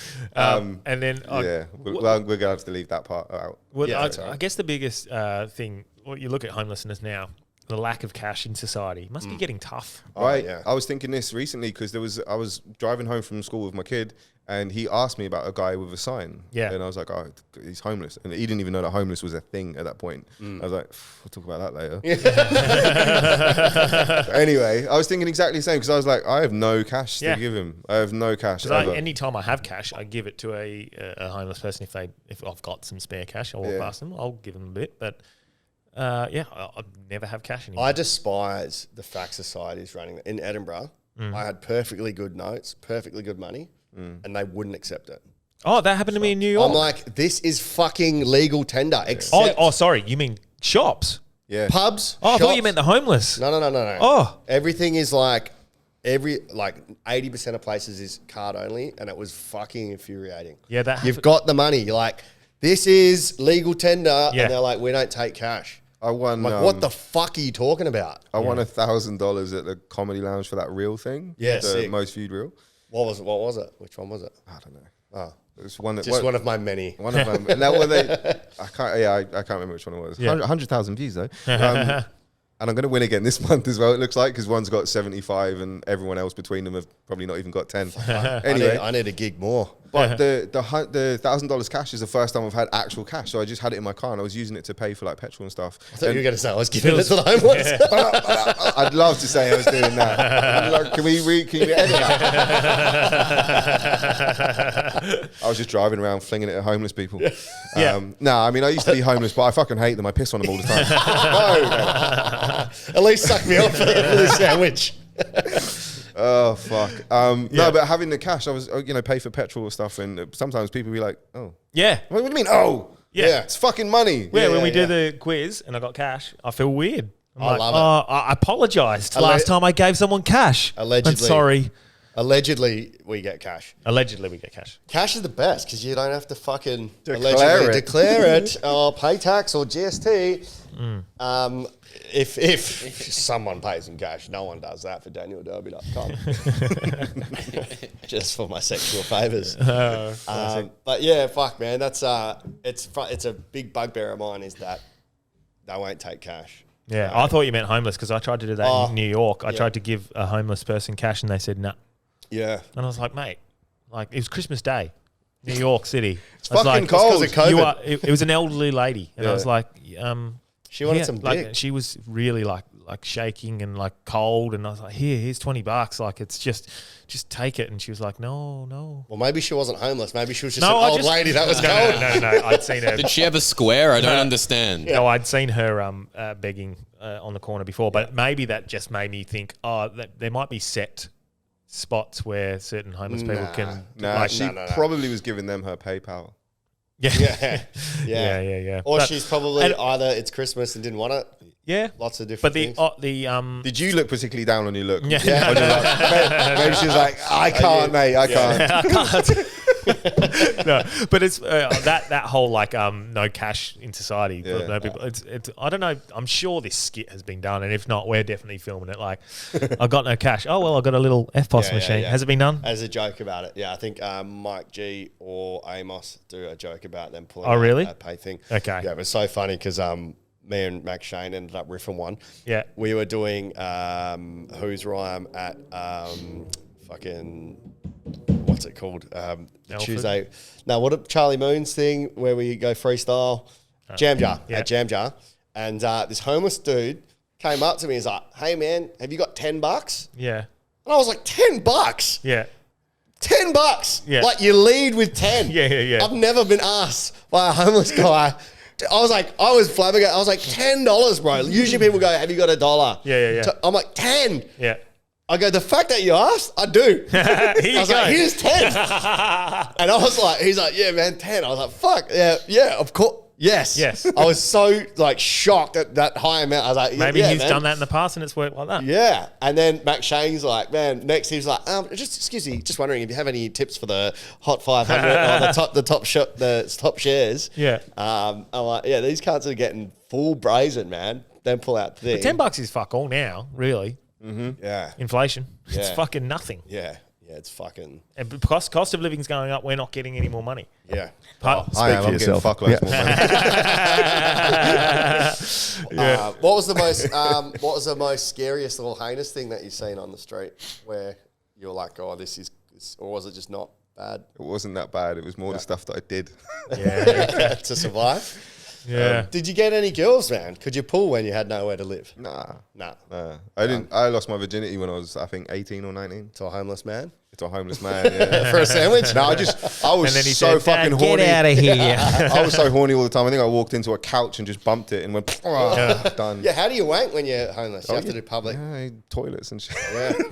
And then... we're going to have to leave that part out. Well, I guess the biggest thing, you look at homelessness now, the lack of cash in society must be getting tough. Right. Yeah. I was thinking this recently because I was driving home from school with my kid and he asked me about a guy with a sign. Yeah. And I was like, oh, he's homeless. And he didn't even know that homeless was a thing at that point. I was like, we'll talk about that later. Anyway, I was thinking exactly the same because I was like, I have no cash to give him. I have no cash. Any time I have cash, I give it to a homeless person. If I've got some spare cash, I'll walk past them. I'll give them a bit. But I never have cash anymore. I despise the fact societies running in Edinburgh. I had perfectly good notes, perfectly good money, and they wouldn't accept it. Oh, that happened to me in New York. I'm like, this is fucking legal tender. Oh, sorry. You mean shops? Yeah. Pubs. Oh, I thought you meant the homeless. No. Oh. Everything is like 80% of places is card only, and it was fucking infuriating. Yeah, you've got the money. You're like, this is legal tender, and they're like, we don't take cash. I won. Like, what the fuck are you talking about? I won $1,000 at the Comedy Lounge for that reel thing. Yeah, the most viewed reel. What was it? Which one was it? I don't know. Oh, it was one of my many. One of them. And that one I can't remember which one it was. 100,000 views though. And I'm going to win again this month as well, it looks like, because one's got 75 and everyone else between them have probably not even got 10. Anyway, I need a gig more. But the $1,000 cash is the first time I've had actual cash. So I just had it in my car and I was using it to pay for like petrol and stuff. I thought you were going to say I was giving it to the homeless. I'd love to say I was doing that. Like, can we edit that? I was just driving around flinging it at homeless people. I mean, I used to be homeless, but I fucking hate them. I piss on them all the time. No. At least suck me off for the sandwich. Oh fuck! No, but having the cash, I was pay for petrol or stuff, and sometimes people be like, "Oh, yeah, what do you mean? Oh, yeah, it's fucking money." Yeah, when we do the quiz and I got cash, I feel weird. I love it. I apologized last time I gave someone cash. Allegedly, I'm sorry. Allegedly, we get cash. Cash is the best because you don't have to fucking declare it or pay tax or GST. If someone pays in cash, no one does that for DanielDerby.com. Just for my sexual favors. But yeah, fuck, man. That's it's a big bugbear of mine is that they won't take cash. Yeah, I thought you meant homeless because I tried to do that in New York. I tried to give a homeless person cash and they said no. Nah. Yeah. And I was like, mate, like it was Christmas Day, New York City. It's fucking cold. It it was an elderly lady. And I was like, She wanted some dick. She was really like shaking and like cold, and I was like, here's $20. Like, it's just take it. And she was like, no. Well, maybe she wasn't homeless. Maybe she was just an old lady that was cold. No. I'd seen her. Did she have a square? I don't understand. No, I'd seen her begging on the corner before, but maybe that just made me think, that there might be set spots where certain homeless people can. She probably was giving them her PayPal. Yeah. Or she's probably either it's Christmas and didn't want it. Yeah, lots of different things. Did you look particularly down on your look? Yeah. Maybe she was like, I can't, mate. I can't. I can't. No, but it's that whole like no cash in society. Yeah. No people. It's I don't know. I'm sure this skit has been done, and if not, we're definitely filming it. Like, I got no cash. Oh well, I got a little FPOS machine. Has it been done? As a joke about it, yeah. I think Mike G or Amos do a joke about them pulling. Oh really? That pay thing. Okay. Yeah, it was so funny because me and Max Shane ended up riffing one. Yeah. We were doing Who's Rhyme at fucking. What's it called? Tuesday. No, what Charlie Moon's thing where we go freestyle? Jam Jar. At Jam Jar. And this homeless dude came up to me and was like, hey man, have you got $10? Yeah. And I was like, $10? Yeah. $10? Yeah. Like you lead with 10. Yeah. I've never been asked by a homeless guy. I was flabbergasted. I was like, $10, bro. Usually people go, have you got $1? Yeah. I'm like, 10. Yeah. I go, the fact that you asked, I do. I was like, here's 10. And I was like, he's like, yeah, man, 10. I was like, fuck, yeah, of course. Yes. I was so like shocked at that high amount. I was like, maybe he's done that in the past and it's worked like that. Yeah. And then Max Shane's like, man, next he was like, excuse me, just wondering if you have any tips for the Hot 500 or the top shares. Yeah. I'm like, yeah, these cunts are getting full brazen, man. Then pull out the thing. But $10 is fuck all now, really. Mm-hmm. Yeah. Inflation. Yeah. It's fucking nothing. Yeah, it's fucking. And cost of living's going up. We're not getting any more money. Yeah. I'm getting fuckloads more money. What was the most scariest or heinous thing that you've seen on the street where you were like, oh, this is, or was it just not bad? It wasn't that bad. It was more the stuff that I did. Yeah. To survive. Yeah. Did you get any girls, man? Could you pull when you had nowhere to live? Nah. I didn't. I lost my virginity when I was, I think, 18 or 19. To a homeless man? To a homeless man, yeah. For a sandwich? No, I was and then he so said, fucking horny. Get out of here. I was so horny all the time. I think I walked into a couch and just bumped it and went, done. Yeah, how do you wank when you're homeless? You have to do public. Yeah, toilets and shit.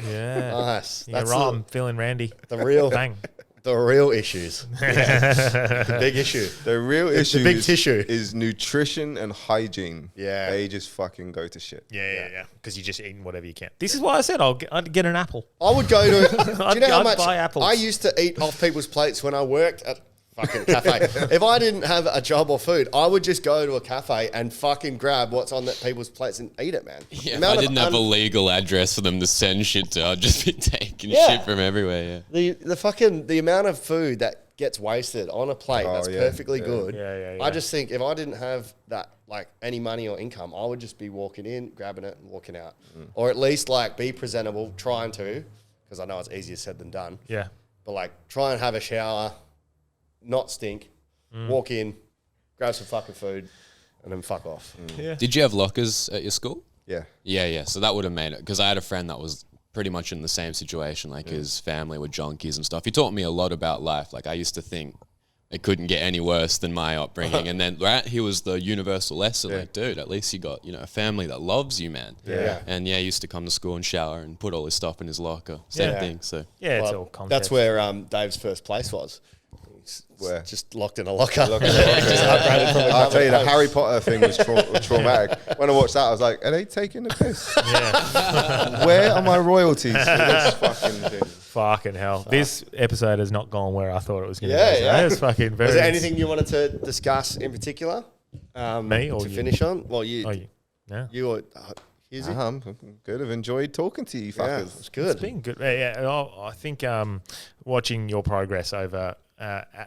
Yeah. Nice. You're right. I'm feeling Randy. The real bang. The real issues. The big issue. The real issue. The big tissue is nutrition and hygiene. Yeah. They just fucking go to shit. Yeah. Because you're just eating whatever you can. This is why I said I'd get an apple. I would go to. Do you know how much buy apples. I used to eat off people's plates when I worked at fucking cafe? If I didn't have a job or food, I would just go to a cafe and fucking grab what's on people's plates and eat it, man. Yeah, if I didn't have a legal address for them to send shit to, I'd just be taking shit from everywhere. Yeah. The amount of food that gets wasted on a plate that's perfectly good. Yeah. I just think if I didn't have that, like any money or income, I would just be walking in, grabbing it, and walking out, or at least like be presentable, trying to, because I know it's easier said than done. Yeah. But like try and have a shower, not stink, walk in, grab some fucking food, and then fuck off. Yeah. Did you have lockers at your school? Yeah. Yeah. So that would have made it, because I had a friend that was pretty much in the same situation. Like his family were junkies and stuff. He taught me a lot about life. Like I used to think it couldn't get any worse than my upbringing. And then he was the universal lesson. Like, dude, at least you got, a family that loves you, man. Yeah. And he used to come to school and shower and put all his stuff in his locker. Same thing. So yeah, it's all context. That's where Dave's first place was. Where? Just locked in a locker. Just upgraded from I'll tell you, the Harry Potter thing was traumatic. When I watched that, I was like, are they taking the piss? Yeah. Where are my royalties for this fucking thing? Fucking hell. This episode has not gone where I thought it was going to go. Yeah. It's fucking very... Was there anything you wanted to discuss in particular? Me or to you? finish on? Well, you. Oh, you. Yeah. You or Hughes? I'm good. I've enjoyed talking to you fuckers. It's good. It's been good. Yeah. I think watching your progress over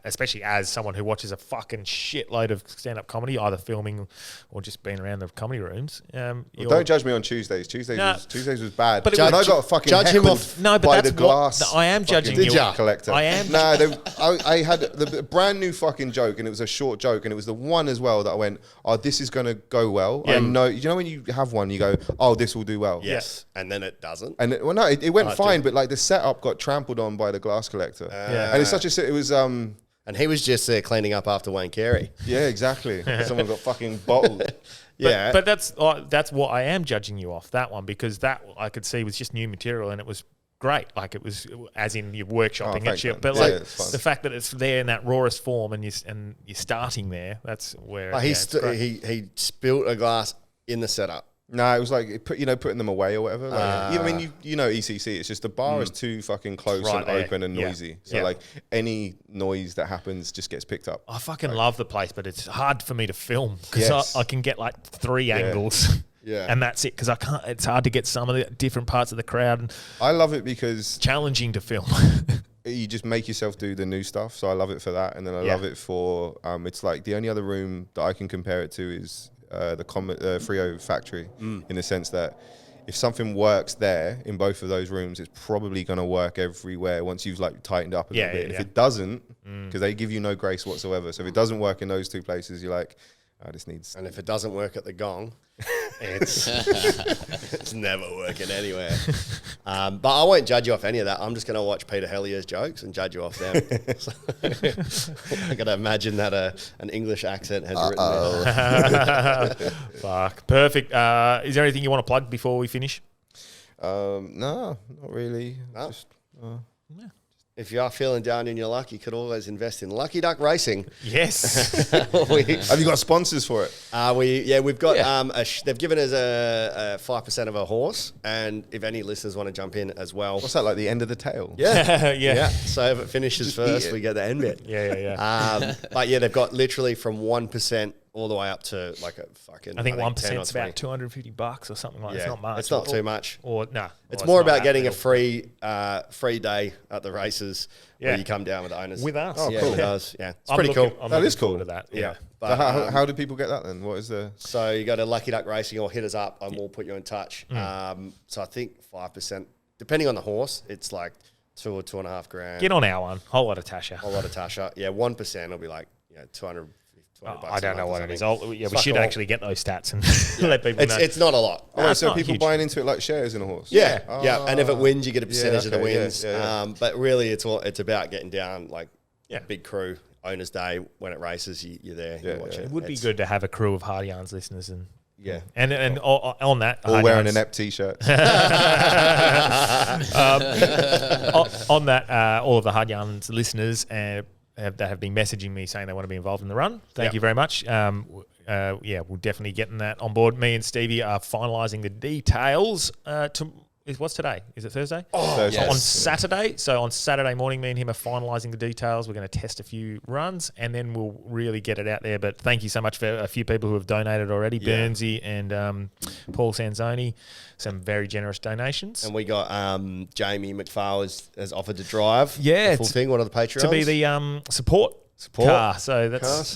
especially as someone who watches a fucking shitload of stand-up comedy, either filming or just being around the comedy rooms. Well, don't judge me on Tuesdays. Tuesdays was bad. But I got fucking judge him heckled off. No, but by that's the glass. I am judging fucking you. Collector. I am. No, I had the brand new fucking joke, and it was a short joke, and it was the one as well that I went, oh, this is going to go well. Yeah. I know, you know when you have one, you go, oh, this will do well. Yes. And then it doesn't. And it went fine, but like the setup got trampled on by the glass collector. And it's such a, it was, and he was just there cleaning up after Wayne Carey. Yeah, exactly. Someone got fucking bottled. Yeah. But that's what I am judging you off, that one, because that I could see was just new material and it was great. Like it was, as in you're workshopping and shit. But like the fact that it's there in that rawest form and you're starting there, that's where he spilled a glass in the setup. No, it was like putting them away or whatever. Like, I mean, you know ECC. It's just the bar is too fucking close and open and noisy. So like any noise that happens just gets picked up. I fucking love the place, but it's hard for me to film because I can get like 3 angles. Yeah, and that's it because I can't. It's hard to get some of the different parts of the crowd. And I love it because challenging to film. You just make yourself do the new stuff. So I love it for that, and then I love it for. It's like the only other room that I can compare it to is the Frio factory, in the sense that if something works there in both of those rooms, it's probably going to work everywhere once you've like tightened up a little bit. If it doesn't, because they give you no grace whatsoever. So if it doesn't work in those 2 places, you're like, oh, this needs. And if it doesn't work at the Gong, it's it's never working anywhere. But I won't judge you off any of that. I'm just going to watch Peter Hellier's jokes and judge you off them. I got to imagine that an English accent has written there. Fuck, perfect. Is there anything you want to plug before we finish? No, not really. No. If you are feeling down in your luck, you could always invest in Lucky Duck Racing. Yes. Have you got sponsors for it? We've got. They've given us a 5% of a horse, and if any listeners want to jump in as well. What's that, like the end of the tail? Yeah. So if it finishes first, we get the end bit. Yeah. But yeah, they've got literally from 1% all the way up to like a fucking. I think 1% is about $250 or something like that. It's not much. It's not too much. It's more about getting a free day at the races where you come down with the owners. With us. Oh, cool. With us. Yeah. It's I'm pretty cool. That is cool. To that. Yeah. But how do people get that then? What is the... So you go to Lucky Duck Racing or hit us up and we'll put you in touch. So I think 5%, depending on the horse, it's like $2,000 or $2.5 grand. Get on our one. Whole lot of Tasha. Yeah, 1% will be like 200. I don't know what it is. We should actually get those stats and let people know. It's not a lot. So people buying into it like shares in a horse? Yeah. And if it wins, you get a percentage of the wins. Yeah. But really, it's about getting down like big crew. Owner's Day, when it races, you're there. You watch it. It would be good to have a crew of Hard Yarns listeners and and on that, all wearing an EP t-shirt. On that, all of the Hard Yarns listeners that have been messaging me saying they want to be involved in the run. Thank you very much. We're definitely getting that on board. Me and Stevie are finalising the details. What's today? Is it Thursday? Thursday. On Saturday. So on Saturday morning, me and him are finalising the details. We're going to test a few runs and then we'll really get it out there. But thank you so much for a few people who have donated already. Burnsy and Paul Sanzoni, some very generous donations. And we got Jamie McFarlane has offered to drive the full thing. One of the Patreons. To be the support car. So that's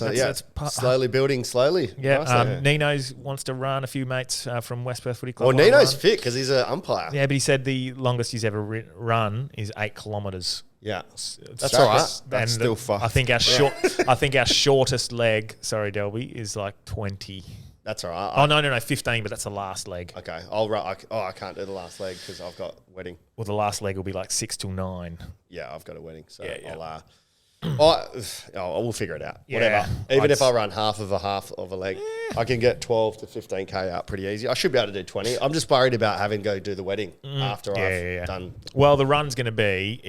slowly building slowly. Yeah. Nice, Nino's wants to run. A few mates from West Perth Footy Club. Well, Nino's fit because he's an umpire. Yeah, but he said the longest he's ever run is 8 kilometres. Yeah, that's all right. That's still fast. I think our shortest leg, sorry, Delby, is like 20. That's all right. No, 15, but that's the last leg. Okay, I'll run. I can't do the last leg because I've got wedding. Well, the last leg will be like 6 till 9. Yeah, I've got a wedding, so I'll we'll figure it out. Yeah. Whatever. Even if I run half of a leg, I can get 12 to 15K out pretty easy. I should be able to do 20. I'm just worried about having to go do the wedding after I've done. Well, the run's going to be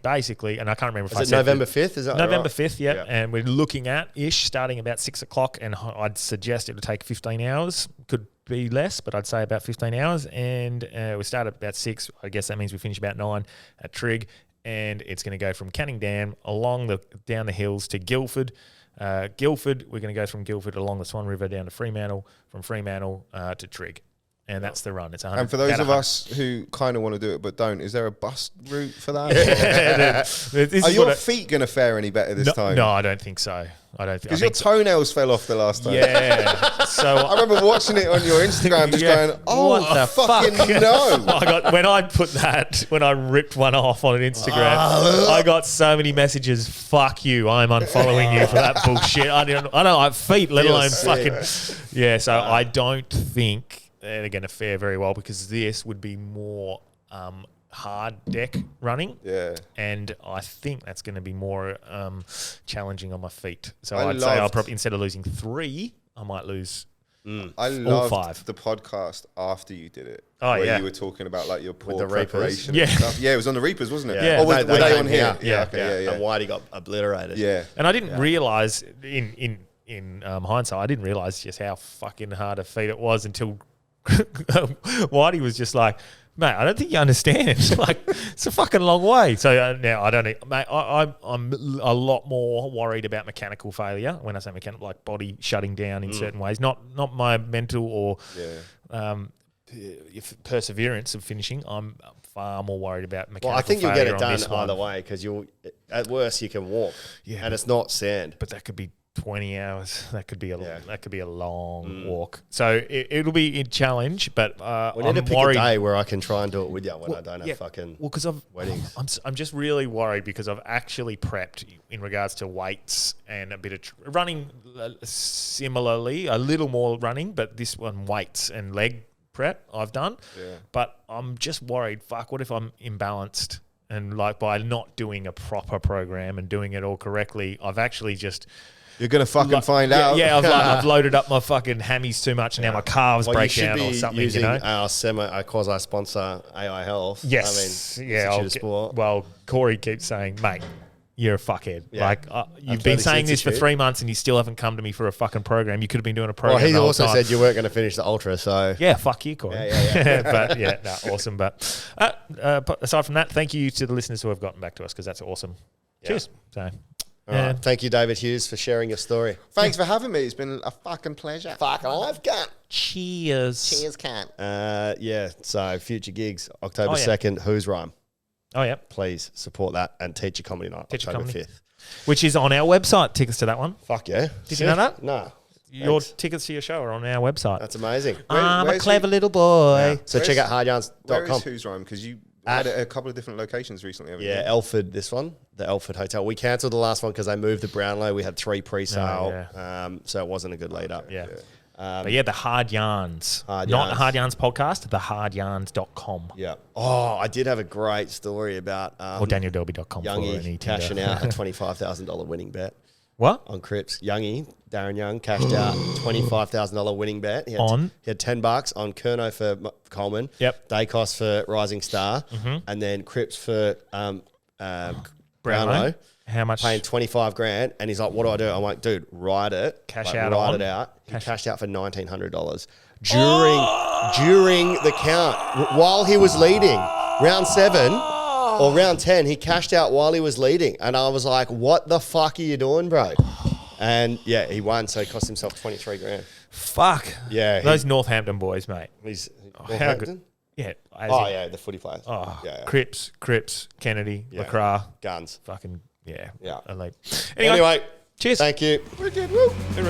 basically, and I can't remember if Is it November 5th? Is that November right? 5th, yeah. And we're looking at starting about 6 o'clock, and I'd suggest it would take 15 hours. Could be less, but I'd say about 15 hours. And we start at about 6. I guess that means we finish about 9 at Trig. And it's going to go from Canning Dam down the hills to Guildford. We're going to go from Guildford along the Swan River down to Fremantle, from Fremantle to Trig. and that's the run. It's 100. And for those of us who kind of want to do it but don't, is there a bus route for that? Are your feet going to fare any better this time? No, I don't think so. Because your toenails fell off the last time. Yeah. So I remember watching it on your Instagram, just going, "Oh, what the fucking no!" When I ripped one off on Instagram, I got so many messages. Fuck you! I'm unfollowing you for that bullshit. I don't like feet, let alone fucking. Yeah. So I don't think they're going to fare very well because this would be more hard deck running. Yeah. And I think that's going to be more challenging on my feet. So I'd say I'll probably, instead of losing 3, I might lose I loved 5. The podcast after you did it. Oh, where you were talking about like your poor the preparation Reapers. and stuff. Yeah, it was on the Reapers, wasn't it? Yeah. Or were they on here? Yeah. And Whitey got obliterated. Yeah. And I didn't realise in hindsight, I didn't realise just how fucking hard a feat it was until Whitey was just like, mate, I don't think you understand. Like, it's a fucking long way. So now I don't, mate. I'm a lot more worried about mechanical failure. When I say mechanical, like body shutting down in certain ways, not my mental or perseverance of finishing. I'm far more worried about mechanical. Well, I think you'll get it done either way because you'll. At worst, you can walk. Yeah, and it's not sand. But that could be 20 hours. That could be a long walk. So it'll be a challenge, but we need to pick a day where I can try and do it with you when I don't have fucking because weddings. I'm just really worried because I've actually prepped in regards to weights and a bit of running similarly, a little more running, but this one weights and leg prep I've done. Yeah. But I'm just worried, what if I'm imbalanced? And like by not doing a proper program and doing it all correctly, I've actually just... You're going to fucking find out. Yeah, I've loaded up my fucking hammies too much and now my calves break down or something, using our quasi-sponsor, AI Health. Yes. I mean, sport. Well, Corey keeps saying, mate, you're a fuckhead. Yeah. Like, you've been saying this for 3 months and you still haven't come to me for a fucking program. You could have been doing a program. Well, he also said you weren't going to finish the Ultra, so... Yeah, fuck you, Corey. But, awesome. But aside from that, thank you to the listeners who have gotten back to us because that's awesome. Yeah. Cheers. So... All right. Thank you, David Hughes, for sharing your story. Thanks for having me. It's been a fucking pleasure. Fucking life, cunt. Cheers. Cheers, cunt. So future gigs, October 2nd, Who's Rhyme. Oh, yeah. Please support that and Teacher Comedy Night, October 5th. Which is on our website, tickets to that one. Fuck yeah. Did you know that? No. Your tickets to your show are on our website. That's amazing. I'm a clever little boy. Yeah. So check out hardyarns.com. Where is Who's Rhyme? Because you... had a couple of different locations recently, haven't you? Yeah, Elford, this one, the Elford Hotel. We cancelled the last one because they moved to Brownlow. We had 3 pre-sale, so it wasn't a good lead-up. Yeah. But the Hard Yarns. Not Hard Yarns podcast, the hardyarns.com. Yeah. Oh, I did have a great story about... or danieldelby.com. Youngie cashing out a $25,000 winning bet. What? On Crips. Youngie, Darren Young, cashed out $25,000 winning bet. He had $10 on Kerno for Coleman. Yep. Dacos for Rising Star. Mm-hmm. And then Crips for Brownlow. How much? Paying $25,000. And he's like, what do I do? I'm like, dude, ride it. Cash like, out ride on? it out. He cashed out for $1,900 during the count. While he was leading. Round 7... or round 10, he cashed out while he was leading. And I was like, what the fuck are you doing, bro? And yeah, he won, so he cost himself $23,000. Fuck. Yeah. Those Northampton boys, mate. He's Northampton? Yeah. The footy players. Oh, yeah. Cripps, Kennedy, Lacroix. Guns. Fucking, Yeah. Elite. Anyway, cheers. Thank you. We're good. Woo. Hey,